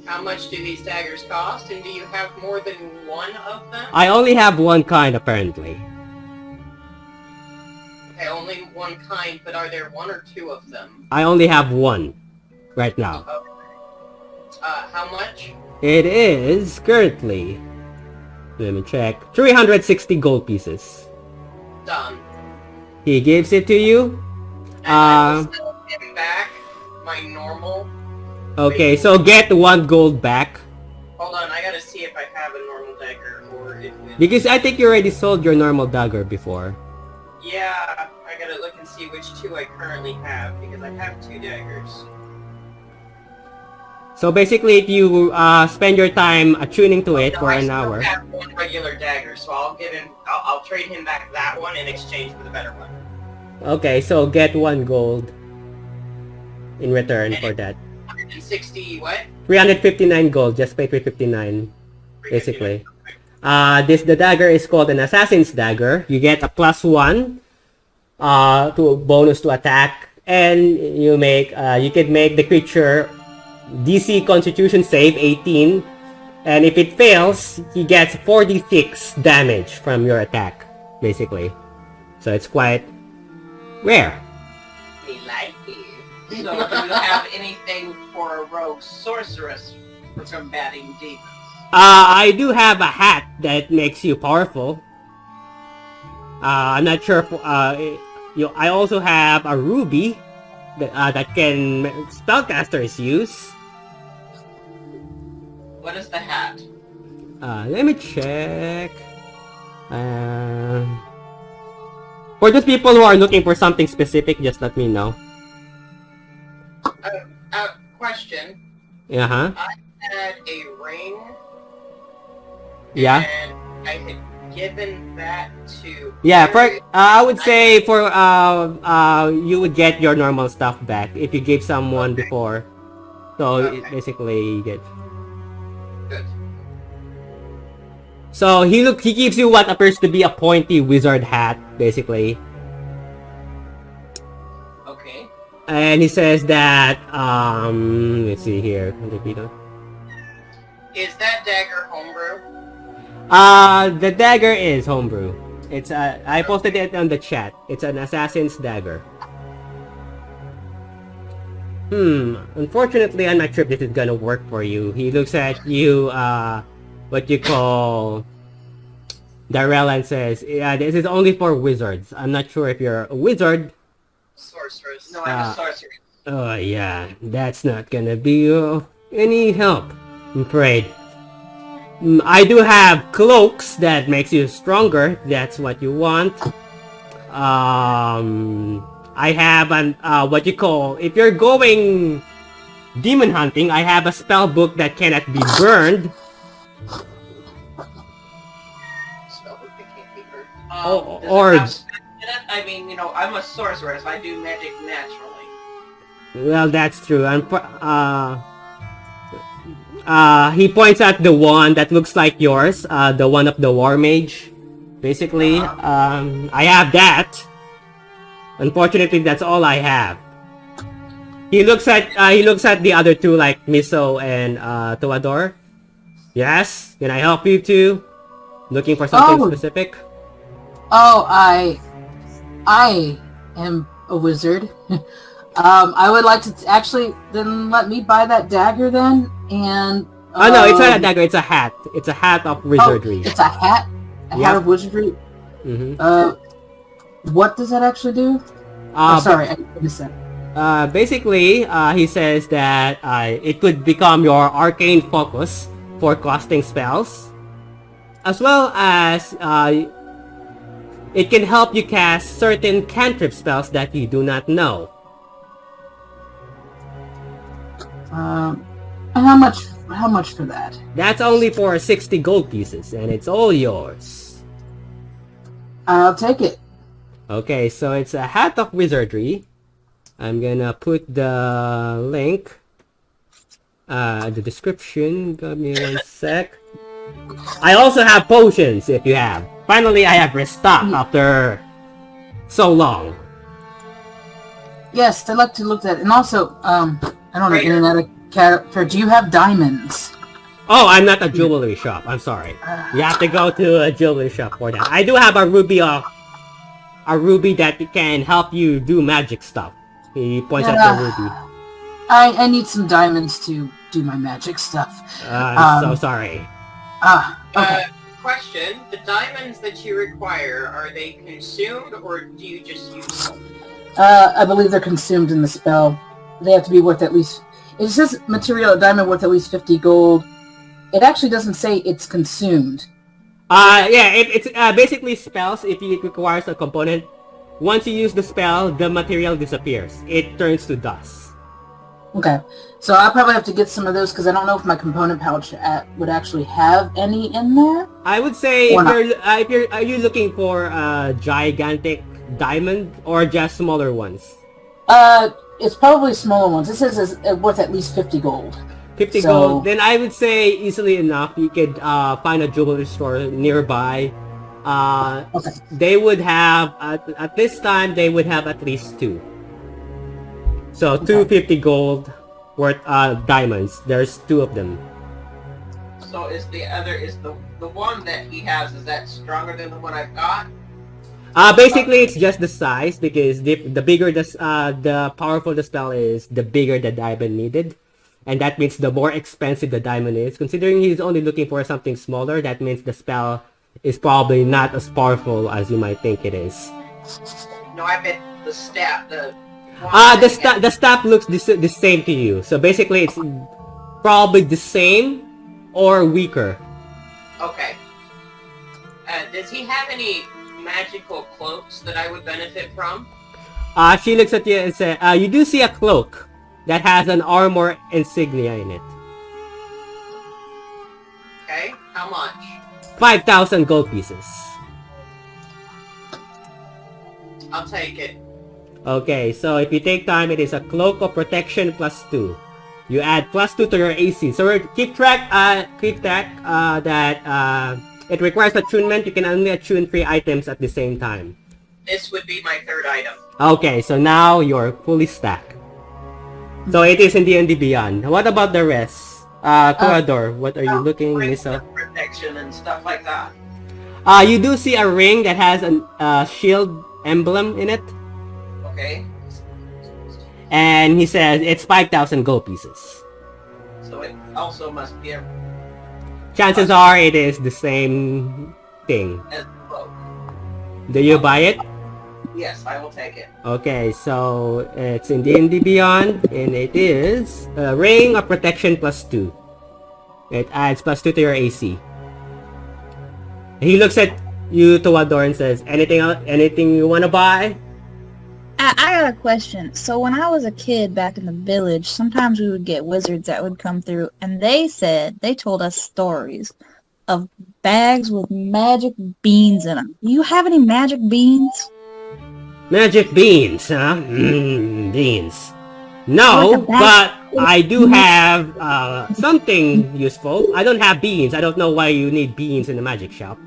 How much do these daggers cost, and do you have more than one of them? I only have one kind, apparently. Okay, only one kind, but are there one or two of them? I only have one, right now. How much? It is, currently, let me check, 360 gold pieces. Done. He gives it to you? And I will sell him back my normal... Okay, so get 1 gold back. Hold on, I gotta see if I have a normal dagger, or if it... Because I think you already sold your normal dagger before. Yeah, I gotta look and see which two I currently have, because I have 2 daggers. So basically, if you spend your time tuning to it No, for I an still hour... have one regular dagger, so I'll give him... I'll trade him back that one in exchange for the better one. Okay, so get 1 gold in return for that. 160 what? 359 gold, just pay 359, basically. The dagger is called an Assassin's Dagger. You get a +1 to bonus to attack, and you can make the creature DC Constitution save 18, and if it fails, he gets 4d6 damage from your attack, basically. So it's quite rare. We like you. So do you have anything for a rogue sorceress for combating demons? I do have a hat that makes you powerful. I'm not sure if, I also have a ruby that can spellcasters use. What is the hat? Let me check. For those people who are looking for something specific, just let me know. Question. Uh-huh. I had a ring. Yeah. And I had given that to... Yeah, for Avery. I would say for you would get your normal stuff back if you gave someone before. So basically you get. Good. So he gives you what appears to be a pointy wizard hat, basically. Okay. And he says that let's see here. Is that dagger homebrew? The dagger is homebrew. It's I posted it on the chat. It's an assassin's dagger. Unfortunately, I'm not sure if this is gonna work for you. He looks at you, what you call Darrell, and says, yeah, this is only for wizards. I'm not sure if you're a wizard. Sorceress. No, I'm a sorceress. Oh yeah, that's not gonna be any help, I'm afraid. I do have cloaks that makes you stronger. That's what you want. I have an what you call, if you're going demon hunting, I have a spell book that cannot be burned. Spell book that can't be burned. Oh, Does or- it have spell in it? I mean, I'm a sorceress. I do magic naturally. Well, that's true. He points at the one that looks like yours, the one of the war mage. Basically, I have that. Unfortunately, that's all I have. He looks at the other two, like Miso and Toador. Yes, can I help you too? Looking for something specific? Oh, I am a wizard. I would like to actually then let me buy that dagger then, and Oh no, it's not a dagger. It's a hat. It's a hat of wizardry. It's a hat. A hat of wizardry. What does that actually do? Sorry, I missed that. Basically, he says that it could become your arcane focus for casting spells, as well as It can help you cast certain cantrip spells that you do not know. How much for that? That's only for 60 gold pieces, and it's all yours. I'll take it. Okay, so it's a Hat of Wizardry. I'm gonna put the link, the description. Give me one sec. I also have potions if you have. Finally, I have restocked after so long. Yes, I'd like to look at it. And also, I don't know, internet character, do you have diamonds? Oh, I'm not a jewelry shop. I'm sorry. You have to go to a jewelry shop for that. I do have a ruby that can help you do magic stuff. He points at the ruby. I need some diamonds to do my magic stuff. I'm so sorry. Okay. Question, the diamonds that you require, are they consumed or do you just use them? I believe they're consumed in the spell. They have to be worth at least... It says material diamond worth at least 50 gold. It actually doesn't say it's consumed. Yeah, it's basically spells. If it requires a component, once you use the spell, the material disappears. It turns to dust. Okay, so I'll probably have to get some of those because I don't know if my component pouch would actually have any in there. I would say are you looking for a gigantic diamond or just smaller ones? It's probably smaller ones. It says it's worth at least 50 gold. 50 gold. Then I would say easily enough you could find a jewelry store nearby. Okay. They would have at this time they would have at least 2. So 250 gold worth diamonds. There's 2 of them. So is the one that he has, is that stronger than the one I've got? Basically it's just the size, because the bigger the powerful the spell is, the bigger the diamond needed. And that means the more expensive the diamond is. Considering he's only looking for something smaller, that means the spell is probably not as powerful as you might think it is. No, I meant the staff, the staff looks the same to you. So basically it's probably the same or weaker. Okay. Does he have any magical cloaks that I would benefit from? She looks at you and says, you do see a cloak that has an armor insignia in it. Okay, how much? 5,000 gold pieces. I'll take it. Okay, so if you take time, it is a cloak of protection +2. You add +2 to your AC. So keep track that it requires attunement. You can only attune 3 items at the same time. This would be my 3rd item. Okay, so now you're fully stacked. So it is in D&D Beyond. What about the rest? Torador, what are you looking, Misa? Protection and stuff like that. You do see a ring that has a shield emblem in it. Okay. And he says it's 5,000 gold pieces. So it also must be a... Chances are it is the same thing. as cloak. Do you buy it? Yes, I will take it. Okay, so it's in D&D Beyond, and it is a ring of protection +2. It adds +2 to your AC. He looks at you, Towador, and says, "Anything else? Anything you want to buy?" I got a question. So when I was a kid back in the village, sometimes we would get wizards that would come through, and they told us stories of bags with magic beans in them. Do you have any magic beans? Magic beans, huh? Beans. No, Like a bag- but I do have something useful. I don't have beans. I don't know why you need beans in the magic shop.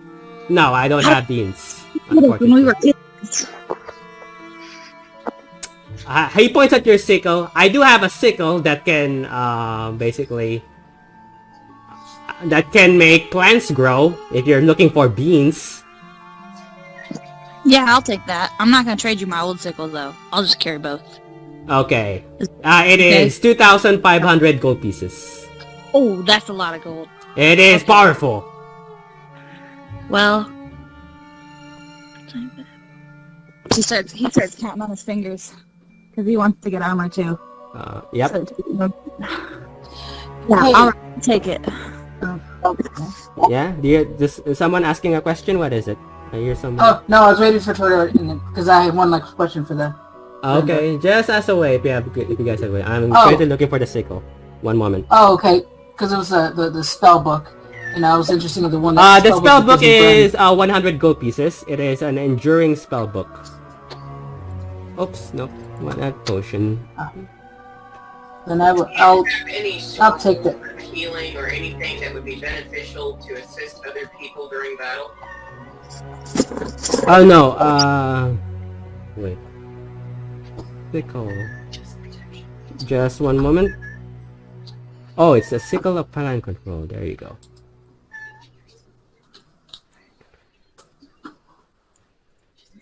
No, I don't have beans. When we were kids. He points at your sickle. I do have a sickle that can basically that can make plants grow if you're looking for beans. Yeah, I'll take that. I'm not gonna trade you my old sickle though. I'll just carry both. Okay. It is 2,500 gold pieces. Oh, that's a lot of gold. It is powerful. Well, he starts counting on his fingers because he wants to get armor too. Yep. So, yeah, I'll take it. Yeah. Is someone asking a question? What is it? I hear someone. Oh, no, I was waiting for Twitter because I had one last question for them. Okay, just ask away if you guys have away. I'm Oh. currently looking for the sickle. One moment. Oh, okay. Because it was the spell book, and I was interested in the one The spell book is is 100 gold pieces. It is an enduring spell book. Oops, nope, not that potion. Then I'll have any I'll take sort of healing or anything that would be beneficial to assist other people during battle. Oh no, wait. Sickle. Just one moment. Oh, it's a sickle of palan control. There you go.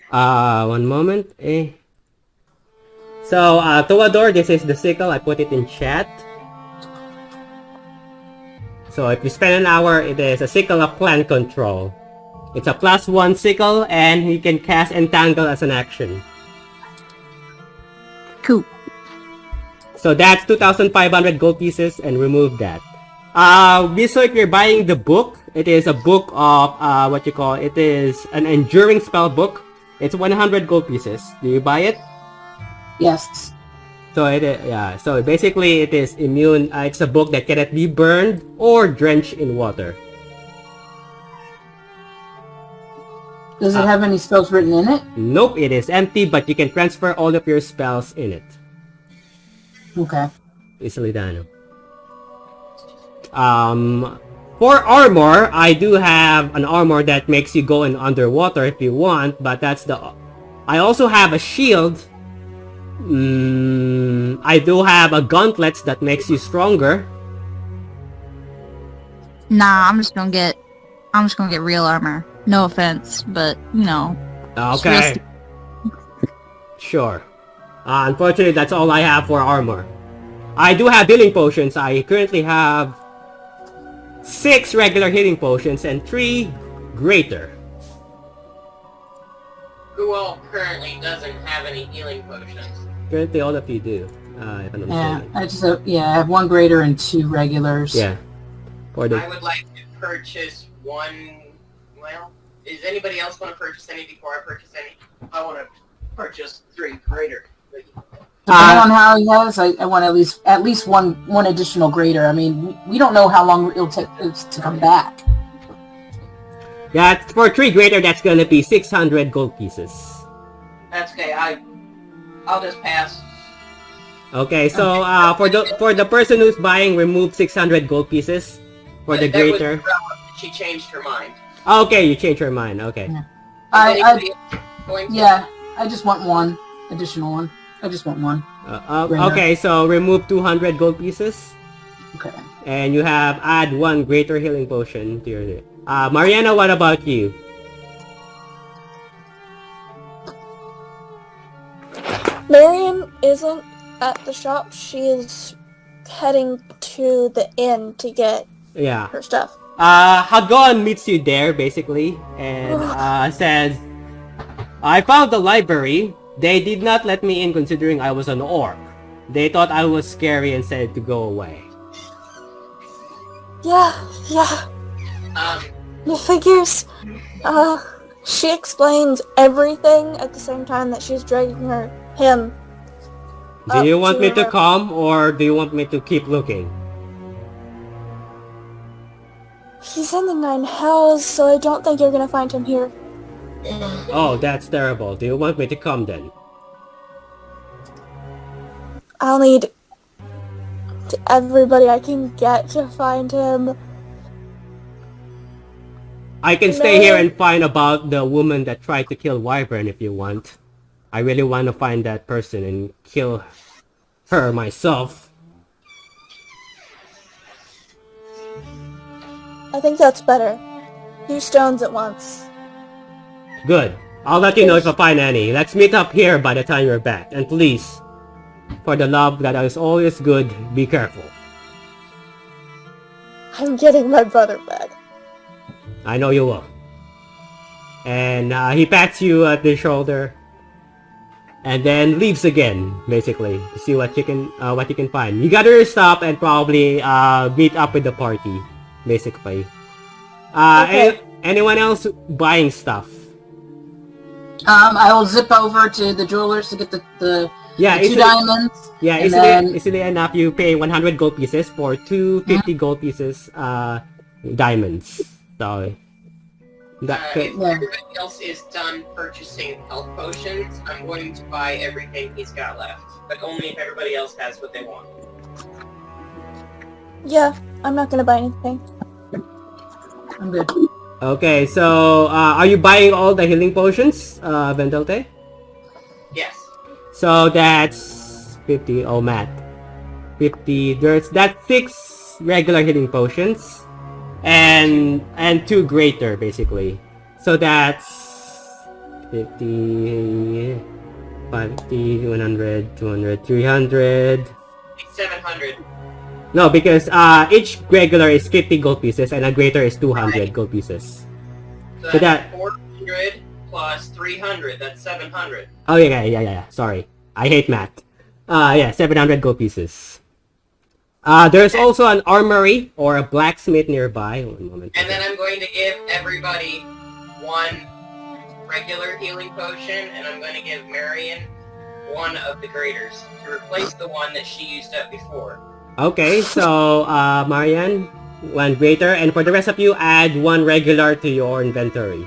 One moment. So, Toador, this is the sickle. I put it in chat. So, if you spend an hour, it is a sickle of plant control. It's a +1 sickle, and you can cast Entangle as an action. Cool. So that's 2,500 gold pieces, and remove that. So if you're buying the book, it is a book of, it is an enduring spell book. It's 100 gold pieces. Do you buy it? Yes. So so basically it is immune, it's a book that cannot be burned or drenched in water. Does it have any spells written in it? Nope, it is empty, but you can transfer all of your spells in it. Okay. Easily done. For armor, I do have an armor that makes you go in underwater if you want, but that's the... I also have a shield. I do have a gauntlets that makes you stronger. Nah, I'm just gonna get real armor. No offense, but you know. Okay. Sure. Unfortunately, that's all I have for armor. I do have healing potions. I currently have 6 regular healing potions and 3 greater. Who all currently doesn't have any healing potions? Currently, all of you do. If I'm not mistaken. I have 1 greater and 2 regulars. Yeah. For the... I would like to purchase 1. Well, does anybody else want to purchase any before I purchase any? I want to purchase 3 greater. Depending on how he has, I want at least one additional greater. I mean, we don't know how long it'll take to come back. Yeah, for 3 greater, that's gonna be 600 gold pieces. That's okay. I'll just pass. Okay, so for the person who's buying, remove 600 gold pieces for the That was greater. irrelevant. She changed her mind. Okay, you changed your mind. Okay. Yeah. Anybody else going to? Yeah, I just want 1 additional one. I just want 1. Okay, so remove 200 gold pieces, Okay. and you have add 1 greater healing potion to your. Mariana, what about you? Marion isn't at the shop. She is heading to the inn to get Yeah. her stuff. Hagon meets you there, basically, and says, I found the library. They did not let me in considering I was an orc. They thought I was scary and said to go away. Yeah. Um, The figures. She explains everything at the same time that she's dragging him. Do you want me to her. come, or do you want me to keep looking? He's in the 9 hells, so I don't think you're gonna find him here. Oh, that's terrible. Do you want me to come then? I'll need everybody I can get to find him. I can stay here and find about the woman that tried to kill Wyvern if you want. I really want to find that person and kill her myself. I think that's better. 2 stones at once. Good. I'll let you know if I find any. Let's meet up here by the time you're back. And please, for the love that is always good, be careful. I'm getting my brother back. I know you will. And he pats you at the shoulder, and then leaves again, basically, to see what you can find. You gather your stuff and probably meet up with the party, basically. Okay. Anyone else buying stuff? I will zip over to the jewelers to get the Yeah, 2 diamonds. Yeah, and easily enough. You pay 100 gold pieces for 250 gold pieces diamonds. So that If could. everybody else is done purchasing health potions, I'm going to buy everything he's got left. But only if everybody else has what they want. Yeah, I'm not gonna buy anything. I'm good. Okay, so are you buying all the healing potions, Vendelte? Yes. So that's 50. Oh, Matt. 50. That's 6 regular healing potions, and 2 greater basically. So that's 50, 50, 100, 200, 300. 700. No, because each regular is 50 gold pieces and a greater is 200 gold pieces. So So that's that 400 plus 300. That's 700. Oh yeah. Sorry, I hate math. Yeah, 700 gold pieces. There's also an armory or a blacksmith nearby. One moment. And then I'm going to give everybody 1 regular healing potion, and I'm going to give Marion 1 of the graders to replace the one that she used up before. Okay, so Marianne, 1 greater, and for the rest of you, add 1 regular to your inventory.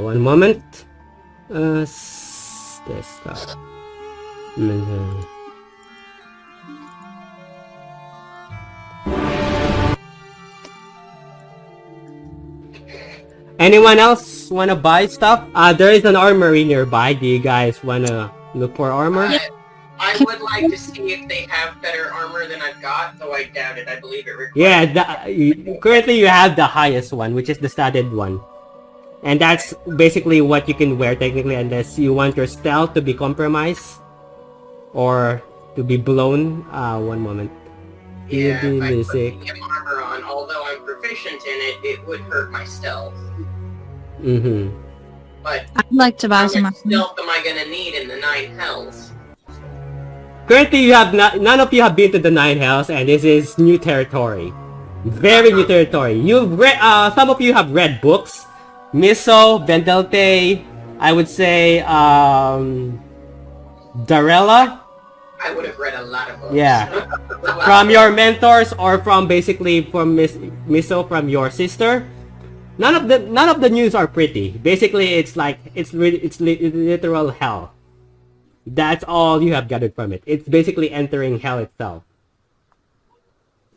One moment. This stuff. Anyone else wanna buy stuff? There is an armory nearby. Do you guys wanna look for armor? I would like to see if they have better armor than I've got, though I doubt it. I believe it requires... Yeah, currently you have the highest one, which is the studded one. And that's basically what you can wear technically, unless you want your stealth to be compromised or to be blown. One moment. Yeah, if I music. put medium armor on, although I'm proficient in it, it would hurt my stealth. Mm-hmm. But I'd like to buy how some. much stealth am I gonna need in the 9 hells? Currently, you have none of you have been to the 9 hells, and this is new territory. Very new territory. You've read. Some of you have read books. Miso, Vendelte, I would say, Darella. I would have read a lot of books. Yeah. From your mentors or from basically from Miso, from your sister. None of the news are pretty. Basically, it's like it's literal hell. That's all you have gathered from it. It's basically entering hell itself.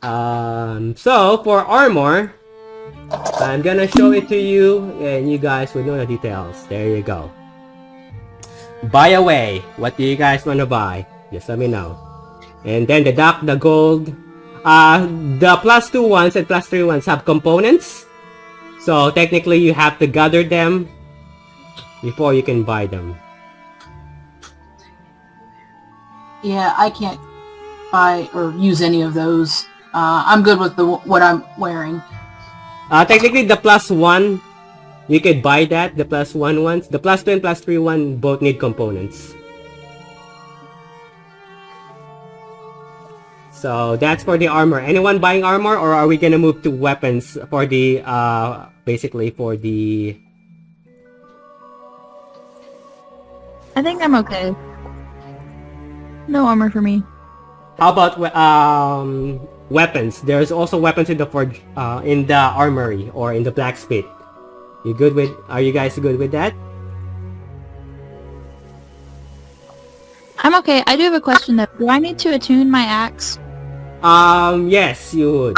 So for armor, I'm gonna show it to you, and you guys will know the details. There you go. Buy away. What do you guys want to buy? Just let me know. And then the gold. The +2 ones and +3 ones have components. So technically you have to gather them before you can buy them. Yeah, I can't buy or use any of those. I'm good with what I'm wearing. Technically the +1, you could buy that, the +1 ones. The +2 and +3 one both need components. So that's for the armor. Anyone buying armor, or are we gonna move to weapons for the basically for the... I think I'm okay. No armor for me. How about weapons? There's also weapons in the forge, in the armory or in the blacksmith. You good with? Are you guys good with that? I'm okay. I do have a question though. Do I need to attune my axe? Yes, you would.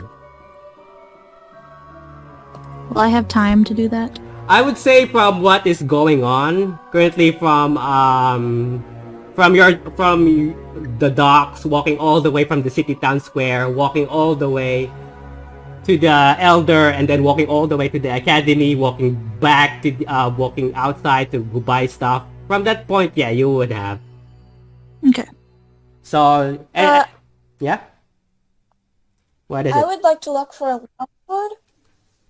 Will I have time to do that? I would say from what is going on currently, from the docks, walking all the way from the city town square, walking all the way to the elder, and then walking all the way to the academy, walking back to walking outside to buy stuff. From that point, yeah, you would have. Okay. So, yeah. What is I it? would like to look for a longsword.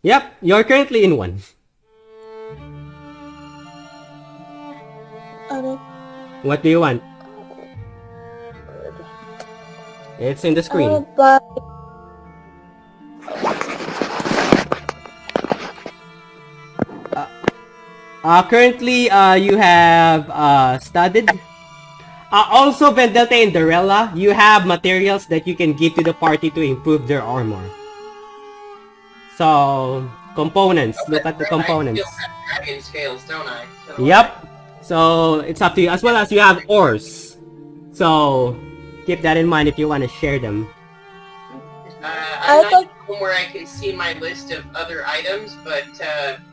Yep, you're currently in one. Okay. What do you want? It's in the I screen. would buy... Currently, you have studded. Also, Vendetta and Darella, you have materials that you can give to the party to improve their armor. So, components. Look at the components. I still have dragon scales, don't I? So, Yep. So, it's up to you. As well as you have ores. So, keep that in mind if you want to share them. I'm not home where I can see my list of other items, but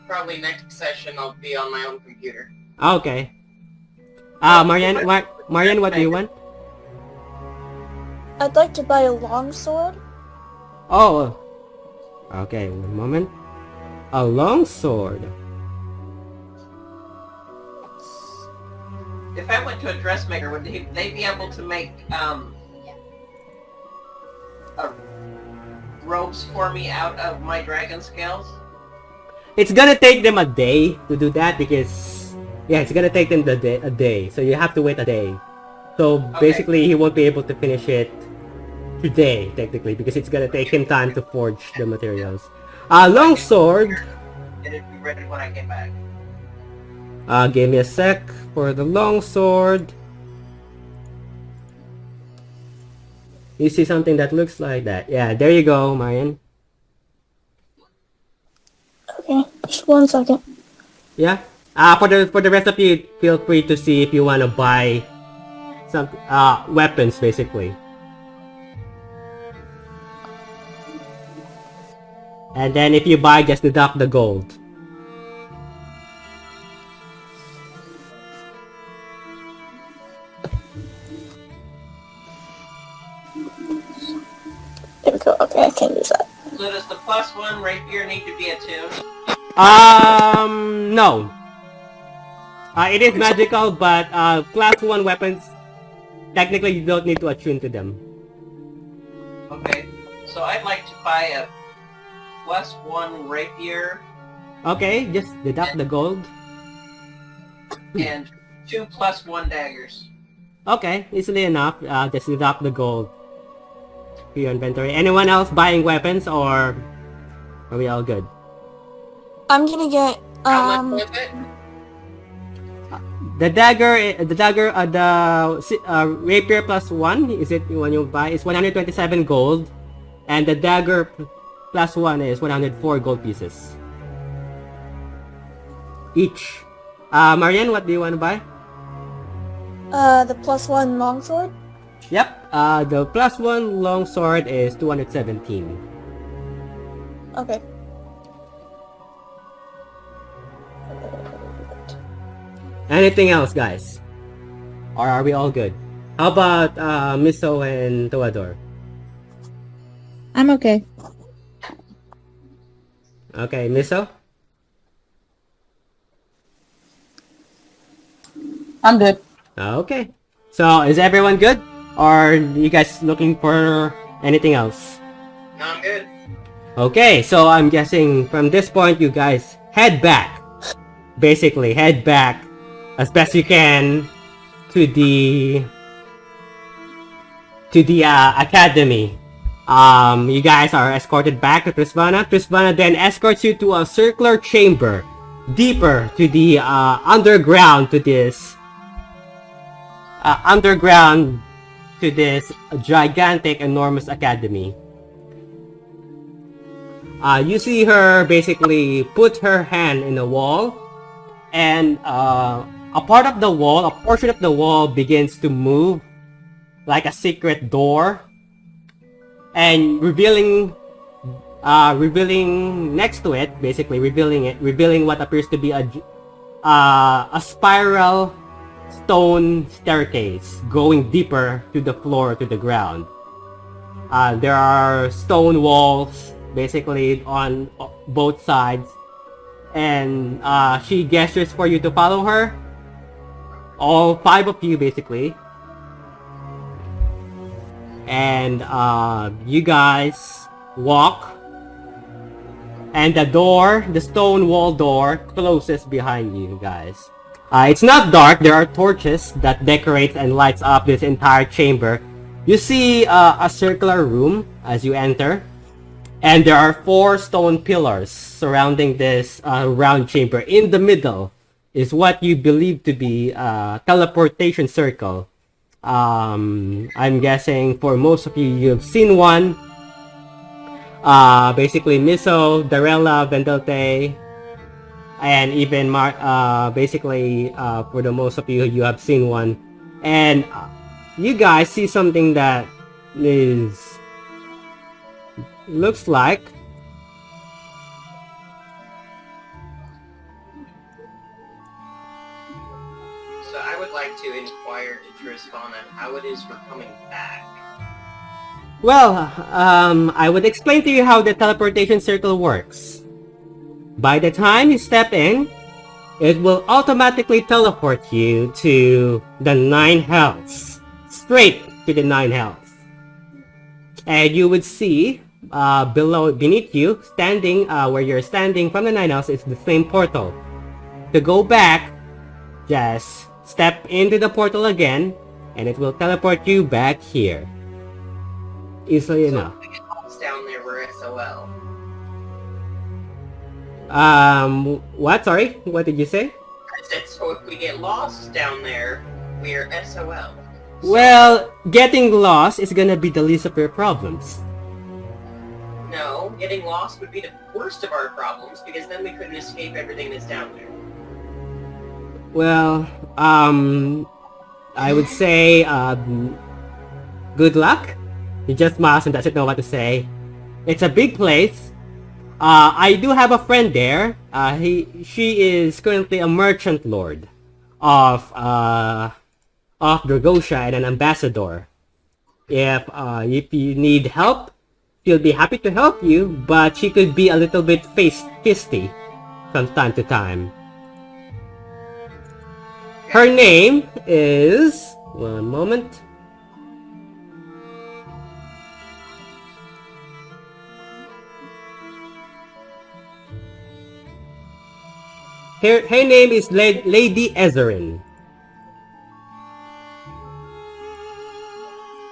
probably next session I'll be on my own computer. Okay. Marianne, what do you want? I'd like to buy a longsword. Oh. Okay, one moment. A longsword. If I went to a dressmaker, would they be able to make robes for me out of my dragon scales? It's gonna take them a day to do that because it's gonna take them a day. So you have to wait a day. So basically, he won't be able to finish it today, technically, because it's gonna take him time to forge the materials. Longsword. It'd be ready when I get back. Give me a sec for the longsword. You see something that looks like that? Yeah, there you go, Marian. Okay, just 1 second. Yeah. For the rest of you, feel free to see if you wanna buy some weapons, basically. And then if you buy, just deduct the gold. There we go. Okay, I can use that. So does the +1 rapier need to be attuned? No. It is magical, but +1 weapons, technically you don't need to attune to them. Okay, so I'd like to buy a +1 rapier. Okay, just deduct the gold. And 2 +1 daggers. Okay, easily enough. Just deduct the gold to your inventory. Anyone else buying weapons, or are we all good? I'm gonna get How much was it? The rapier +1 is it when you buy is 127 gold, and the dagger +1 is 104 gold pieces each. Marianne, what do you want to buy? the +1 longsword. Yep. The +1 longsword is 217. Okay. Anything else, guys? Or are we all good? How about Miso and Toador? I'm okay. Okay, Miso? I'm good. Okay. So, is everyone good? Or are you guys looking for anything else? No, I'm good. Okay, so I'm guessing from this point you guys head back. Basically, head back as best you can to the academy. You guys are escorted back to Trisvana. Trisvana then escorts you to a circular chamber deeper to the underground to this gigantic, enormous academy. You see her basically put her hand in the wall, and a portion of the wall begins to move like a secret door, and revealing next to it, basically revealing what appears to be a spiral stone staircase going deeper to the floor, to the ground. There are stone walls basically on both sides, and she gestures for you to follow her, all 5 of you basically, and you guys walk, and the stone wall door closes behind you guys. It's not dark. There are torches that decorate and lights up this entire chamber. You see a circular room as you enter, and there are 4 stone pillars surrounding this round chamber. In the middle is what you believe to be a teleportation circle. I'm guessing for most of you, you've seen one. Basically Miso, Darella, Vendelte, and even basically for the most of you, you have seen one. And you guys see something that looks like So I would like to inquire to Trispana how it is we're coming back. well, I would explain to you how the teleportation circle works. By the time you step in, it will automatically teleport you to the 9 hells. Straight to the 9 hells. And you would see beneath you, standing where you're standing from the 9 hells, is the same portal. To go back, just step into the portal again, and it will teleport you back here. Easily enough. So if we get lost down there, we're SOL. What? Sorry? What did you say? I said, so if we get lost down there, we're SOL. Well, getting lost is gonna be the least of your problems. No, getting lost would be the worst of our problems, because then we couldn't escape everything that's down there. Well, I would say, good luck. You just must and doesn't know what to say. It's a big place. I do have a friend there. She is currently a merchant lord of Dragosha and an ambassador. If you need help, she'll be happy to help you, but she could be a little bit fisty from time to time. Her name is... one moment. Her name is Lady Ezerin.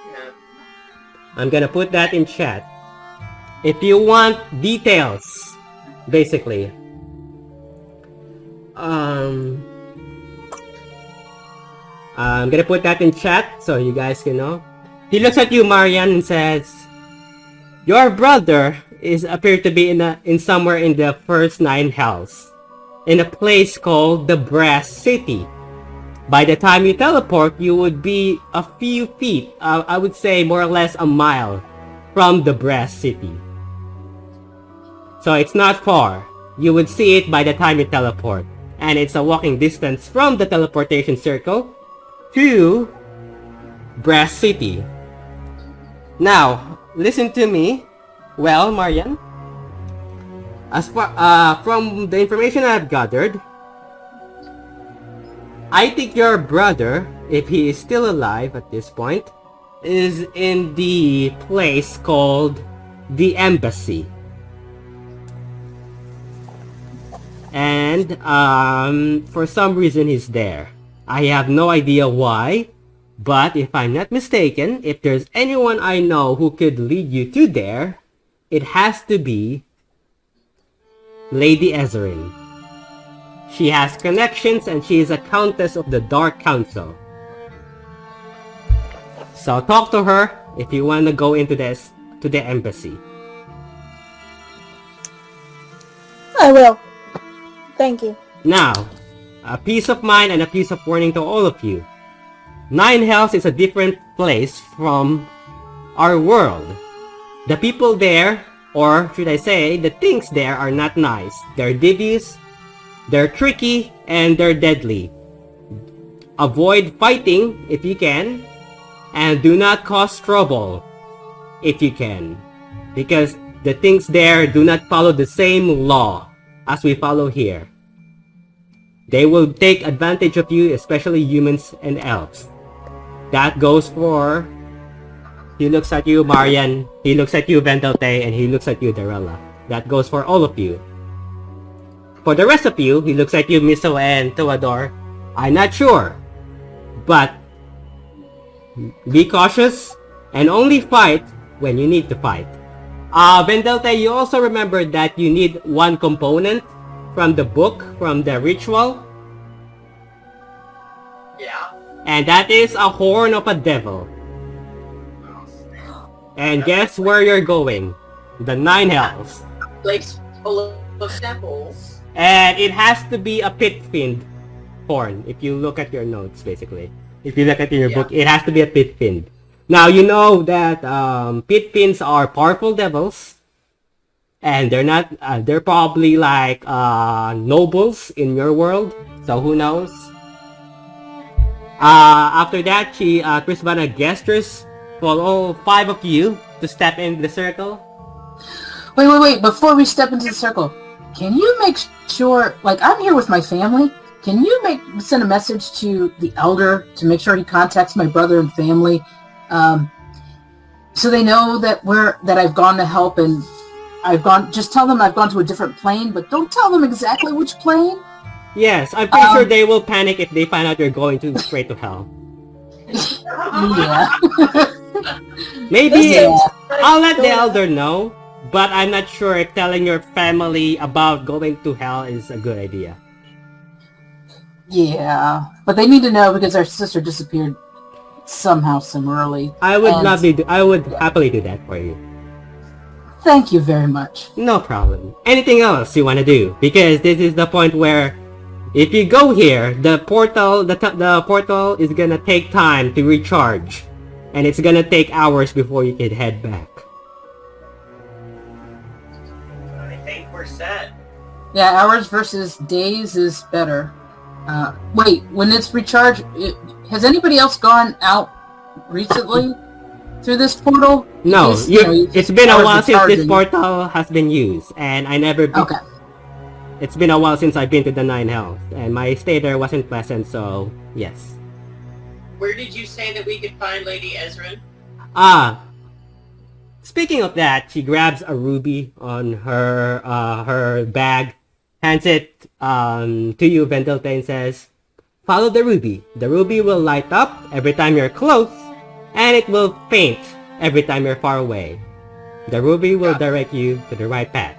Yeah. I'm gonna put that in chat. If you want details, basically. I'm gonna put that in chat so you guys can know. He looks at you, Marianne, and says, "Your brother appeared to be in somewhere in the first 9 hells, in a place called the Brass City. By the time you teleport, you would be a few feet, I would say more or less a mile, from the Brass City. So it's not far. You would see it by the time you teleport. And it's a walking distance from the teleportation circle to Brass City. Now, listen to me. Well, Marian, as far from the information I've gathered, I think your brother, if he is still alive at this point, is in the place called the Embassy. And for some reason he's there. I have no idea why, but if I'm not mistaken, if there's anyone I know who could lead you to there, it has to be Lady Ezerin. She has connections and she is a countess of the Dark Council. So talk to her if you want to go into to the embassy. I will. Thank you. Now, a piece of mind and a piece of warning to all of you. 9 Hells is a different place from our world. The people there, or should I say, the things there are not nice. They're devious, they're tricky, and they're deadly. Avoid fighting if you can, and do not cause trouble if you can. Because the things there do not follow the same law as we follow here. They will take advantage of you, especially humans and elves. That goes for... He looks at you, Marian. He looks at you, Vendelte, and he looks at you, Darella. That goes for all of you. For the rest of you, he looks at you, Miso and Toador. I'm not sure. But be cautious and only fight when you need to fight. Vendelte, you also remember that you need one component from the book, from the ritual. And that is a horn of a devil. And guess where you're going? The 9 hells. Place full of devils. And it has to be a pit fiend horn, if you look at your notes, basically. If you look at your book, it has to be a pit fiend. Now, you know that pit fiends are powerful devils. And they're not, they're probably like nobles in your world. So who knows? After that, Chrisvana gestures for all 5 of you to step in the circle. Wait. Before we step into the circle, can you make sure, like, I'm here with my family. Can you send a message to the elder to make sure he contacts my brother and family, so they know that I've gone to help, and just tell them I've gone to a different plane, but don't tell them exactly which plane. Yes, I'm pretty sure they will panic if they find out you're going straight to hell. Yeah. Maybe I'll let the elder know, but I'm not sure if telling your family about going to hell is a good idea. Yeah, but they need to know because our sister disappeared somehow similarly. I would happily do that for you. Thank you very much. No problem. Anything else you want to do? Because this is the point where if you go here, the portal is gonna take time to recharge. And it's gonna take hours before you can head back. I think we're set. Yeah, hours versus days is better. Wait, when it's recharged, has anybody else gone out recently through this portal? No, Because, it's been a while since this portal has been used, and Okay. It's been a while since I've been to the 9 hells, and my stay there wasn't pleasant, so yes. Where did you say that we could find Lady Ezra? Speaking of that, she grabs a ruby on her bag, hands it to you, Vendelte, and says, "Follow the ruby. The ruby will light up every time you're close, and it will faint every time you're far away. The ruby will direct you to the right path.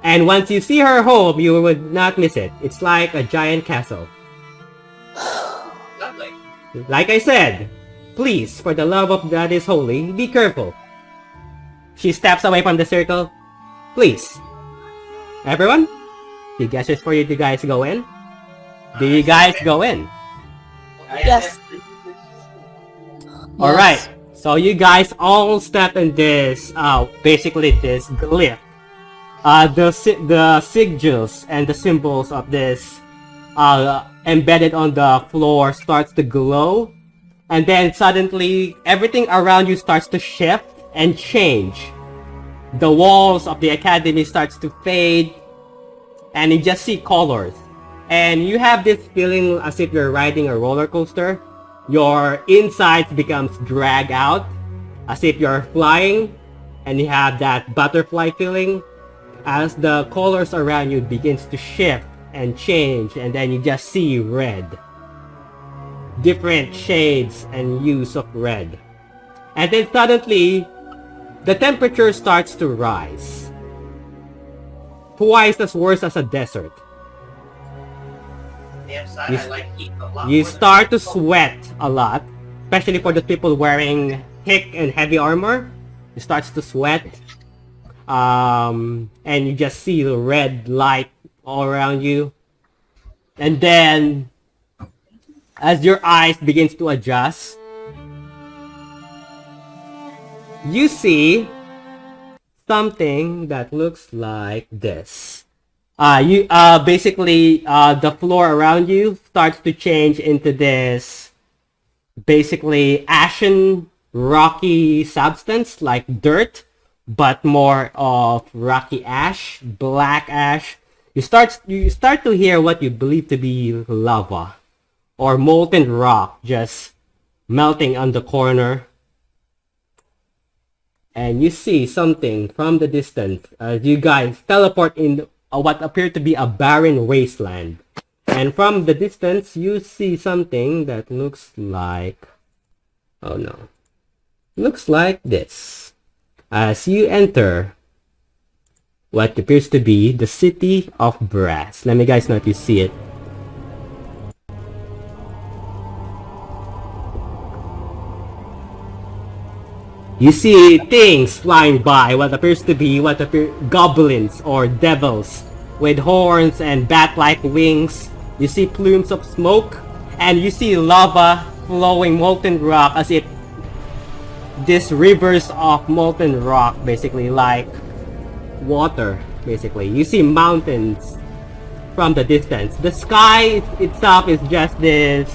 And once you see her home, you would not miss it. It's like a giant castle. Lovely. Like I said, please, for the love of that is holy, be careful." She steps away from the circle. "Please. Everyone, he gestures for you to guys go in. Do you guys go in?" Yes. Alright, so you guys all step in this, basically this glyph. The sigils and the symbols of this embedded on the floor starts to glow, and then suddenly everything around you starts to shift and change. The walls of the academy starts to fade, and you just see colors. And you have this feeling as if you're riding a roller coaster. Your insides becomes dragged out, as if you're flying, and you have that butterfly feeling as the colors around you begins to shift and change, and then you just see red. Different shades and hues of red. And then suddenly, the temperature starts to rise. Twice as worse as a desert. Damn side, I like heat a lot. You more than- start to sweat a lot, especially for the people wearing thick and heavy armor. It starts to sweat. And you just see the red light all around you. And then, as your eyes begins to adjust, you see something that looks like this. Basically, the floor around you starts to change into this, basically, ashen, rocky substance, like dirt, but more of rocky ash, black ash. You start to hear what you believe to be lava, or molten rock just melting on the corner. And you see something from the distance as you guys teleport in what appeared to be a barren wasteland. And from the distance, you see something that looks like... oh no. Looks like this. As you enter what appears to be the City of Brass. Let me guys know if you see it. You see things flying by, what appears to be goblins or devils with horns and bat-like wings. You see plumes of smoke, and you see lava flowing molten rock as if these rivers of molten rock, basically like water. Basically, you see mountains from the distance. The sky itself is just this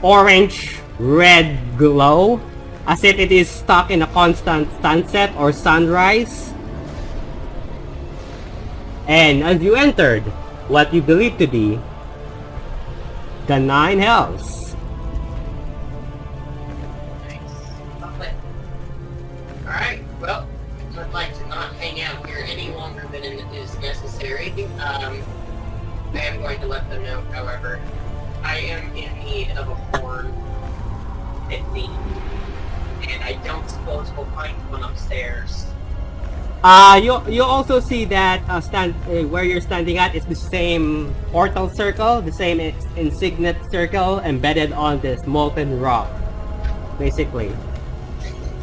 orange-red glow, as if it is stuck in a constant sunset or sunrise. And as you entered what you believe to be the 9 Hells. Nice. Lovely. Alright, well, I'd like to not hang out here any longer than is necessary. I am going to let them know, however, I am in need of a horn 50. And I don't suppose we'll find one upstairs. You also see that where you're standing at is the same portal circle, the same insignia circle embedded on this molten rock, basically.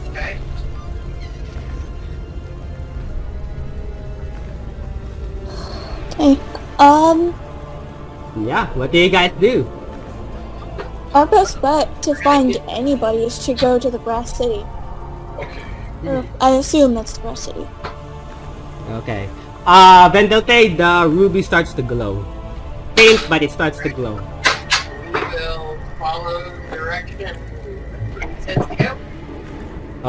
Okay. Okay. Yeah, what do you guys do? Our best bet to find anybody is to go to the Brass City. Okay. Or, I assume that's the Brass City. Okay. Vendelte, the ruby starts to glow. Faint, but it starts to glow. We will follow the direction it says to go.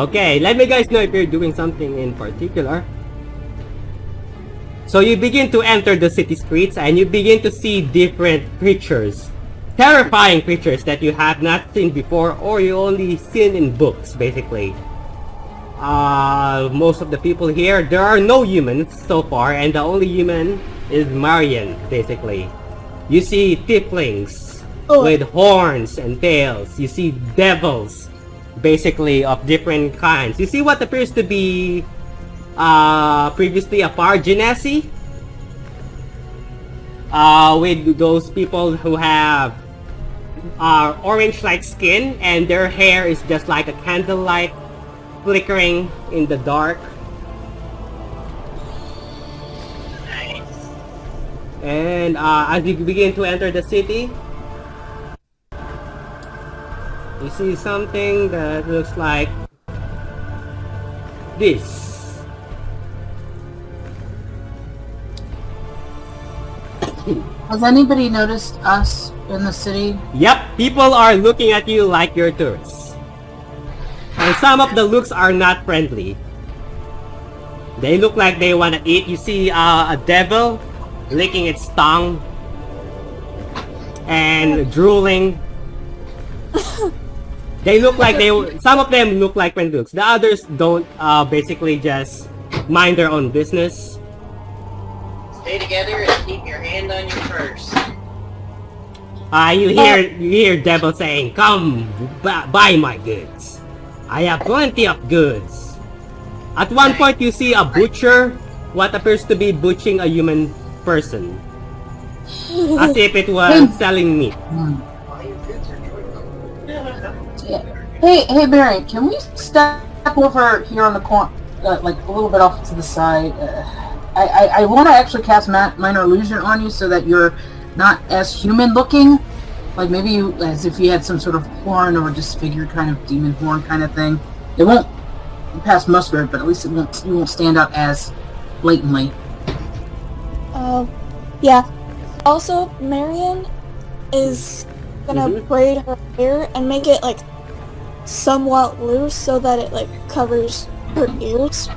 Okay, let me guys know if you're doing something in particular. So you begin to enter the city streets and you begin to see different creatures. Terrifying creatures that you have not seen before or you only seen in books, basically. Most of the people here, there are no humans so far, and the only human is Marian, basically. You see tieflings with horns and tails. You see devils, basically of different kinds. You see what appears to be previously a fire genasi, with those people who have orange-like skin and their hair is just like a candlelight flickering in the dark. Nice. And as you begin to enter the city, you see something that looks like this. Has anybody noticed us in the city? Yep, people are looking at you like you're tourists. And some of the looks are not friendly. They look like they want to eat. You see a devil licking its tongue and drooling. They look like some of them look like friendly looks. The others don't, basically just mind their own business. Stay together and keep your hand on your purse. You hear devil saying, "Come, buy my goods. I have plenty of goods." At one point, you see a butcher, what appears to be butchering a human person, as if it was selling meat. All your goods are joyful. Hey, Barry, can we step over here on the corner, like a little bit off to the side? I want to actually cast minor illusion on you so that you're not as human looking, like maybe as if you had some sort of horn or disfigured kind of demon horn kind of thing. It won't pass muster, but at least you won't stand out as blatantly. Yeah. Also, Marion is gonna braid her hair and make it like somewhat loose so that it like covers her ears.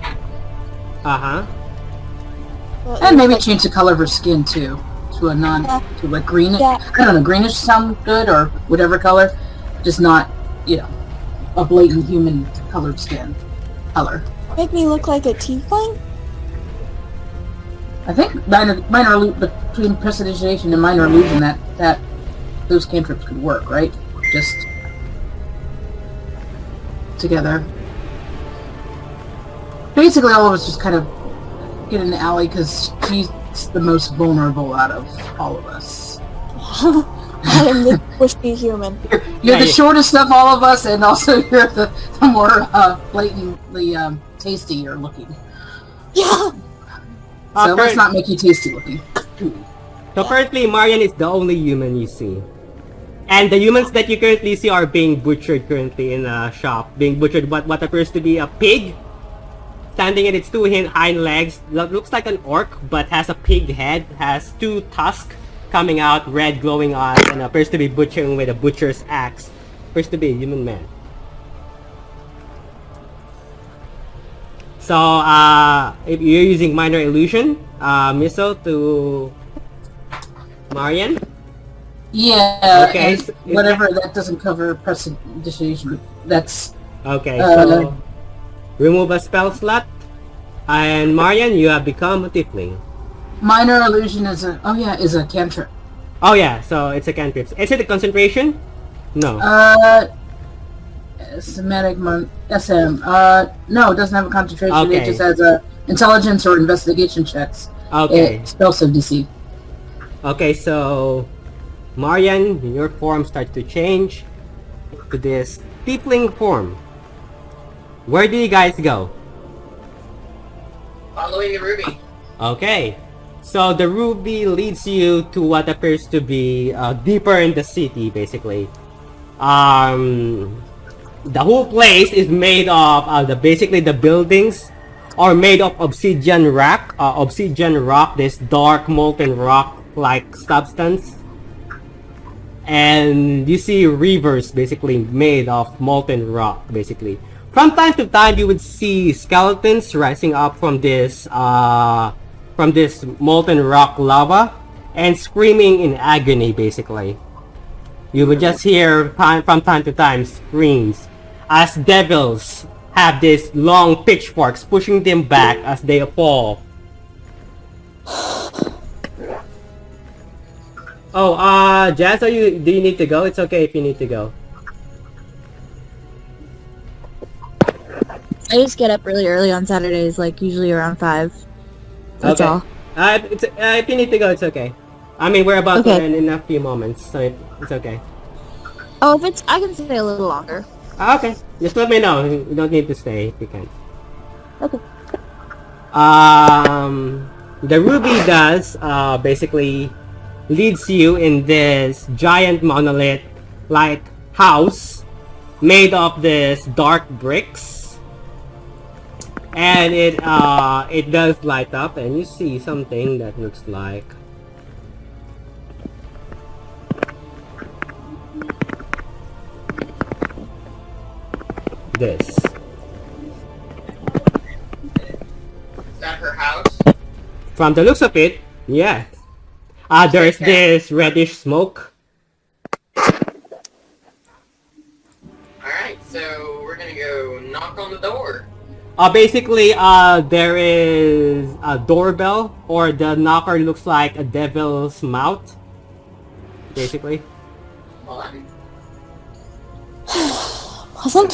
And maybe change the color of her skin too, to a to like green. Yeah. I don't know, greenish sound good or whatever color, just not, a blatant human colored skin color. Make me look like a tiefling? I think between prestidigitation and minor illusion, that those cantrips could work, right? Just together. Basically, all of us just kind of get in the alley because she's the most vulnerable out of all of us. I am the squishy human. You're the shortest of all of us, and also you're the more blatantly tastier looking. Yeah! So let's not make you tasty looking. So currently, Marian is the only human you see. And the humans that you currently see are being butchered currently in a shop. Being butchered by what appears to be a pig. Standing in its two hind legs. Looks like an orc, but has a pig head. Has two tusks coming out, red glowing eyes, and appears to be butchering with a butcher's axe. Appears to be a human man. So, if you're using minor illusion, Miso to Marian. Yeah, okay, and whatever that doesn't cover prestidigitation. That's okay. So remove a spell slot, and Marian, you have become a tiefling. Minor illusion is a cantrip. Oh yeah, so it's a cantrip. Is it a concentration? No. Semantic SM. No, it doesn't have a concentration. Okay. It just has a intelligence or investigation checks. Okay. Spell save DC. Okay, so Marian, your form starts to change to this tiefling form. Where do you guys go? Following the ruby. Okay, so the ruby leads you to what appears to be deeper in the city, basically. The whole place is made of basically the buildings are made of obsidian rock. This dark molten rock like substance. And you see rivers basically made of molten rock, basically. From time to time, you would see skeletons rising up from this molten rock lava and screaming in agony, basically. You would just hear from time to time screams as devils have these long pitchforks pushing them back as they fall. Oh, Jazz, do you need to go? It's okay if you need to go. I just get up really early on Saturdays, like usually around 5. That's okay. all. If you need to go, it's okay. I mean, we're about to end in a few moments, so it's okay. Oh, if it's, I can stay a little longer. Okay, just let me know. You don't need to stay if you can. Okay. The ruby does basically leads you in this giant monolith like house made of this dark bricks, and it does light up, and you see something that looks like this. Is that her house? From the looks of it, yeah. There's this reddish smoke. Alright, so we're gonna go knock on the door. Basically, there is a doorbell, or the knocker looks like a devil's mouth. Basically. What? Wasn't?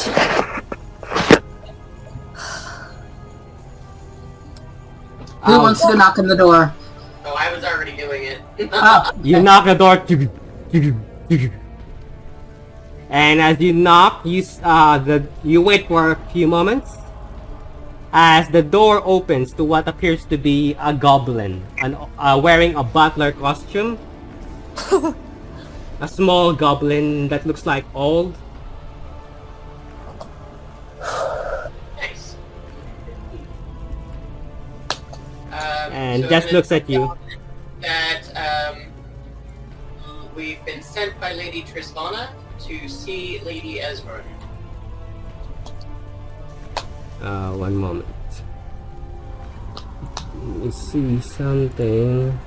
Who wants to knock on the door? Oh, I was already doing it. You knock the door, and as you knock, you wait for a few moments as the door opens to what appears to be a goblin, wearing a butler costume. A small goblin that looks like old. Nice. And so just looks at you. That we've been sent by Lady Trisvana to see Lady Esmond. One moment. Let me see something.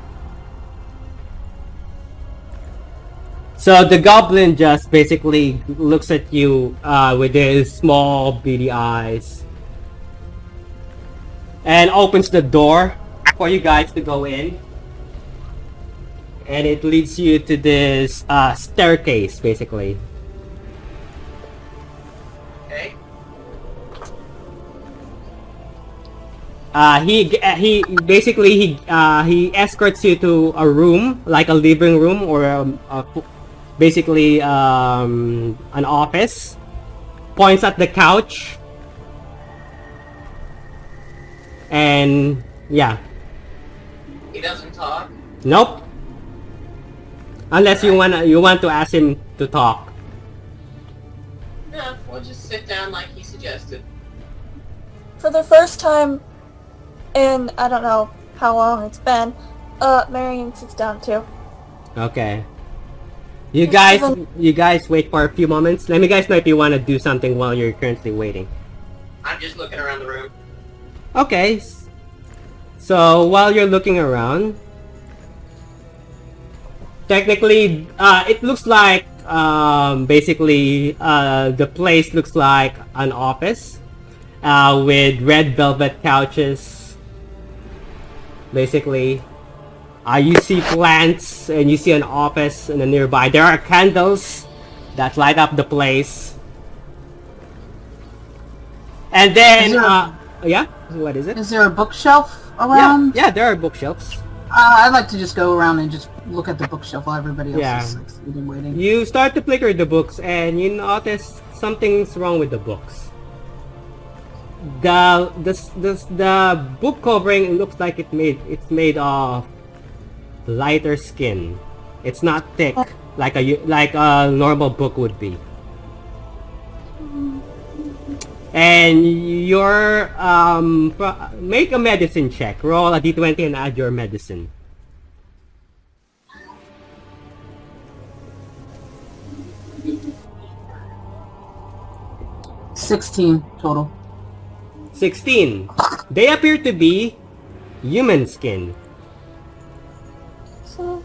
So the goblin just basically looks at you with his small beady eyes and opens the door for you guys to go in, and it leads you to this staircase, basically. Okay. He basically he escorts you to a room, like a living room or basically an office. Points at the couch. And yeah. He doesn't talk. Nope. Unless you want to ask him to talk. No, we'll just sit down like he suggested. For the first time in, I don't know how long it's been, Marion sits down too. Okay. You guys wait for a few moments. Let me guys know if you want to do something while you're currently waiting. I'm just looking around the room. Okay. So while you're looking around, technically, it looks like basically the place looks like an office with red velvet couches. Basically, you see plants and you see an office in the nearby. There are candles that light up the place. And then, yeah, what is it? Is there a bookshelf around? Yeah, there are bookshelves. I'd like to just go around and just look at the bookshelf while everybody else is like, sitting waiting. You start to flicker the books and you notice something's wrong with the books. The book covering looks like it's made of lighter skin. It's not thick like a normal book would be. And your make a medicine check. Roll a d20 and add your medicine. $16 total. 16. They appear to be human skin. So,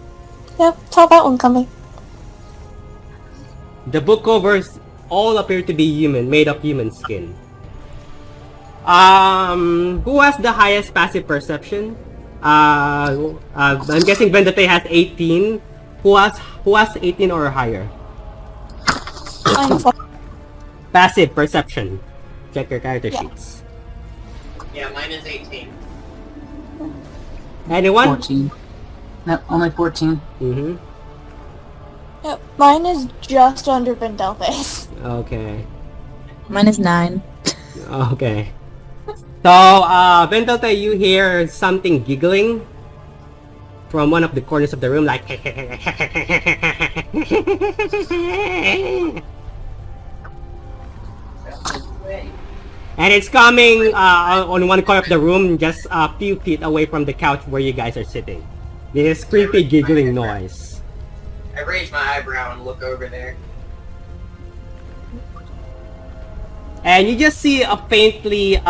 yeah, saw that one coming. The book covers all appear to be human, made of human skin. Who has the highest passive perception? I'm guessing Vendate has 18. Who has 18 or higher? Passive perception. Check your character sheets. Yeah, mine is 18. Anyone? 14. No, only 14. Mm-hmm. Yep, mine is just under Vendelte's. Okay. Mine is 9. Okay. So, Vendelte, you hear something giggling from one of the corners of the room, like and it's coming on one corner of the room, just a few feet away from the couch where you guys are sitting. This creepy giggling noise. I raise my eyebrow and look over there. And you just see a faintly,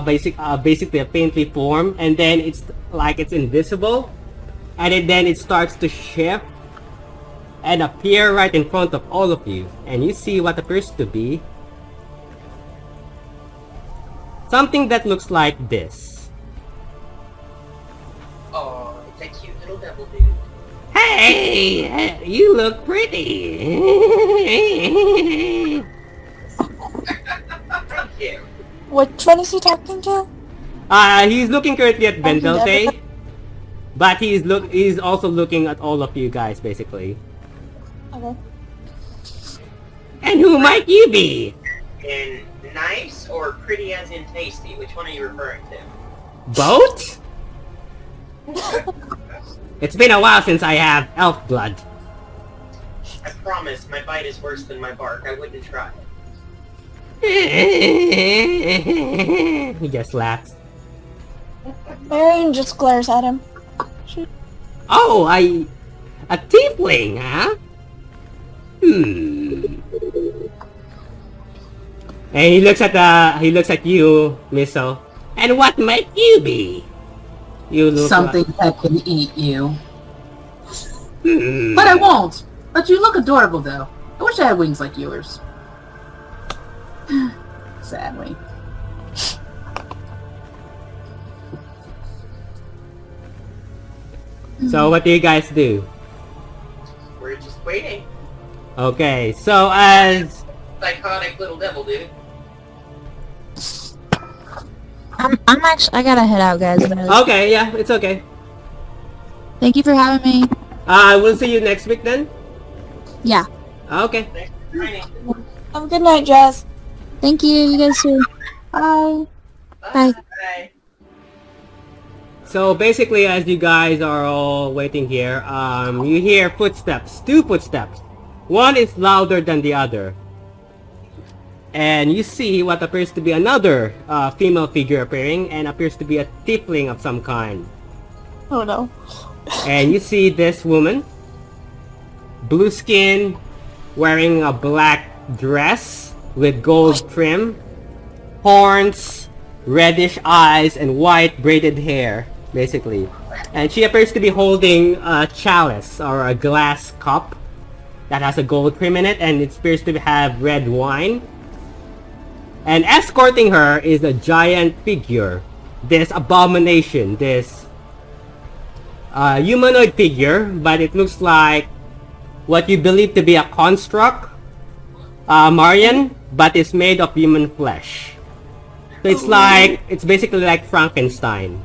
basically a faintly form, and then it's like it's invisible, and then it starts to shift and appear right in front of all of you, and you see what appears to be something that looks like this. Oh, it's a cute little devil dude. Hey, you look pretty. Thank you. Which one is he talking to? He's looking currently at Vendelte, but he's also looking at all of you guys, basically. Okay. And who might you be? In nice or pretty as in tasty? Which one are you referring to? Both? It's been a while since I have elf blood. I promise my bite is worse than my bark. I wouldn't try He just laughs. Marion just glares at him. Oh, a tiefling, huh? And he looks at you, Miso. And what might you be? You look something that can eat you. like... But I won't. But you look adorable, though. I wish I had wings like yours. Sadly. So what do you guys do? We're just waiting. Okay, so as... Psychotic little devil dude. I'm actually, I gotta head out, guys. Okay, yeah, it's okay. Thank you for having me. We'll see you next week then. Yeah. Okay. Thanks for training. Have a good night, Jazz. Thank you. You guys too. Bye. Bye. Bye. So basically, as you guys are all waiting here, you hear footsteps, 2 footsteps. One is louder than the other. And you see what appears to be another female figure appearing, and appears to be a tiefling of some kind. Oh no. And you see this woman, blue skin, wearing a black dress with gold trim, horns, reddish eyes, and white braided hair, basically. And she appears to be holding a chalice or a glass cup that has a gold trim in it, and it appears to have red wine. And escorting her is a giant figure, this abomination, this humanoid figure, but it looks like what you believe to be a construct, Marian, but it's made of human flesh. So it's basically like Frankenstein.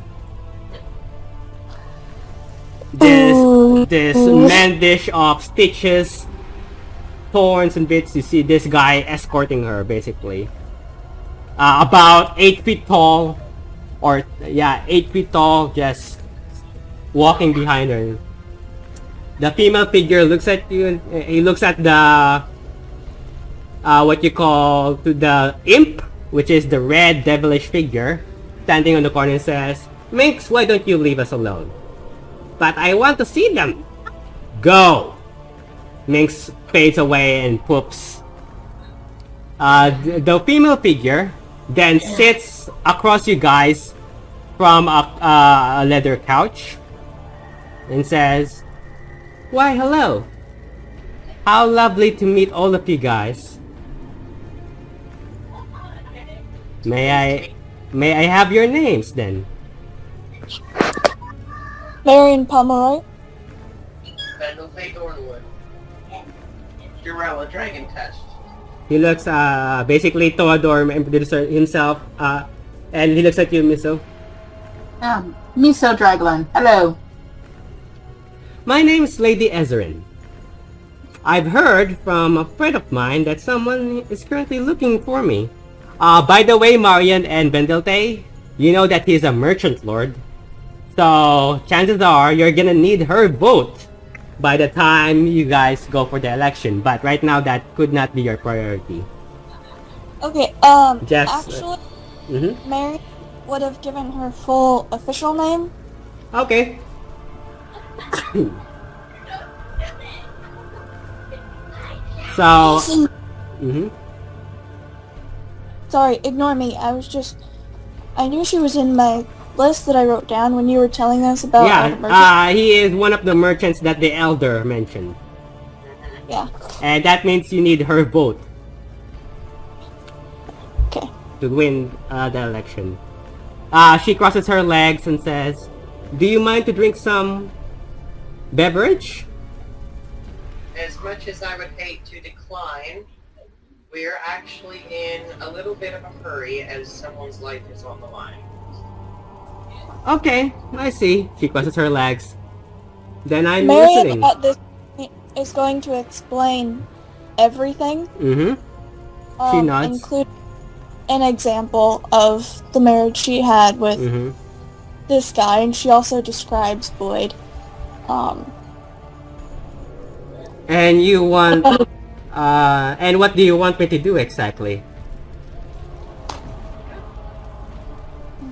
This man dish of stitches, thorns and bits. You see this guy escorting her, basically. About 8 feet tall, 8 feet tall, just walking behind her. The female figure looks at you, and he looks at the what you call to the imp, which is the red devilish figure standing on the corner, and says, "Minx, why don't you leave us alone?" "But I want to see them." "Go!" Minx fades away and poops. The female figure then sits across you guys from a leather couch and says, "Why, hello. How lovely to meet all of you guys. May I have your names then?" Marion Pomeroy. Pendleton Thornwood. Jarella Dragon Test. He looks basically Theodore introduced himself, and he looks at you, Miso. Miso Dragline. Hello. "My name is Lady Ezrin. I've heard from a friend of mine that someone is currently looking for me. By the way, Marian and Bendelte, you know that he's a merchant lord. So chances are you're gonna need her vote by the time you guys go for the election. But right now that could not be your priority." Okay, Just, actually, Mary would have given her full official name. Okay. So, Sorry, ignore me. I knew she was in my list that I wrote down when you were telling us about all the merchants. yeah, he is one of the merchants that the elder mentioned. Yeah. And that means you need her vote. Okay. To win the election. She crosses her legs and says, "Do you mind to drink some beverage?" As much as I would hate to decline, we're actually in a little bit of a hurry as someone's life is on the line. Okay, I see. She crosses her legs. Then I'm Marion listening. at this point is going to explain everything. She nods. Include an example of the marriage she had with this guy, and she also describes Boyd. And you want... and what do you want me to do exactly?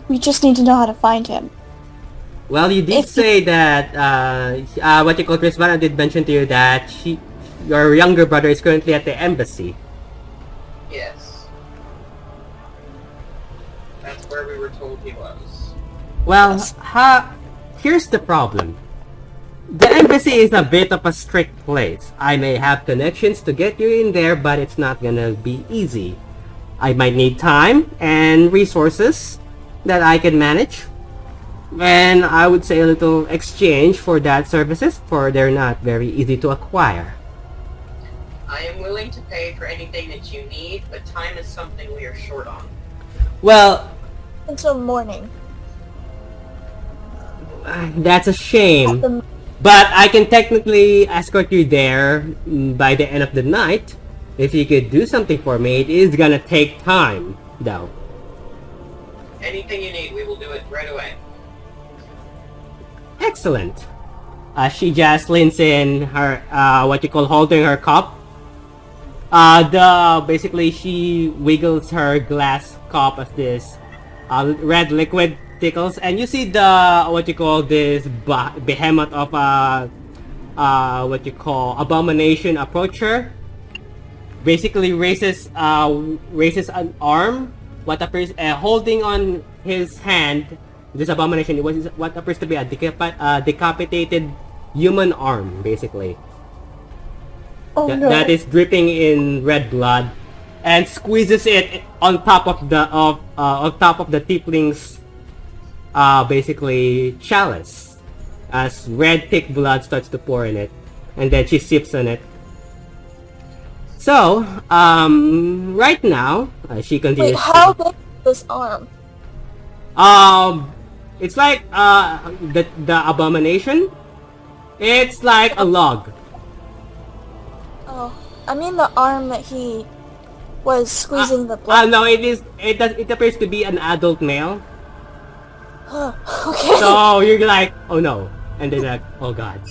We just need to know how to find him. Well, you did say that, what you call Trisvana did mention to you that your younger brother is currently at the embassy. Yes. That's where we were told he was. Well, here's the problem. The embassy is a bit of a strict place. I may have connections to get you in there, but it's not gonna be easy. I might need time and resources that I can manage. And I would say a little exchange for that services, for they're not very easy to acquire. I am willing to pay for anything that you need, but time is something we are short on. Well, Until morning. that's a shame. But I can technically escort you there by the end of the night. If you could do something for me, it is gonna take time, though. Anything you need, we will do it right away. Excellent. She just leans in her, what you call holding her cup. Basically she wiggles her glass cup as this red liquid tickles, and you see the what you call this behemoth of what you call abomination approach her. Basically raises an arm, what appears holding on his hand. This abomination, it was what appears to be a decapitated human arm, basically. Oh no. That is dripping in red blood, and squeezes it on top of the tiefling's basically chalice, as red thick blood starts to pour in it, and then she sips on it. So right now she continues. Wait, how big is this arm? It's like the abomination. It's like a log. Oh, I mean the arm that he was squeezing the blood. No, it appears to be an adult male. Okay. So you're like, oh no, and then like, oh god.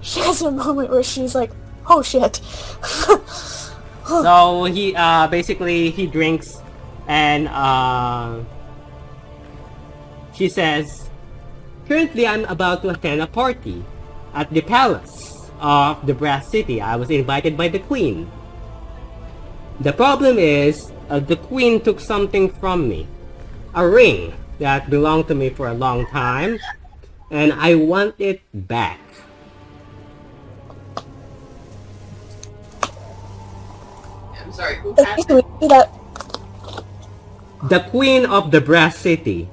She has a moment where she's like, oh shit. So he basically he drinks, and she says, currently I'm about to attend a party at the palace of the Brass City. I was invited by the queen. The problem is, the queen took something from me. A ring that belonged to me for a long time, and I want it back. I'm sorry, who has Can we do that? The queen of the Brass City.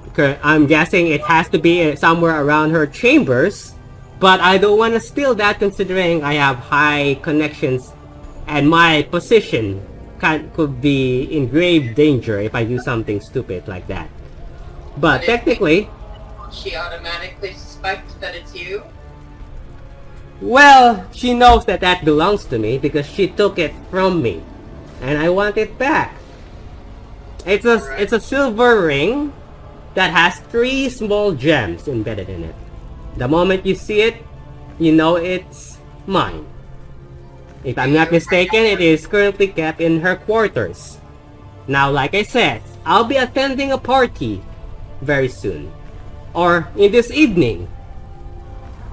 Okay. I'm guessing it has to be somewhere around her chambers, but I don't want to steal that considering I have high connections and my position could be in grave danger if I do something stupid like that. But technically, she automatically suspects that it's you? well, she knows that that belongs to me because she took it from me, and I want it back. It's a silver ring that has 3 small gems embedded in it. The moment you see it, you know it's mine. If I'm not mistaken, it is currently kept in her quarters. Now, like I said, I'll be attending a party very soon. Or in this evening.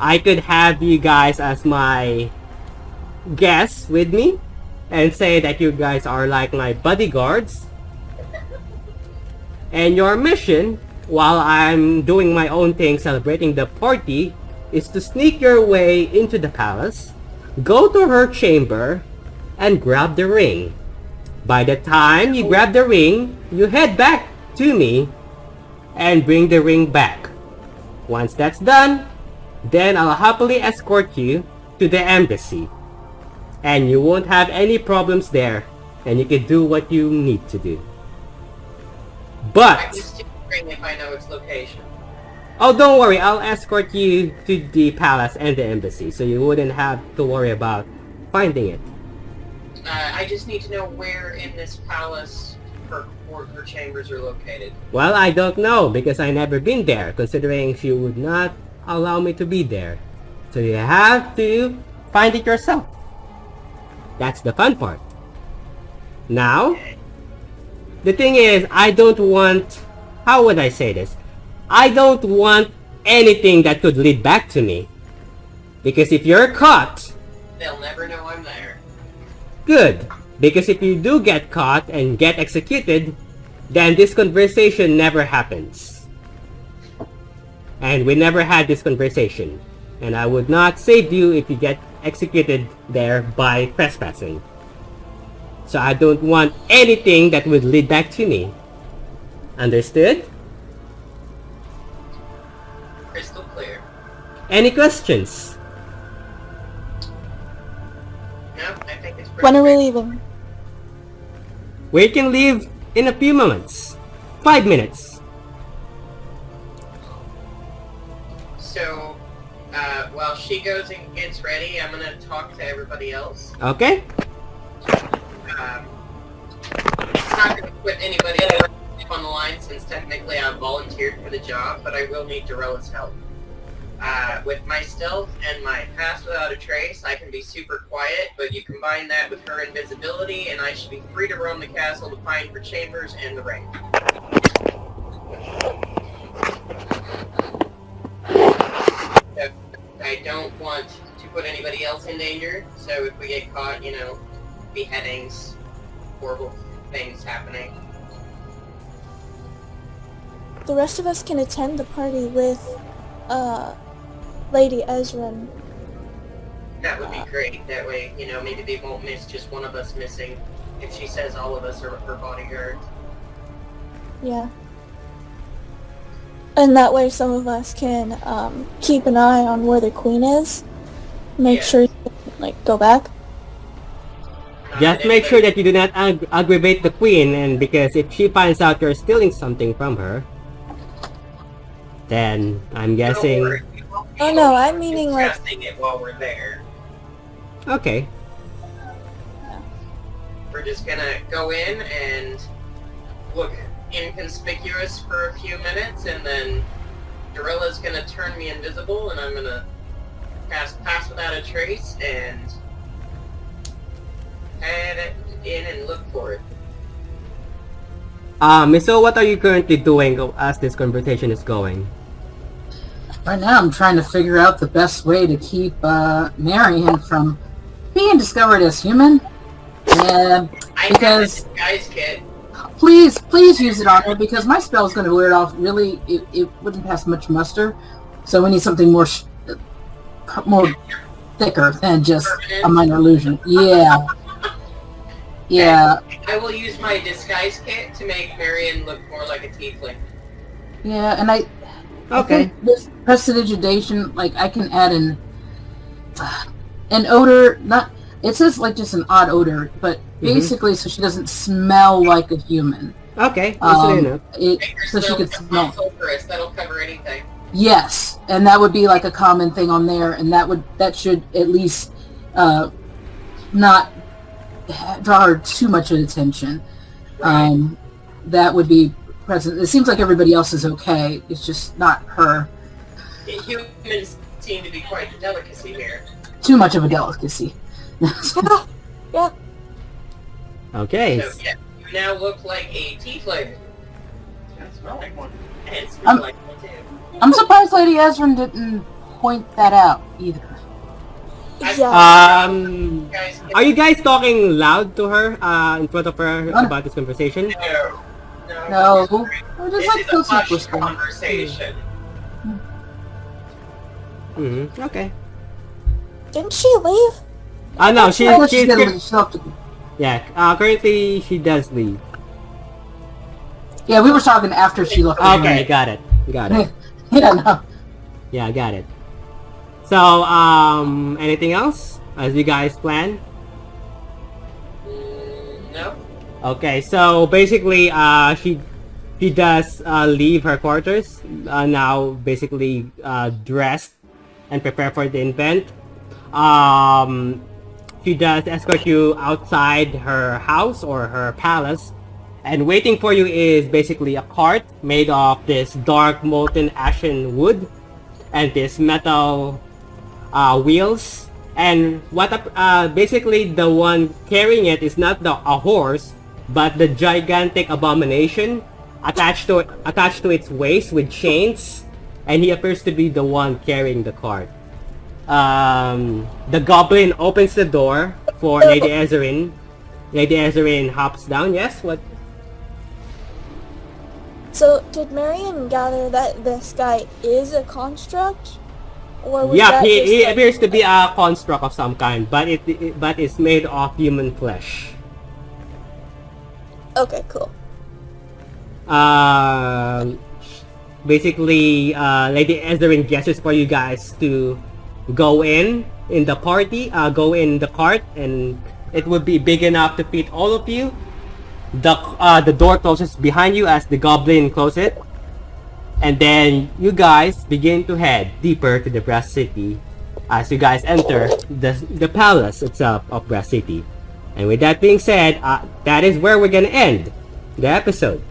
I could have you guys as my guests with me and say that you guys are like my bodyguards. And your mission, while I'm doing my own thing celebrating the party, is to sneak your way into the palace, go to her chamber, and grab the ring. By the time you grab the ring, you head back to me and bring the ring back. Once that's done, then I'll happily escort you to the embassy. And you won't have any problems there, and you can do what you need to do. I But can steal the ring if I know its location. oh, don't worry, I'll escort you to the palace and the embassy, so you wouldn't have to worry about finding it. I just need to know where in this palace her chambers are located. Well, I don't know, because I never been there, considering she would not allow me to be there. So you have to find it yourself. That's the fun part. Now, the thing is, I don't want... How would I say this? I don't want anything that could lead back to me. Because if you're caught... They'll never know I'm there. Good. Because if you do get caught and get executed, then this conversation never happens. And we never had this conversation. And I would not save you if you get executed there by trespassing. So I don't want anything that would lead back to me. Understood? Crystal clear. Any questions? No, I think it's pretty When are we clear. leaving? We can leave in a few moments. 5 minutes. So, while she goes and gets ready, I'm gonna talk to everybody else. Okay. I'm not gonna put anybody on the line since technically I volunteered for the job, but I will need Dorella's help. With my stealth and my pass without a trace, I can be super quiet, but you combine that with her invisibility, and I should be free to roam the castle to find her chambers and the ring. So, I don't want to put anybody else in danger, so if we get caught, you know, beheadings, horrible things happening. The rest of us can attend the party with, Lady Ezrin. That would be great. That way, you know, maybe they won't miss just one of us missing if she says all of us are her bodyguards. Yeah. And that way some of us can, keep an eye on where the queen is. Make sure you can, like, go back. Just make sure that you do not aggravate the queen, and because if she finds out you're stealing something from her, then I'm guessing... Oh no, I'm meaning like... Testing it while we're there. Okay. We're just gonna go in and look inconspicuous for a few minutes, and then Dorella's gonna turn me invisible, and I'm gonna pass without a trace, and head in and look for it. So what are you currently doing as this conversation is going? Right now, I'm trying to figure out the best way to keep Marion from being discovered as human. And I because have a disguise kit. please use it on her, because my spell is going to wear it off. Really, it wouldn't pass much muster. So we need something more thicker than just a minor illusion. Yeah. Yeah. I will use my disguise kit to make Marion look more like a tiefling. Yeah, and I Okay. think with prestidigitation, like, I can add an odor, not, it says like just an odd odor, but basically so she doesn't smell like a human. Okay, easily enough. So she could smell. Sulfurous, that'll cover anything. Yes, and that would be like a common thing on there, and that should at least not draw her too much attention. That would be present. It seems like everybody else is okay. It's just not her. Humans seem to be quite a delicacy here. Too much of a delicacy. Yeah. Okay. So yeah, you now look like a tiefling. That's not like one. And smell like one too. I'm surprised Lady Ezrin didn't point that out either. Yeah. Are you guys talking loud to her in front of her about this conversation? No. We're just This like is a close up hushed whispering. conversation. Mm-hmm. Okay. Didn't she leave? No, She's yeah, currently she does leave. Yeah, we were talking after she left. Okay, got it. Yeah, no. Yeah, got it. So, anything else as you guys plan? No. Okay, so basically, she does leave her quarters now, basically dressed and prepare for the event. She does escort you outside her house or her palace, and waiting for you is basically a cart made of this dark molten ashen wood and this metal wheels. And what basically the one carrying it is not a horse, but the gigantic abomination attached to its waist with chains, and he appears to be the one carrying the cart. The goblin opens the door for Lady Ezrin. Lady Ezrin hops down. Yes, what? So, did Marion gather that this guy is a construct? Or was Yeah, that he just like- appears to be a construct of some kind, but it's made of human flesh. Okay, cool. Basically, Lady Ezrin gestures for you guys to go in the party, go in the cart, and it would be big enough to fit all of you. the door closes behind you as the goblin closes it, and then you guys begin to head deeper to the Brass City as you guys enter the palace itself of Brass City. And with that being said, that is where we're gonna end the episode.